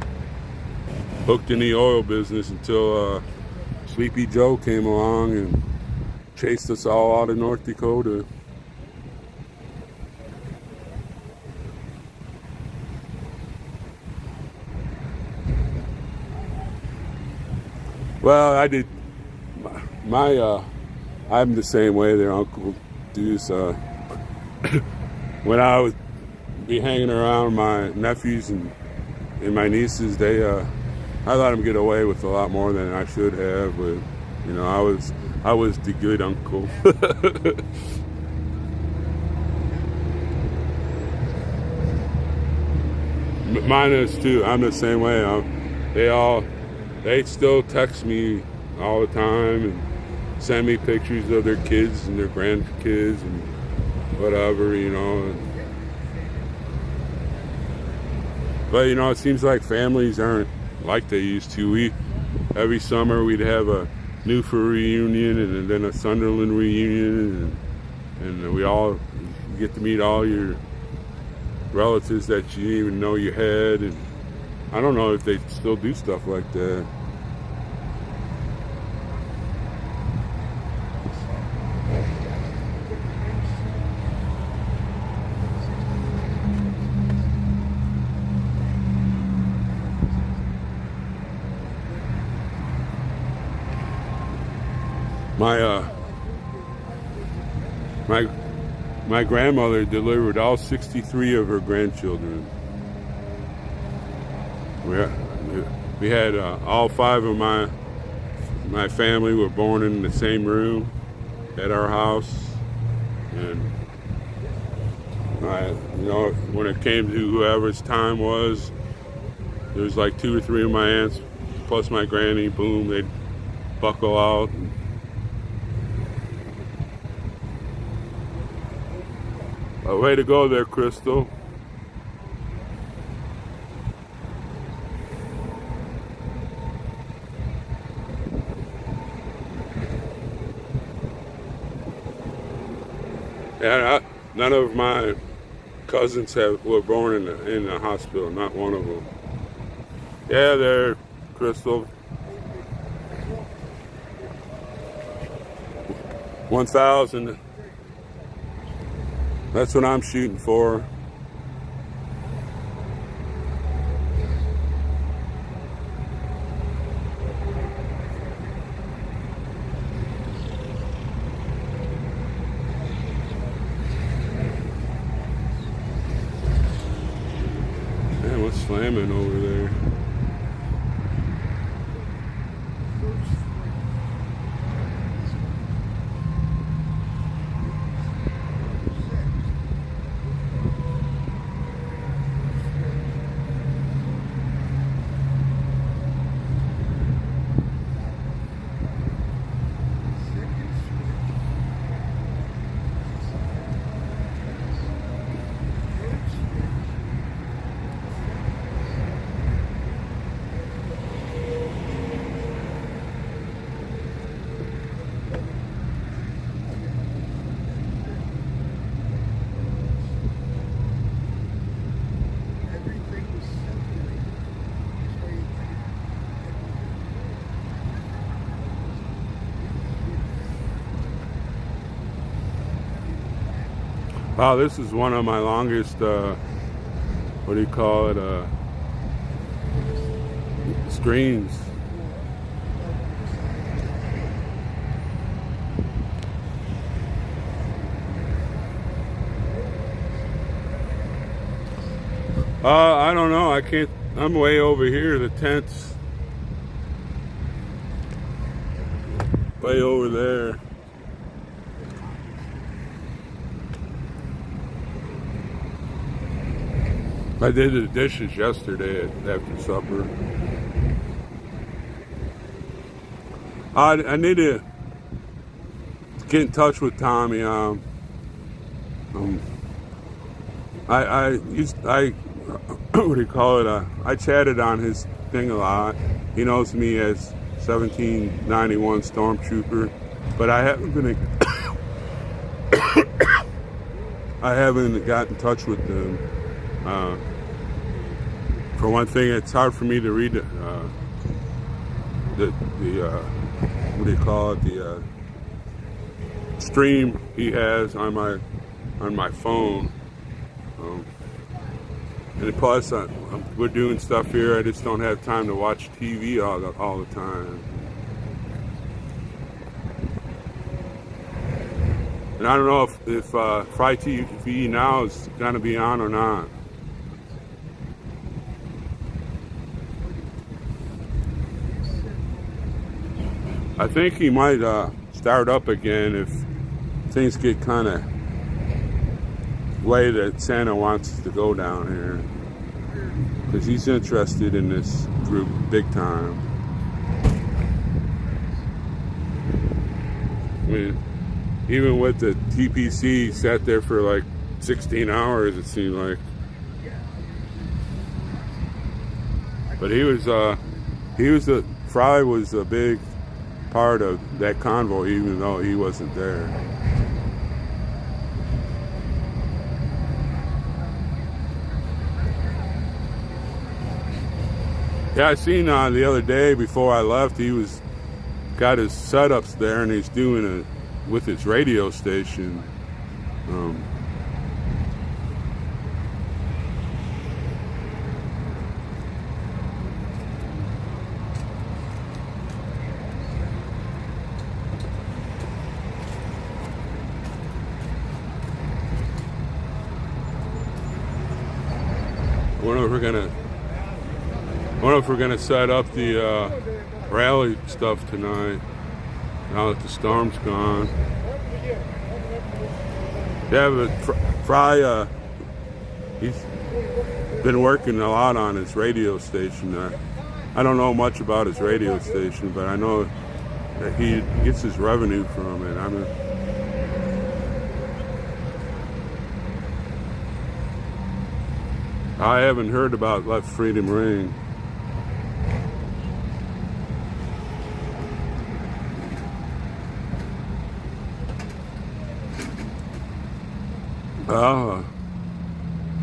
hooked in the oil business until Sleepy Joe came along and chased us all out of North Dakota. Well, I did I'm the same way there, Uncle Deuce. When I would be hanging around my nephews and my nieces, I let them get away with a lot more than I should have, but I was the good uncle. Mine is too. I'm the same way. They still text me all the time and send me pictures of their kids and their grandkids and whatever, But it seems like families aren't like they used to. Every summer we'd have a Newford reunion and then a Sunderland reunion, and we all get to meet all your relatives that you didn't even know you had. And I don't know if they still do stuff like that. my grandmother delivered all 63 of her grandchildren. We had all 5 of my family were born in the same room at our house, and when it came to whoever's time was, there was like 2 or 3 of my aunts plus my granny. Boom, they'd buckle out. Way to go there, Crystal. Yeah, none of my cousins were born in the hospital. Not one of them. Yeah, there, Crystal. 1,000. That's what I'm shooting for. Man, what's slamming over there? Wow, this is one of my longest, what do you call it, screens. I don't know, I can't, I'm way over here, the tent's way over there. I did the dishes yesterday after supper. I need to get in touch with Tommy. I what do you call it? I chatted on his thing a lot. He knows me as 1791 Stormtrooper, but I haven't been. I haven't got in touch with them. For one thing, it's hard for me to read the what do you call it, the stream he has on my phone, and plus we're doing stuff here. I just don't have time to watch TV all the time, and I don't know if Fry TV now is going to be on or not. I think he might start up again if things get kind of way that Santa wants us to go down here, because he's interested in this group big time. I mean, even with the TPC, he sat there for like 16 hours, it seemed like. But Fry was a big part of that convoy, even though he wasn't there. Yeah, I seen the other day before I left, he got his setups there, and he's doing it with his radio station. if we're gonna set up the rally stuff tonight. Now that the storm's gone. Yeah, but Fry, he's been working a lot on his radio station. I don't know much about his radio station, but I know that he gets his revenue from it. I haven't heard about Let Freedom Ring.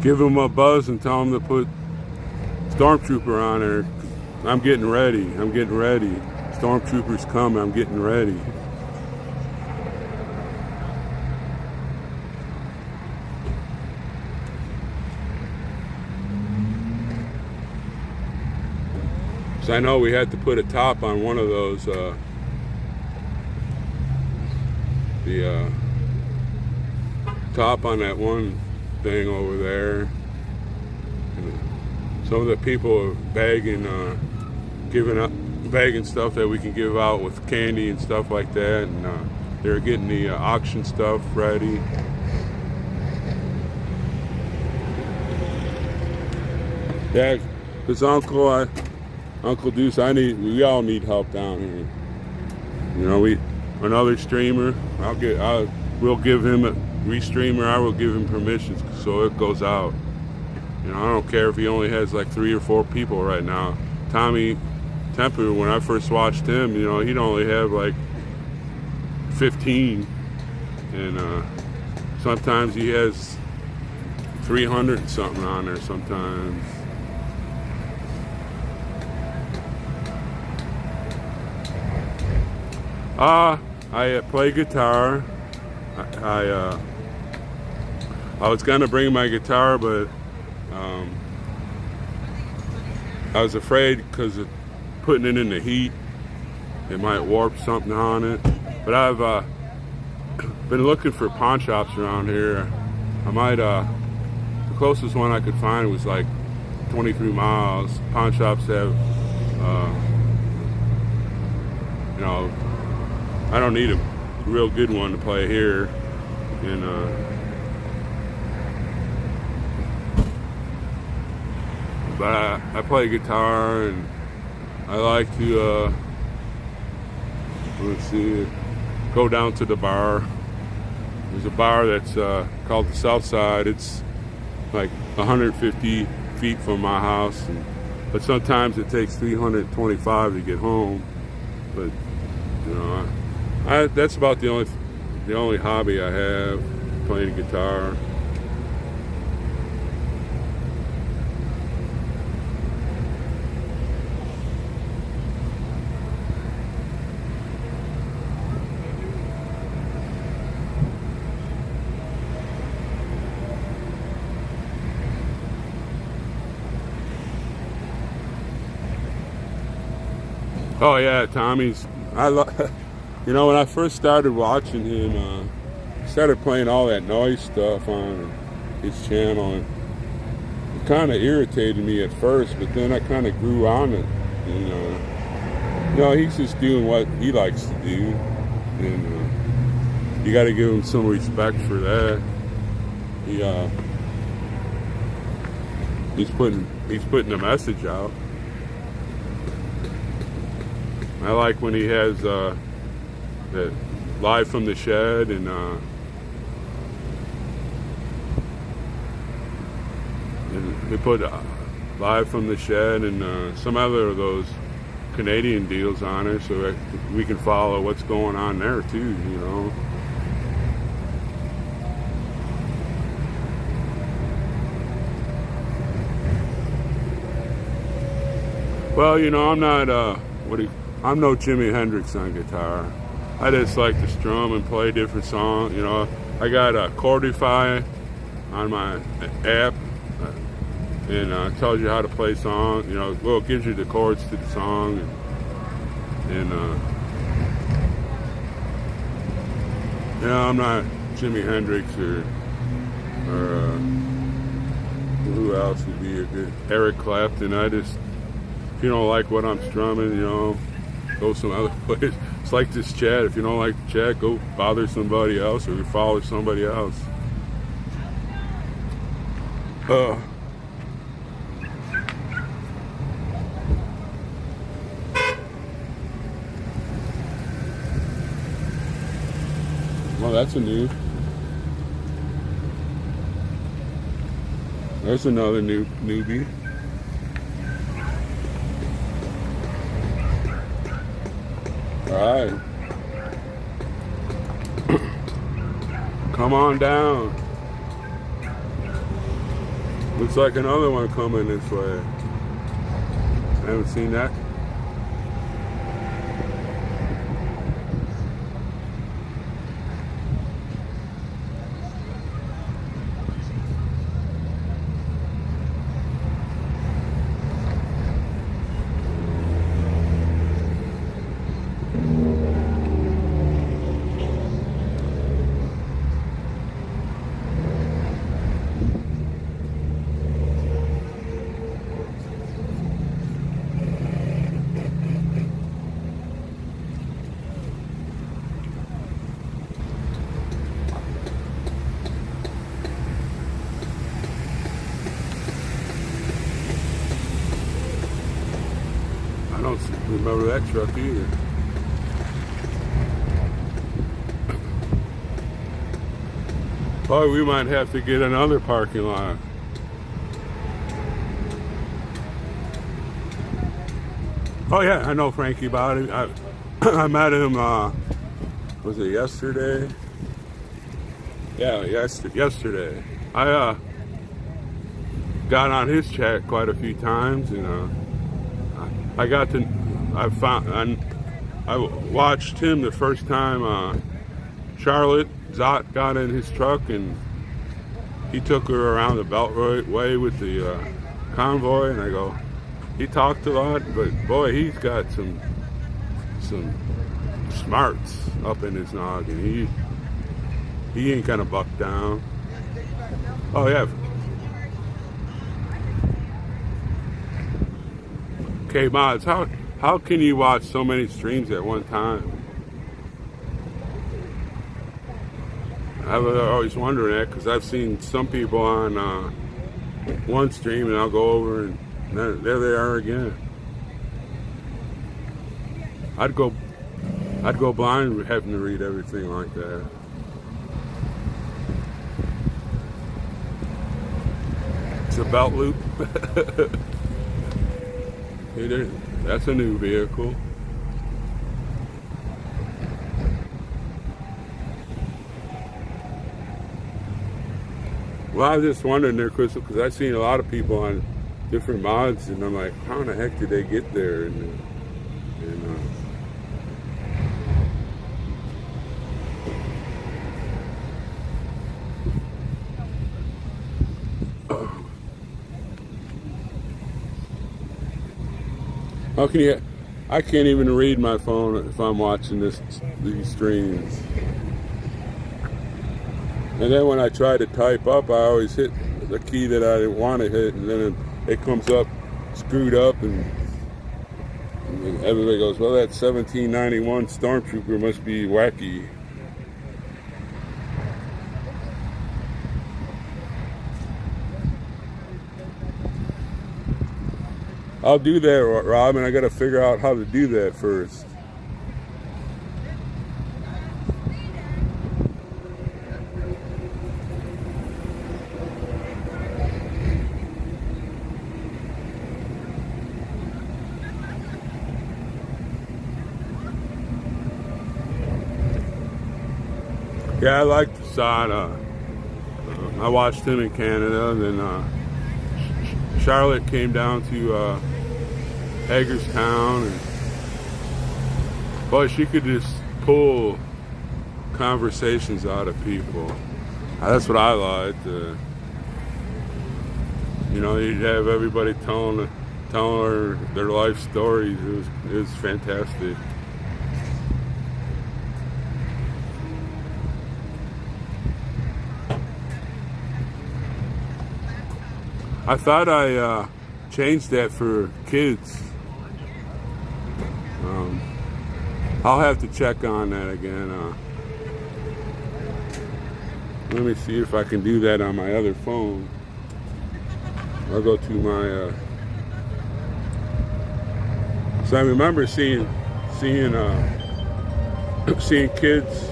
Give him a buzz and tell him to put Stormtrooper on there. I'm getting ready. Stormtrooper's coming. I'm getting ready. So I know we had to put a top on one of those, the top on that one thing over there. And some of the people are bagging stuff that we can give out with candy and stuff like that, and they're getting the auction stuff ready. Yeah, because Uncle Deuce, we all need help down here. You know, another streamer, we'll give him a restreamer. I will give him permissions so it goes out. You know, I don't care if he only has like 3 or 4 people right now. Tommy Temper, when I first watched him, you know, he'd only have like 15, and sometimes he has 300 and something on there sometimes. I play guitar. I was gonna bring my guitar, but I was afraid because of putting it in the heat, it might warp something on it. But I've been looking for pawn shops around here. The closest one I could find was like 23 miles. Pawn shops have, you know, I don't need a real good one to play here. And but I play guitar, and I like to go down to the bar. There's a bar that's called the South Side. It's like 150 feet from my house, but sometimes it takes 325 to get home. But you know, that's about the only hobby I have, playing guitar. Oh yeah, Tommy's. You know, when I first started watching him, started playing all that noise stuff on his channel, and it kind of irritated me at first, but then I kind of grew on it. And you know, he's just doing what he likes to do, and you got to give him some respect for that. He's putting a message out. I like when he has that Live from the Shed, and he put Live from the Shed and some other of those Canadian deals on there, so that we can follow what's going on there too, you know. Well, you know, I'm not I'm no Jimi Hendrix on guitar. I just like to strum and play different songs. You know, I got a Chordify on my app, and it tells you how to play songs. You know, well, it gives you the chords to the song, and you know, I'm not Jimi Hendrix or Who else would be a good? Eric Clapton. If you don't like what I'm strumming, you know, go some other place. It's like this chat. If you don't like the chat, go bother somebody else or follow somebody else. Well, that's a new. There's another newbie. All right. Come on down. Looks like another one coming this way. I haven't seen that. I don't remember that truck either. Probably we might have to get another parking lot. Oh yeah, I know Frankie about it. I met him, was it yesterday? Yeah, yesterday. I got on his chat quite a few times, and I watched him the first time Charlotte Zott got in his truck, and he took her around the Beltway with the convoy, and I go, he talked a lot, but boy, he's got some smarts up in his noggin. He ain't gonna buck down. Oh yeah. Okay, Mods, how can you watch so many streams at one time? I was always wondering that, because I've seen some people on one stream, and I'll go over and there they are again. I'd go blind having to read everything like that. It's a belt loop. Hey, that's a new vehicle. Well, I was just wondering there, Crystal, because I've seen a lot of people on different mods, and I'm like, how in the heck did they get there? And how can you? I can't even read my phone if I'm watching these streams. And then when I try to type up, I always hit the key that I didn't want to hit, and then it comes up screwed up, and everybody goes, well, that 1791 Stormtrooper must be wacky. I'll do that, Rob, and I got to figure out how to do that first. Yeah, I like Zott. I watched him in Canada, and then Charlotte came down to Hagerstown, and boy, she could just pull conversations out of people. That's what I liked. You know, you'd have everybody telling her their life stories. It was fantastic. I thought I changed that for kids. I'll have to check on that again. Let me see if I can do that on my other phone. I'll go to my. So I remember seeing kids.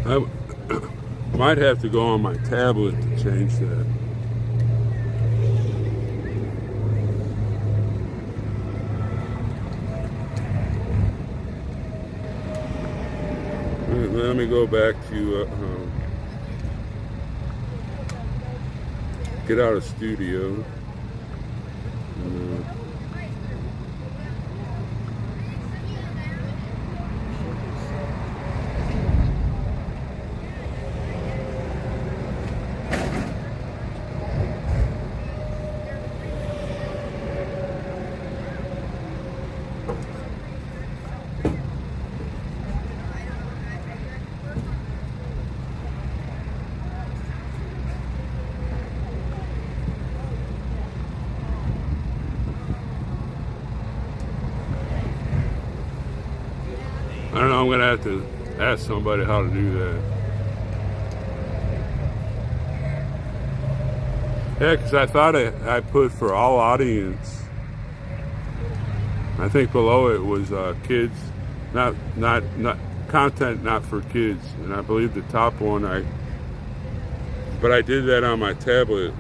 I might have to go on my tablet to change that. Let me go back to get out of studio. I don't know, I'm gonna have to ask somebody how to do that. Yeah, because I thought I put for all audience. I think below it was kids, not content not for kids, and I believe the top one but I did that on my tablet.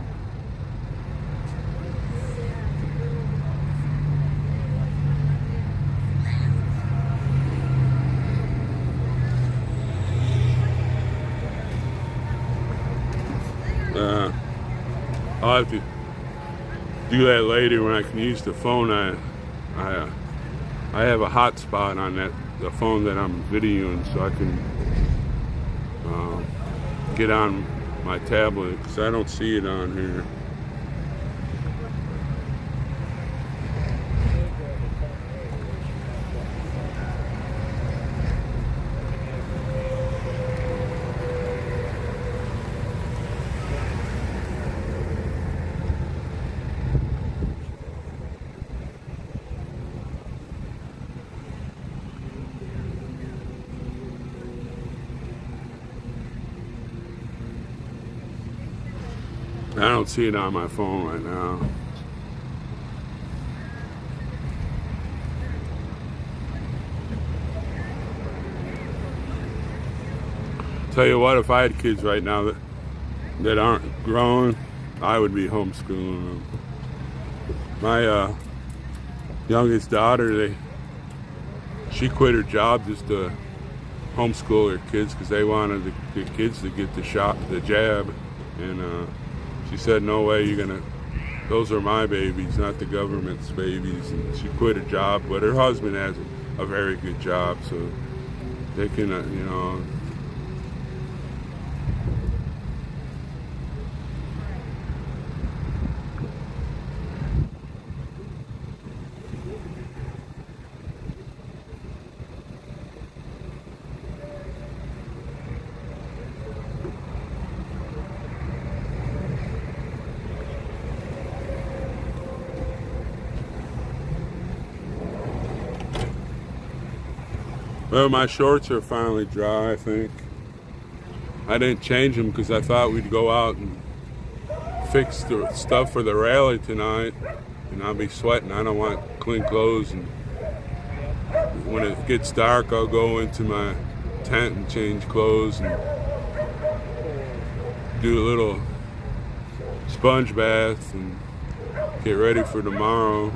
I'll have to do that later when I can use the phone. I have a hotspot on the phone that I'm videoing, so I can get on my tablet because I don't see it on here. I don't see it on my phone right now. Tell you what, if I had kids right now that aren't grown, I would be homeschooling them. My youngest daughter, she quit her job just to homeschool her kids because they wanted the kids to get the jab, and she said, "No way, those are my babies, not the government's babies." And she quit her job, but her husband has a very good job, so they can, Well, my shorts are finally dry, I think. I didn't change them because I thought we'd go out and fix the stuff for the rally tonight, and I'll be sweating. I don't want clean clothes and when it gets dark, I'll go into my tent and change clothes and do a little sponge bath and get ready for tomorrow.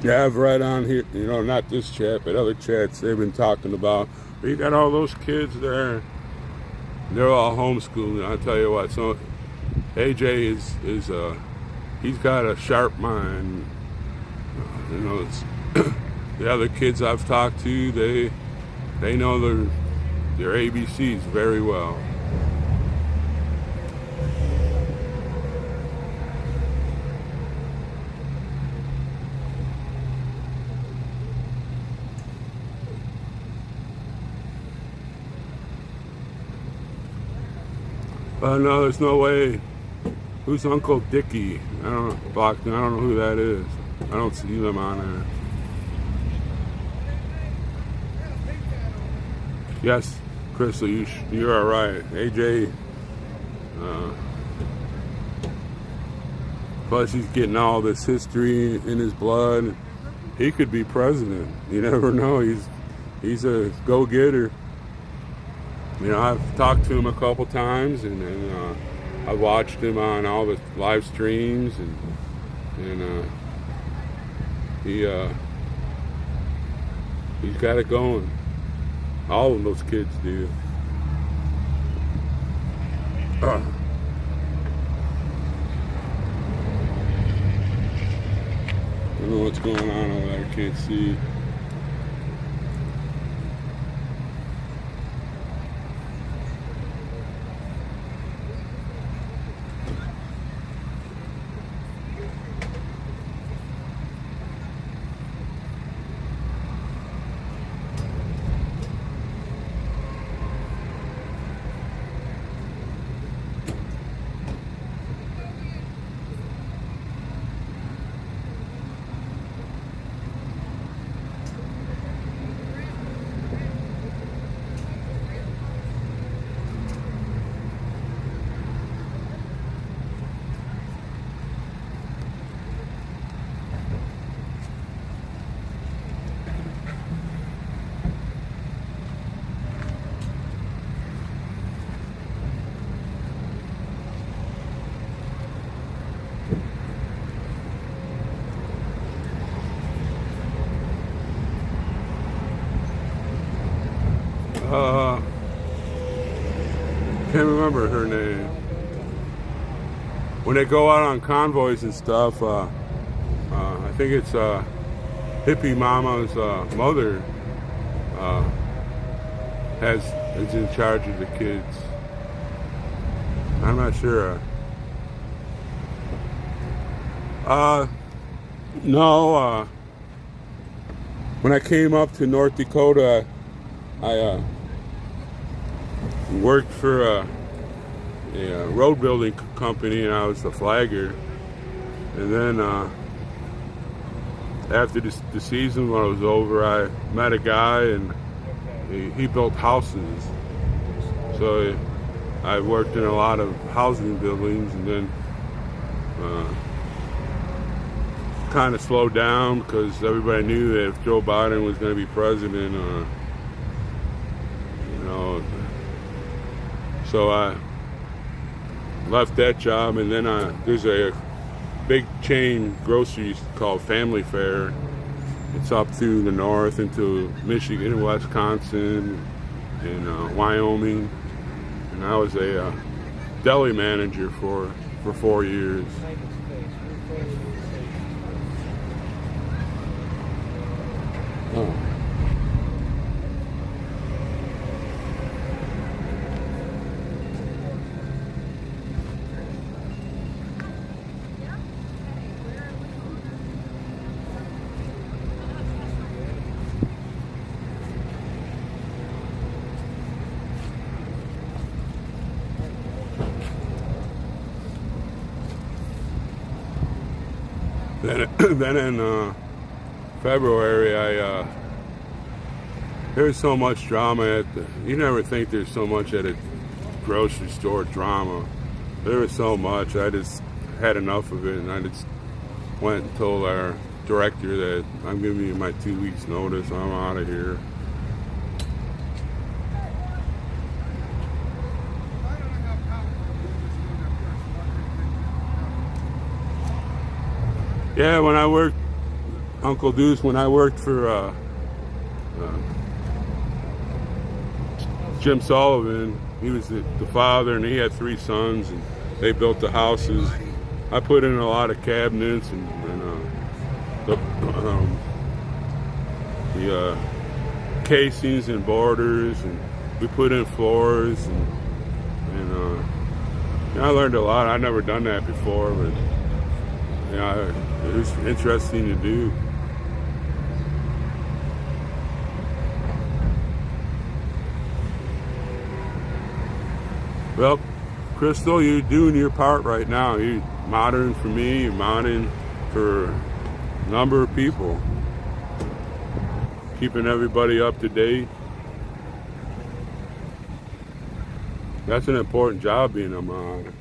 Yeah, I've read on here, you know, not this chat, but other chats they've been talking about. But you got all those kids there. They're all homeschooling. I tell you what, so AJ is he's got a sharp mind. You know, it's the other kids I've talked to, they know their ABCs very well. No, there's no way. Who's Uncle Dickie? I don't know. Blockton. I don't know who that is. I don't see them on there. Yes, Crystal, you're all right. AJ. Plus, he's getting all this history in his blood. He could be president. You never know. He's a go-getter. You know, I've talked to him a couple times, and I've watched him on all the live streams, and he's got it going. All of those kids do. I don't know what's going on over there. I can't see. Can't remember her name. When they go out on convoys and stuff, I think it's Hippie Mama's mother is in charge of the kids. I'm not sure. No. When I came up to North Dakota, I worked for a road building company, and I was the flagger. And then after the season, when it was over, I met a guy, and he built houses. So I worked in a lot of housing buildings, and then kind of slowed down because everybody knew that if Joe Biden was going to be president, so I left that job, and then there's a big chain groceries called Family Fare. It's up through the north into Michigan and Wisconsin and Wyoming, and I was a deli manager for 4 years. Oh. Then, then in February, there's so much drama you never think there's so much at a grocery store drama. There was so much. I just had enough of it, and I just went and told our director that I'm giving you my 2 weeks notice. I'm out of here. Yeah, when I worked, Uncle Deuce, when I worked for Jim Sullivan, he was the father, and he had 3 sons, and they built the houses. I put in a lot of cabinets and the casings and borders, and we put in floors, and I learned a lot. I'd never done that before, but it was interesting to do. Well, Crystal, you're doing your part right now. You're monitoring for me, you're monitoring for a number of people, keeping everybody up to date. That's an important job, being a monitor.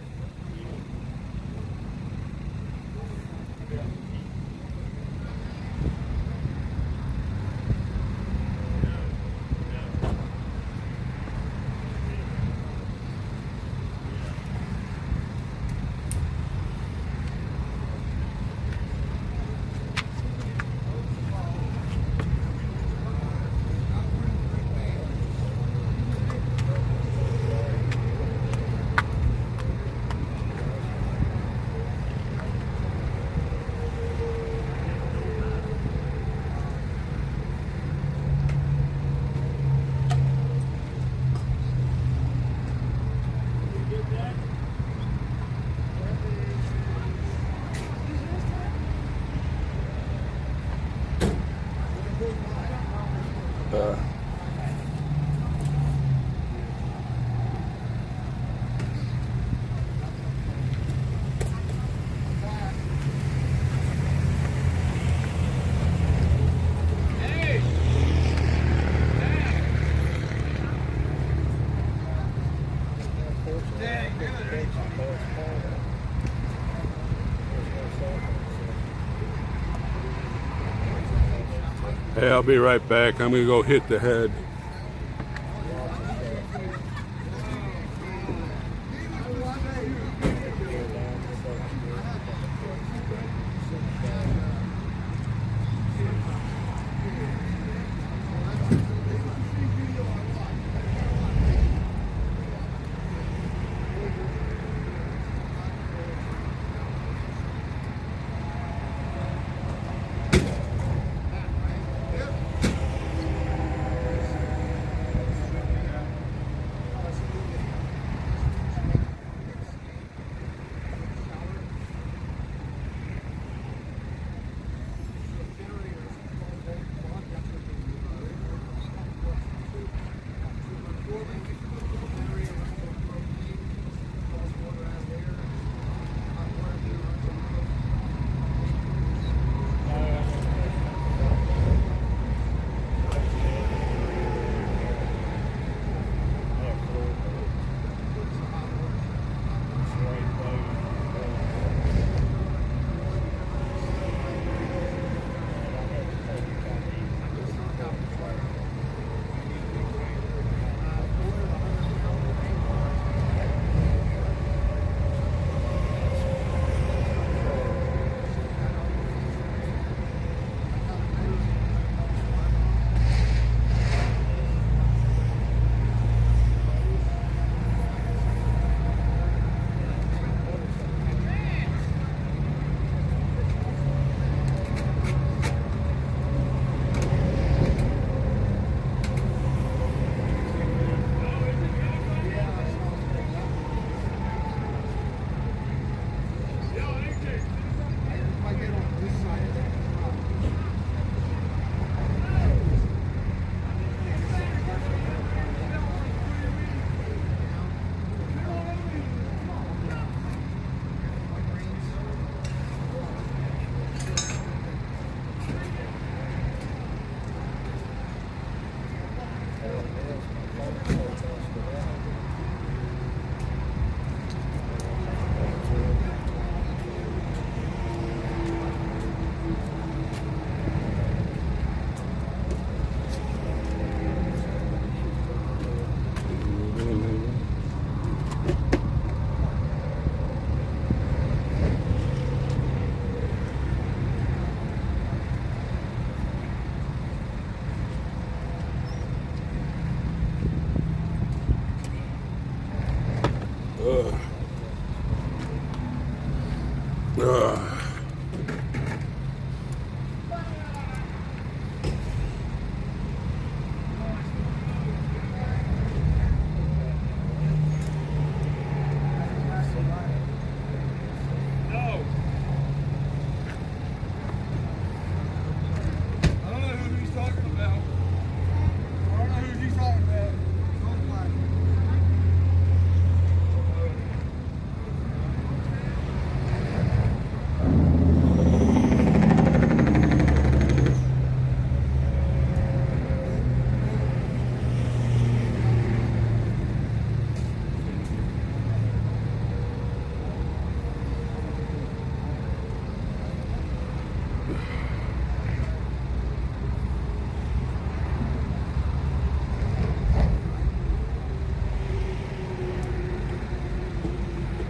Hey, I'll be right back. I'm gonna go hit the head.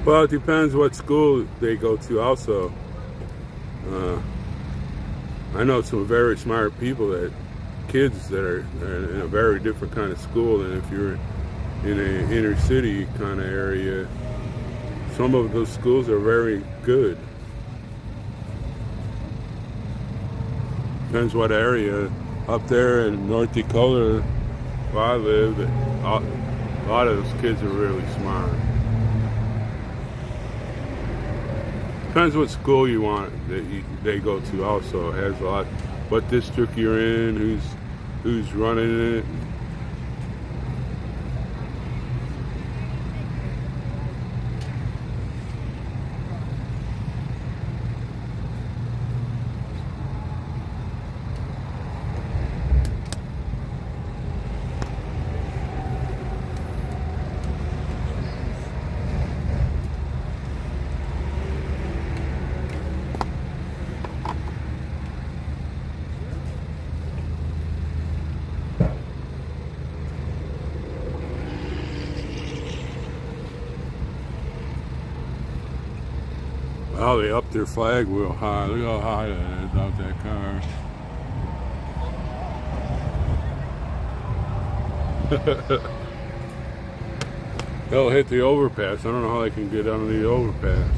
Well, it depends what school they go to also. I know some very smart people kids that are in a very different kind of school than if you're in an inner city kind of area. Some of those schools are very good. Depends what area. Up there in North Dakota, where I live, a lot of those kids are really smart. Depends what school you want they go to. Also it has a lot. What district you're in, who's running it. Oh, they upped their flag real high. Look how high that is out that car. They'll hit the overpass. I don't know how they can get under the overpass.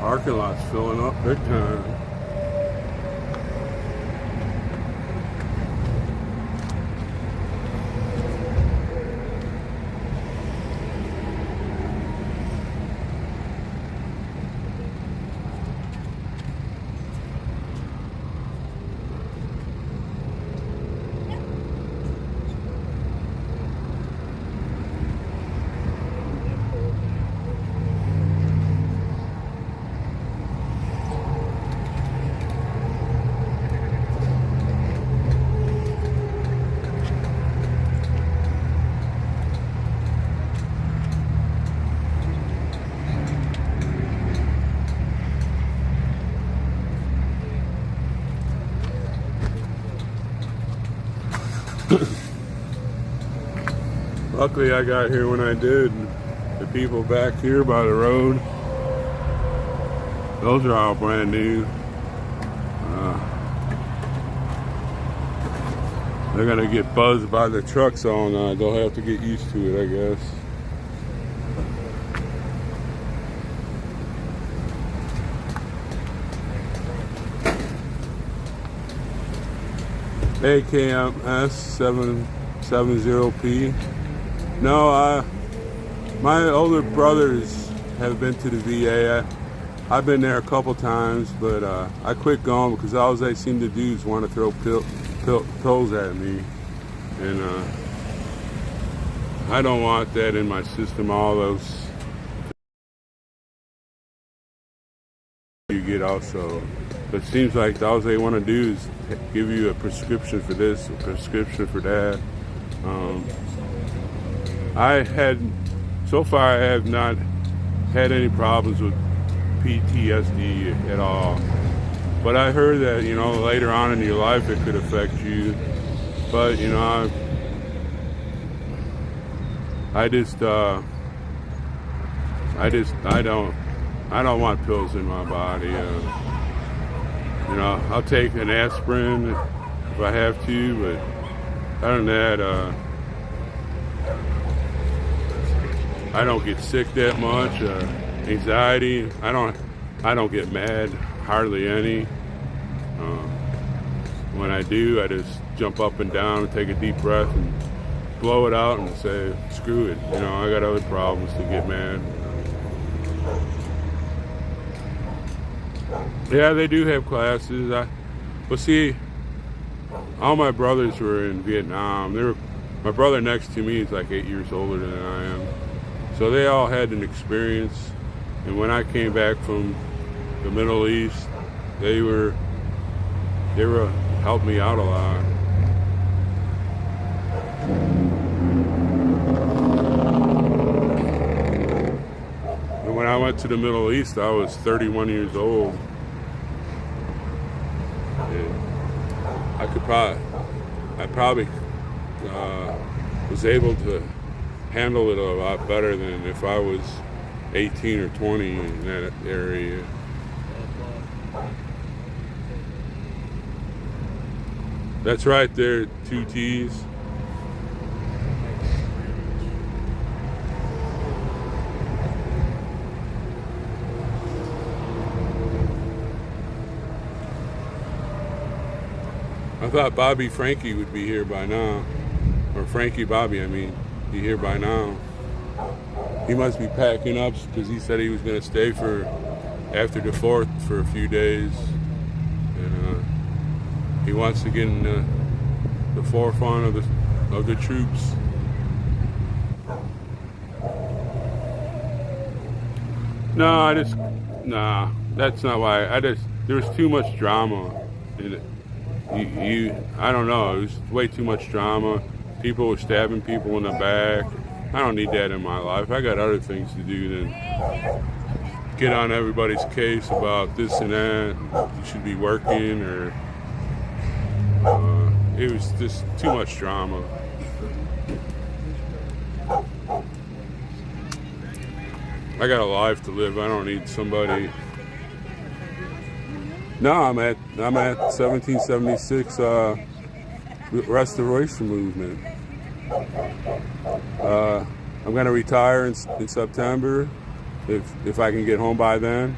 Parking lot's filling up big time. Luckily I got here when I did. The people back here by the road, those are all brand new. They're gonna get buzzed by the trucks all night. They'll have to get used to it, I guess. AKMS 770P. No, my older brothers have been to the VA. I've been there a couple times, but I quit going because all they seem to do is want to throw pills at me, and I don't want that in my system. All those you get also. But it seems like all they want to do is give you a prescription for this, a prescription for that. So far I have not had any problems with PTSD at all. But I heard that, later on in your life it could affect you. But, I don't want pills in my body. You know, I'll take an aspirin if I have to, but other than that, I don't get sick that much. Anxiety, I don't get mad, hardly any. When I do, I just jump up and down and take a deep breath and blow it out and say, screw it. You know, I got other problems to get mad. Yeah, they do have classes. Well, see, all my brothers were in Vietnam. My brother next to me is like 8 years older than I am. So they all had an experience. And when I came back from the Middle East, they were helped me out a lot. And when I went to the Middle East, I was 31 years old. And I probably was able to handle it a lot better than if I was 18 or 20 in that area. That's right there, 2 T's. I thought Bobby Frankie would be here by now. Or Frankie Bobby, I mean, be here by now. He must be packing up because he said he was going to stay for after the 4th for a few days. And he wants to get in the forefront of the troops. No, that's not why. There was too much drama in it. I don't know, it was way too much drama. People were stabbing people in the back. I don't need that in my life. I got other things to do than get on everybody's case about this and that. You should be working, or it was just too much drama. I got a life to live. I don't need somebody. No, I'm at 1776 Restoration Movement. I'm going to retire in September if I can get home by then.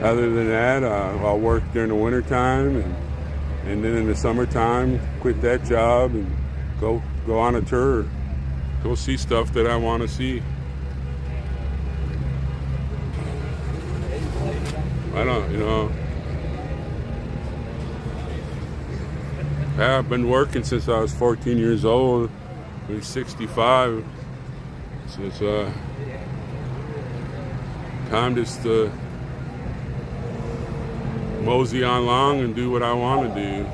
Other than that, I'll work during the wintertime and then in the summertime quit that job and go on a tour, go see stuff that I want to see. I don't, I've been working since I was 14 years old. I'm 65. So it's time just to mosey on along and do what I want to do.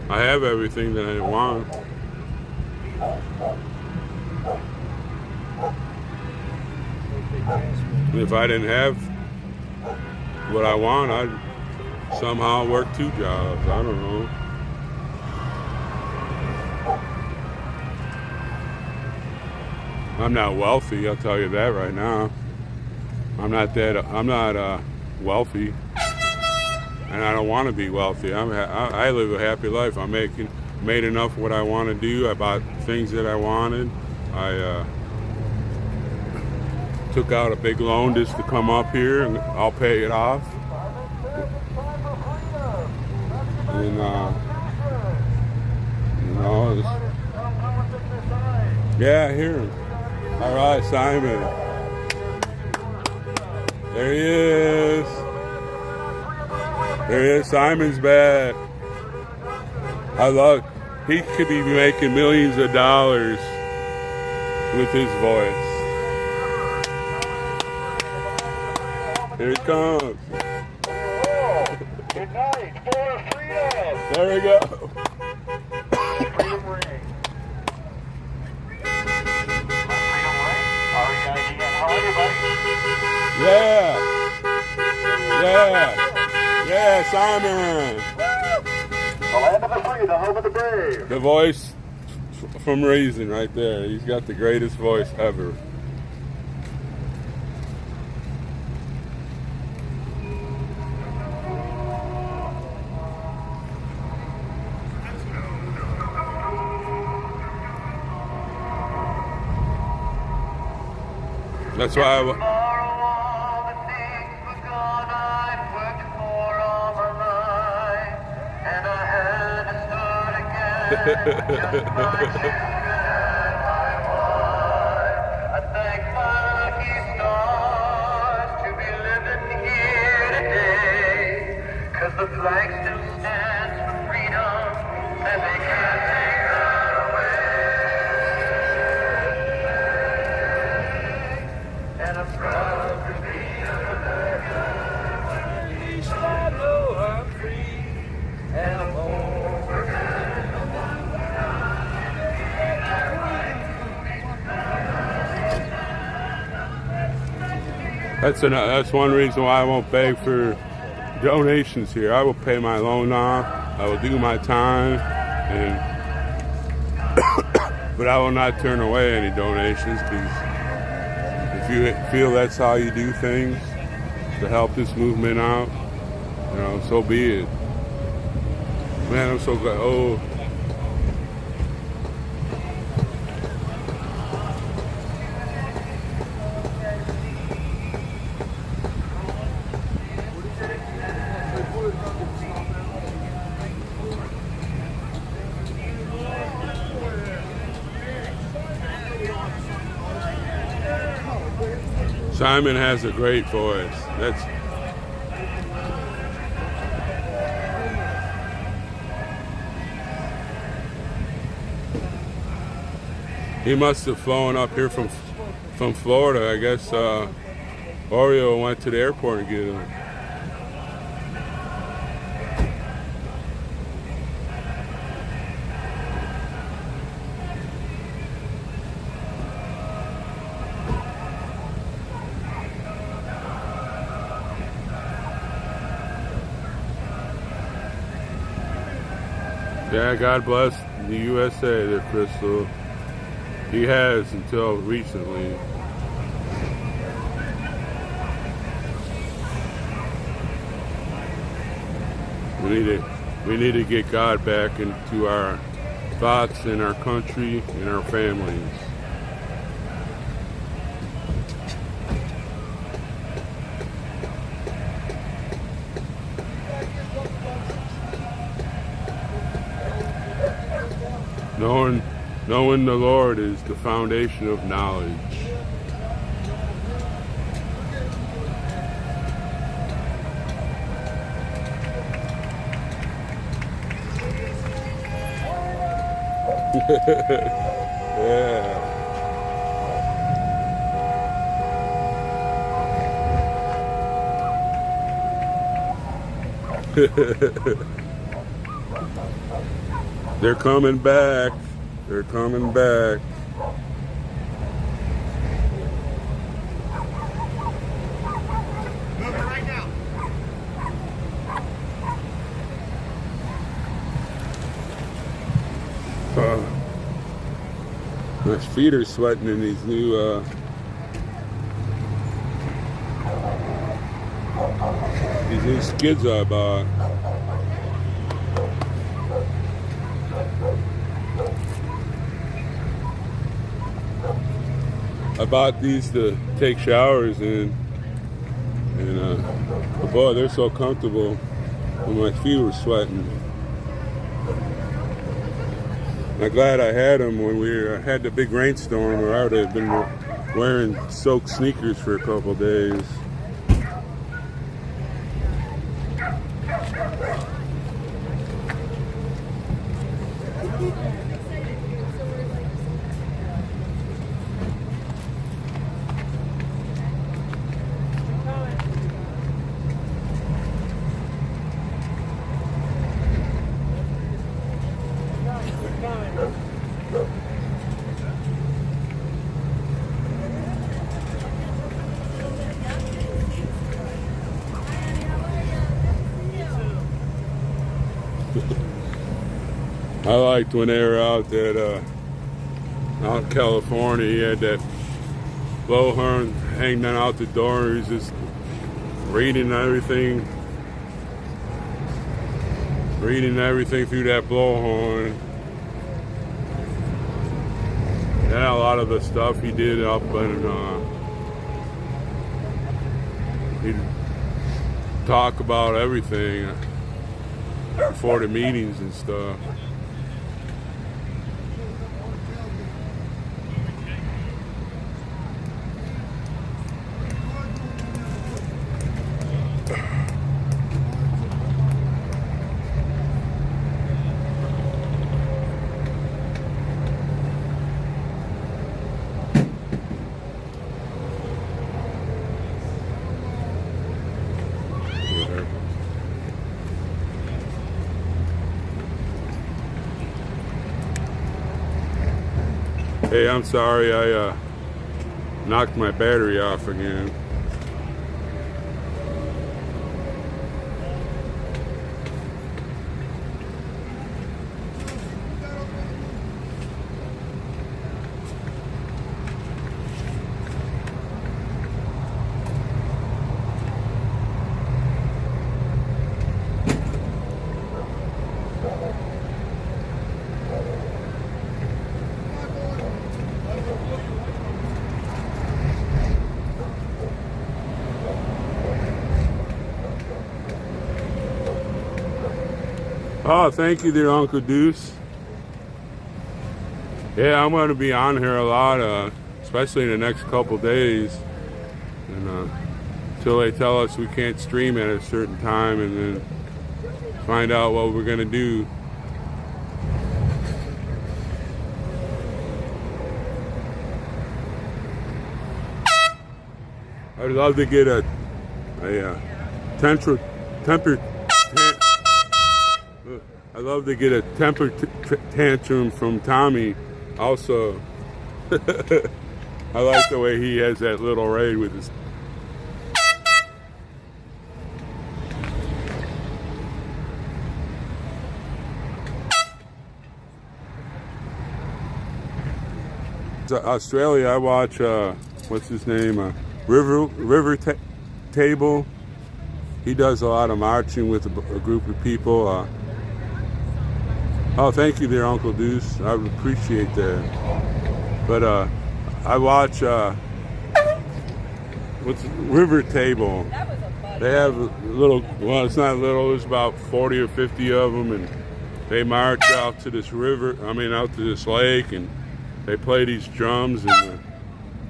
I have everything that I want. And if I didn't have what I want, I'd somehow work 2 jobs. I don't know. I'm not wealthy, I'll tell you that right now. I'm not wealthy, and I don't want to be wealthy. I live a happy life. I'm made enough what I want to do. I bought things that I wanted. I took out a big loan just to come up here, and I'll pay it off. And yeah, I hear him. All right, Simon. There he is. There he is. Simon's back. He could be making millions of dollars with his voice. Here he comes. Good night, for freedom. There we go. Freedom ring. Freedom ring. R-E-I-D-N. How are you, buddy? Yeah, Simon. The land of the free, the home of the brave. The voice from Reason right there. He's got the greatest voice ever. That's why I. Tomorrow all the things were gone I'd worked for all my life, and I had to start again, just my children and my wife. I thank my lucky stars to be living here today, 'cause the flag still stands for freedom, and they can't take that away. And I'm proud to be an American. At least I know I'm free, and I'm over. That's one reason why I won't beg for donations here. I will pay my loan off. I will do my time, and but I will not turn away any donations, because if you feel that's how you do things to help this movement out, you know, so be it. Man, I'm so glad. Oh. Simon has a great voice. He must have flown up here from Florida. I guess Oreo went to the airport and get him. Yeah, God bless the USA there, Crystal. He has until recently. We need to get God back into our thoughts and our country and our families. Knowing the Lord is the foundation of knowledge. Yeah. They're coming back. They're coming back. Move it right now. My feet are sweating in these new skids I bought. I bought these to take showers in, and boy, they're so comfortable when my feet were sweating. I'm glad I had them when we had the big rainstorm, or I would have been wearing soaked sneakers for a couple days. I liked when they were out in California. He had that blowhorn hanging out the door. He was just reading everything through that blowhorn. And a lot of the stuff he did up in he'd talk about everything before the meetings and stuff. Hey, I'm sorry I knocked my battery off again. Oh, thank you there, Uncle Deuce. Yeah, I'm going to be on here a lot, especially in the next couple days. And until they tell us we can't stream at a certain time, and then find out what we're going to do. I'd love to get a I'd love to get a temper tantrum from Tommy. Also, I like the way he has that little raid with his. Australia, I watch what's his name, River Table. He does a lot of marching with a group of people. Oh, thank you there, Uncle Deuce. I would appreciate that. But I watch what's River Table. They have little. Well, it's not little. There's about 40 or 50 of them, and they march out to this river. I mean, out to this lake, and they play these drums. And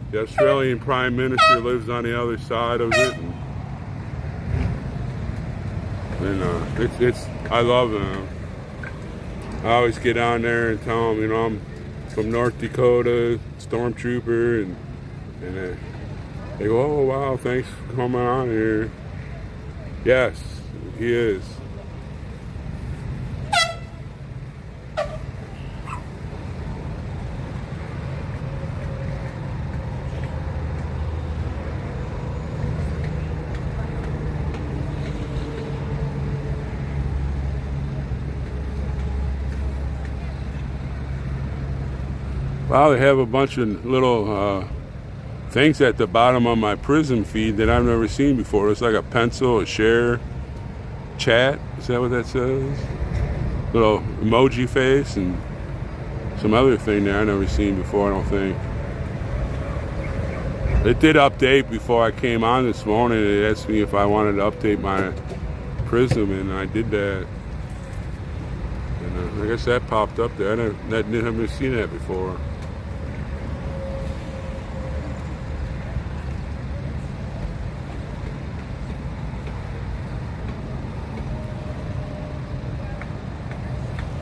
the Australian Prime Minister lives on the other side of it. And it's I love them. I always get on there and tell them, you know, I'm from North Dakota, stormtrooper, and they go, oh wow, thanks for coming on here. Yes, he is. Wow, they have a bunch of little things at the bottom of my Prism feed that I've never seen before. It's like a pencil, a share, chat. Is that what that says? Little emoji face and some other thing there I've never seen before, I don't think. It did update before I came on this morning. It asked me if I wanted to update my Prism, and I did that. And I guess that popped up there. I never seen that before.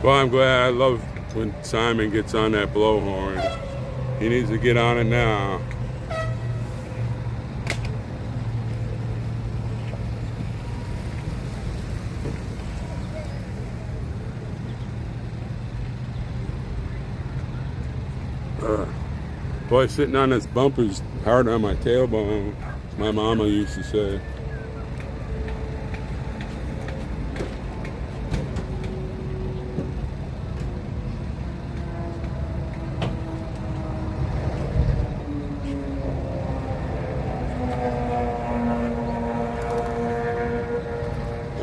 Well, I'm glad. I love when Simon gets on that blowhorn. He needs to get on it now. Boy, sitting on this bumper's hard on my tailbone, my mama used to say.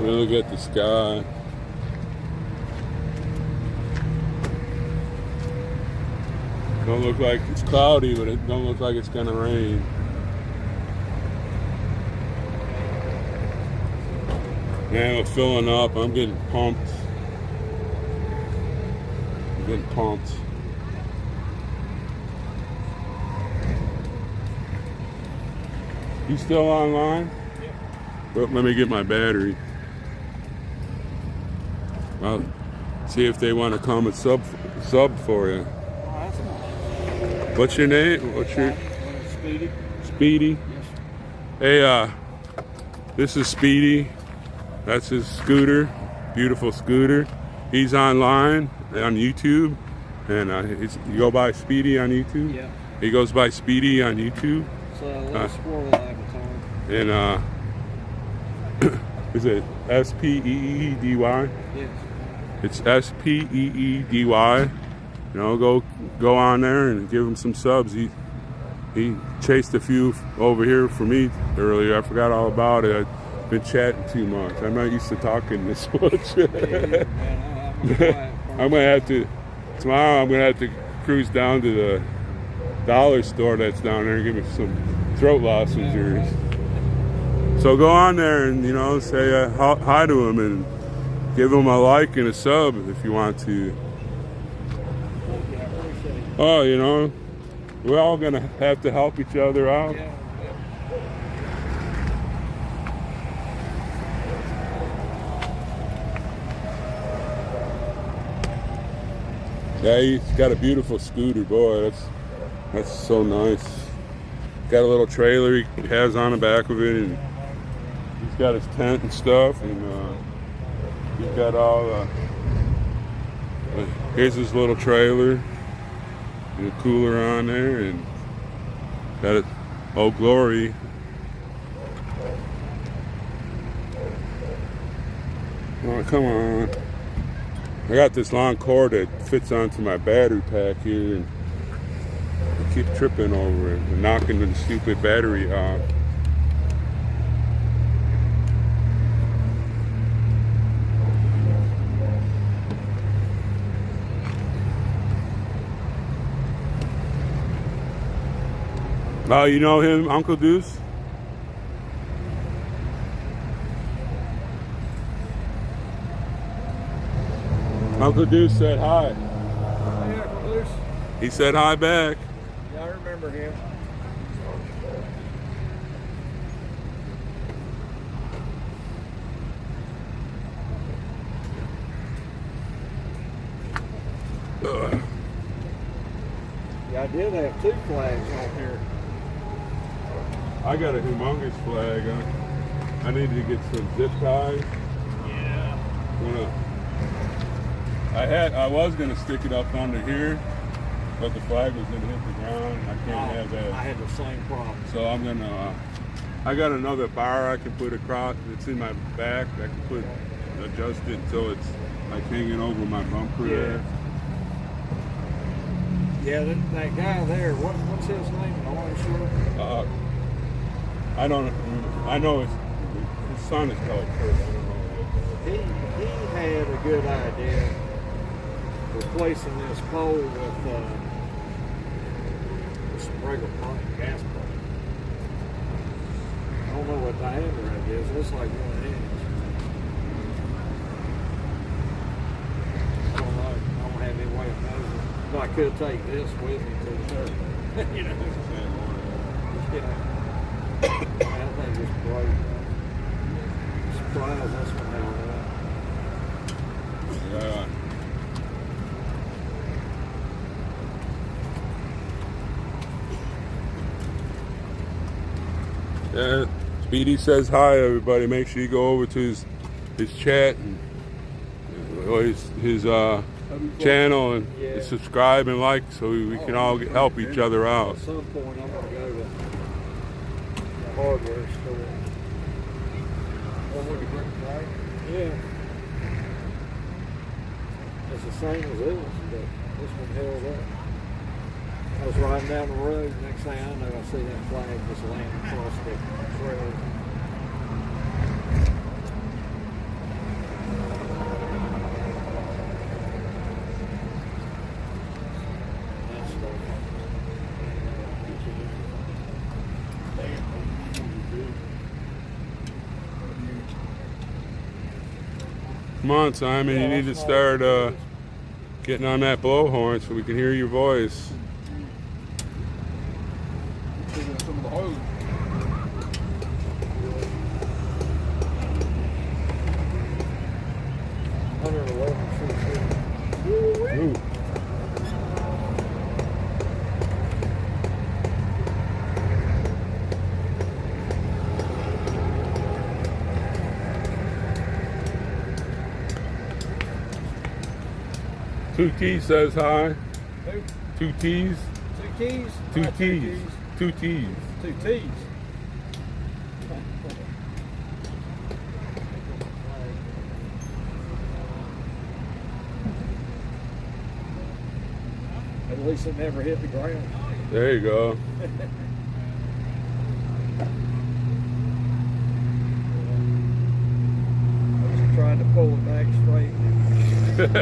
Look at the sky. Don't look like it's cloudy, but it don't look like it's gonna rain. Man, we're filling up. I'm getting pumped. I'm getting pumped. You still online? Yeah. Well, let me get my battery. Well, see if they want to come and sub for you. Oh, that's nice. What's your name? What's your Speedy. Speedy? Hey, this is Speedy. That's his scooter, beautiful scooter. He's online on YouTube, and you go by Speedy on YouTube. Yeah. He goes by Speedy on YouTube, It's a little squirrel avatar. and is it Speedy? Yes. It's Speedy. You know, go on there and give him some subs. He chased a few over here for me earlier. I forgot all about it. I've been chatting too much. I'm not used to talking this much. Man, I'm a quiet I'm gonna have to tomorrow. I'm gonna have to cruise down to the dollar store that's down there and give me some throat lozenges. So go on there and say hi to him and give him a like and a sub if you want to. Oh, we're all gonna have to help each other out. Yeah. Yeah, he's got a beautiful scooter, boy. That's so nice. Got a little trailer he has on the back of it, and he's got his tent and stuff, and he's got all. Here's his little trailer, and a cooler on there, and got it. Oh, glory! Oh, come on. I got this long cord that fits onto my battery pack here, and I keep tripping over it and knocking the stupid battery off. Oh, you know him, Uncle Deuce? Uncle Deuce said hi. Hey, Uncle Deuce. He said hi back. Yeah, I remember him. Yeah, I did have 2 flags on here. I got a humongous flag. I need to get some zip ties. Yeah. I was gonna stick it up under here, but the flag was gonna hit the ground. I can't have I that. had the same problem. So I'm gonna. I got another bar I can put across. It's in my back. I can adjust it until it's like hanging over my bumper there. Yeah, that guy there, what's his name? The orange shirt? I don't. I know his son is called Kurt. I don't know. He had a good idea replacing this pole with some regular gas pipe. I don't know what diameter it is. It's like 1 inch. I don't know. I don't have any way of measuring. But I could take this with me to the church. You know, just get out. I think it's great. Surprised that's what happened. Yeah. Yeah. Speedy says hi, everybody. Make sure you go over to his chat and his channel and subscribe and like, so we can all help each other out. At some point, I'm gonna go to the hardware store. With the brick flag? Yeah. It's the same as this, but this one held up. I was riding down the road, next thing I know, I see that flag just laying across the trail. Come on, Simon. You need to start getting on that blowhorn so we can hear your voice. Taking some of the hose. Ooh. Two T's says hi. Who? Two T's. Two keys? Two Not T's. Two T's. Two T's. At least it never hit the ground. There you go. I was trying to pull it back straight. Still got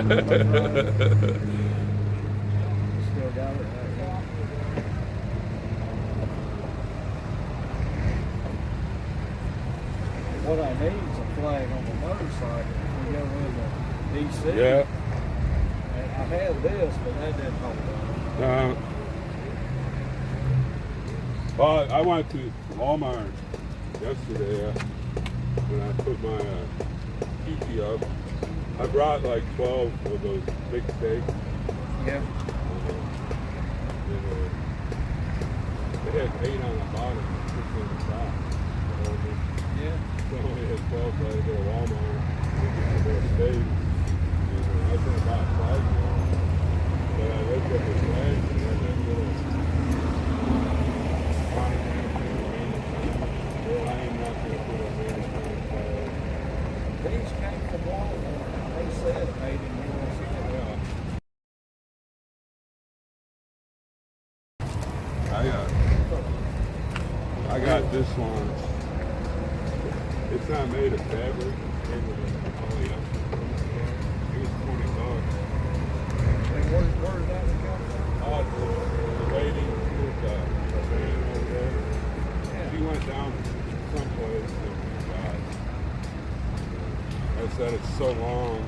it. What I need is a flag on the motorcycle if we go into DC. Yeah. And I had this, but that didn't hold up. Well, I went to Walmart yesterday when I put my PT up. I brought like 12 of those big steaks. Yeah. They had 8 on the bottom and 6 on the top. Yeah. So I only had 12, so I had to go to Walmart and get some more steaks. And I was going to buy 5 more. But I looked at the flags and had that little fine I am not going to put a very fine flag. These came from Walmart. They said made in USA. Yeah. I got this one. It's not made of fabric. It's made of polyester. It was $20. And where did that one come from? The lady with the van over there, she went down someplace and got. I said it's so long,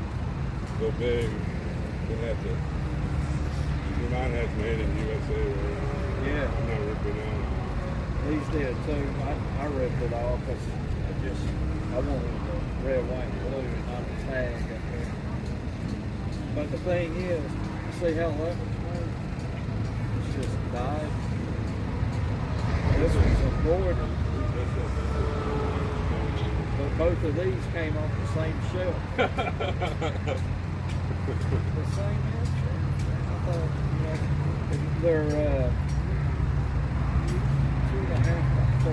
so big, they have to. You're not has made in USA, right? Yeah. I'm not ripping out. These did too. I ripped it off because I wanted the red, white, and blue and not the tag up there. But the thing is, see how that was made? It's just dyed. This was embroidered. But both of these came off the same shelf. The same shelf. I thought, they're 2.5 by 4.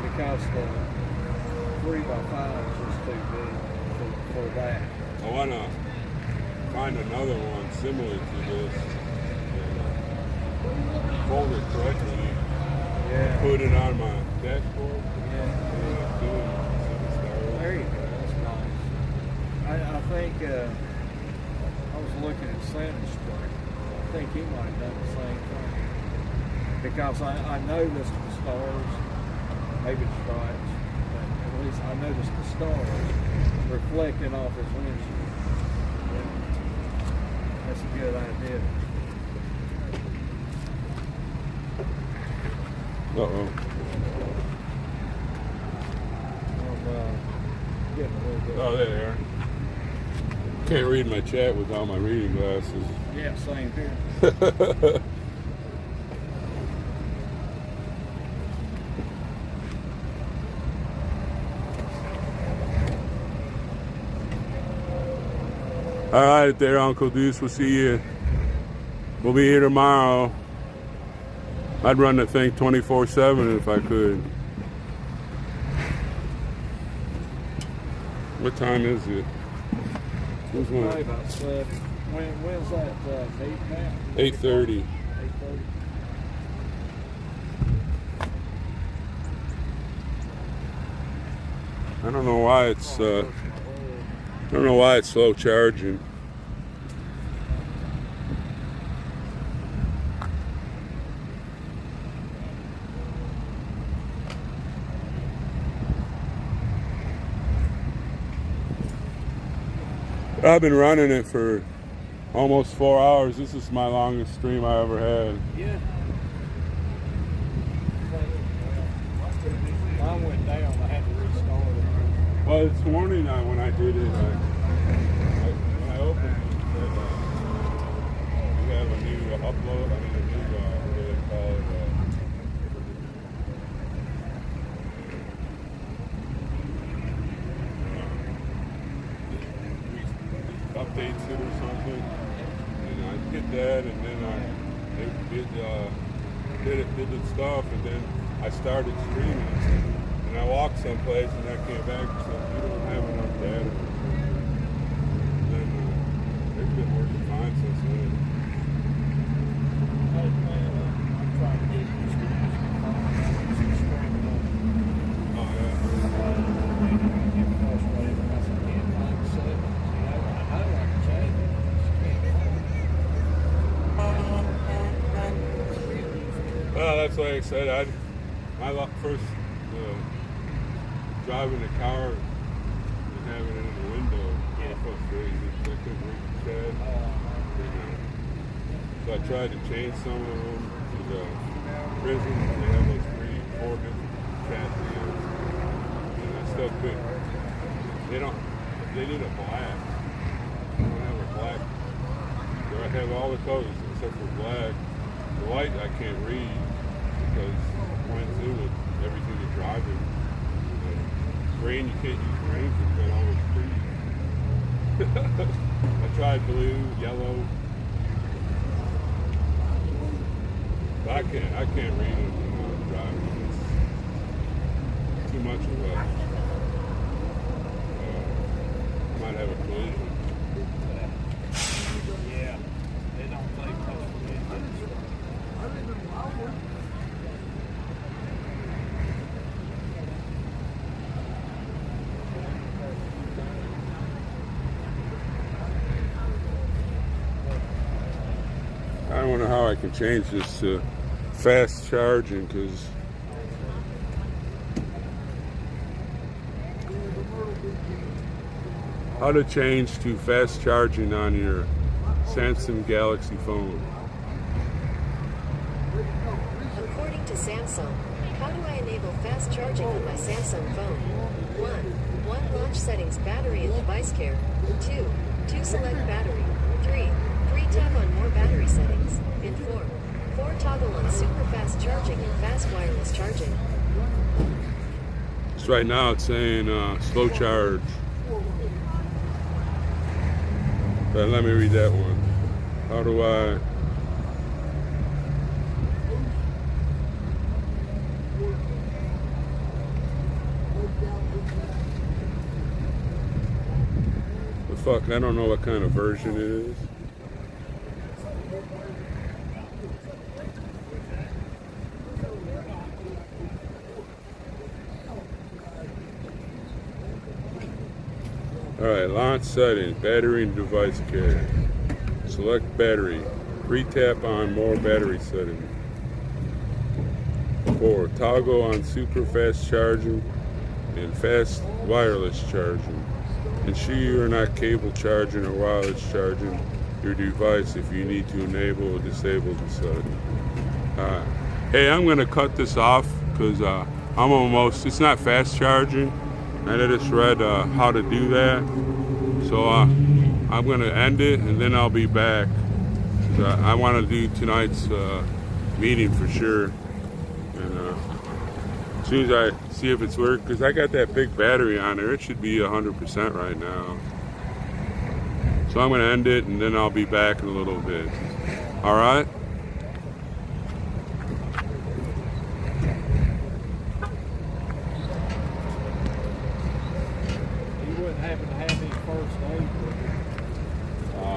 Because the 3 by 5 is too big for that. I want to find another one similar to this and fold it correctly, Yeah. put it on my dashboard, Yeah. and do it. There you go. That's nice. I think I was looking at Santa Street. I think he might have done the same thing. Because I noticed the stars, maybe the stripes, but at least I noticed the stars reflecting off his windshield. Yeah. That's a good idea. Uh-oh. I'm getting a little bit. Oh, there they are. Can't read my chat without my reading glasses. Yeah, same here. All right, there, Uncle Deuce. We'll see you. We'll be here tomorrow. I'd run the thing 24/7 if I could. What time is it? Who's Probably one? about 7. When's that meet now? 8:30. 8:30. I don't know why it's slow charging. I've been running it for almost 4 hours. This is my longest stream I ever had. Yeah. Mine went down. I had to restart it. Well, this morning when I did it, when I opened it, it said we have a new upload. I mean, a new, what do they call it? Updates it or something. And I did that, and then did the stuff, and then I started streaming. And I walked someplace, and I came back and said, "You don't have enough data." And then it's been working fine since then. Hey, man, I'm trying to get this streaming on. Oh yeah. Get frustrated. I said, can't find the settings. You know, I know I can change it. Just can't find it. Well, that's like I said. First driving the car and having it in the window. Yeah. I felt crazy. I couldn't read the chat. So I tried to change some of them to the prison. They have like 3-4 different chat deals. And I still couldn't. They need a black. I don't have a black. So I have all the colors except for black. The white I can't read because it blends in with everything you're driving. Green, you can't use green because you got all those trees. I tried blue, yellow. But I can't read it when I'm driving. It's too much of a might have a collision. Yeah, they don't take much for me. I don't know how I can change this to fast charging because how to change to fast charging on your Samsung Galaxy phone. According to Samsung, how do I enable fast charging on my Samsung phone? 1. Launch settings, battery and device care. 2. Select battery. 3. Tap on more battery settings. And 4. Toggle on super fast charging and fast wireless charging. So right now it's saying slow charge. But let me read that one. How do I? The fuck, I don't know what kind of version it is. Alright, launch settings, battery and device care. Select battery. Tap on more battery settings. 4. Toggle on super fast charging and fast wireless charging. Ensure you are not cable charging or wireless charging your device if you need to enable or disable the setting. Hey, I'm going to cut this off because it's not fast charging. And I just read how to do that. So I'm going to end it and then I'll be back. I want to do tonight's meeting for sure. And as soon as I see if it's working, because I got that big battery on there, it should be 100% right now. So I'm going to end it and then I'll be back in a little bit. All right? You wouldn't happen to have any first aid with you.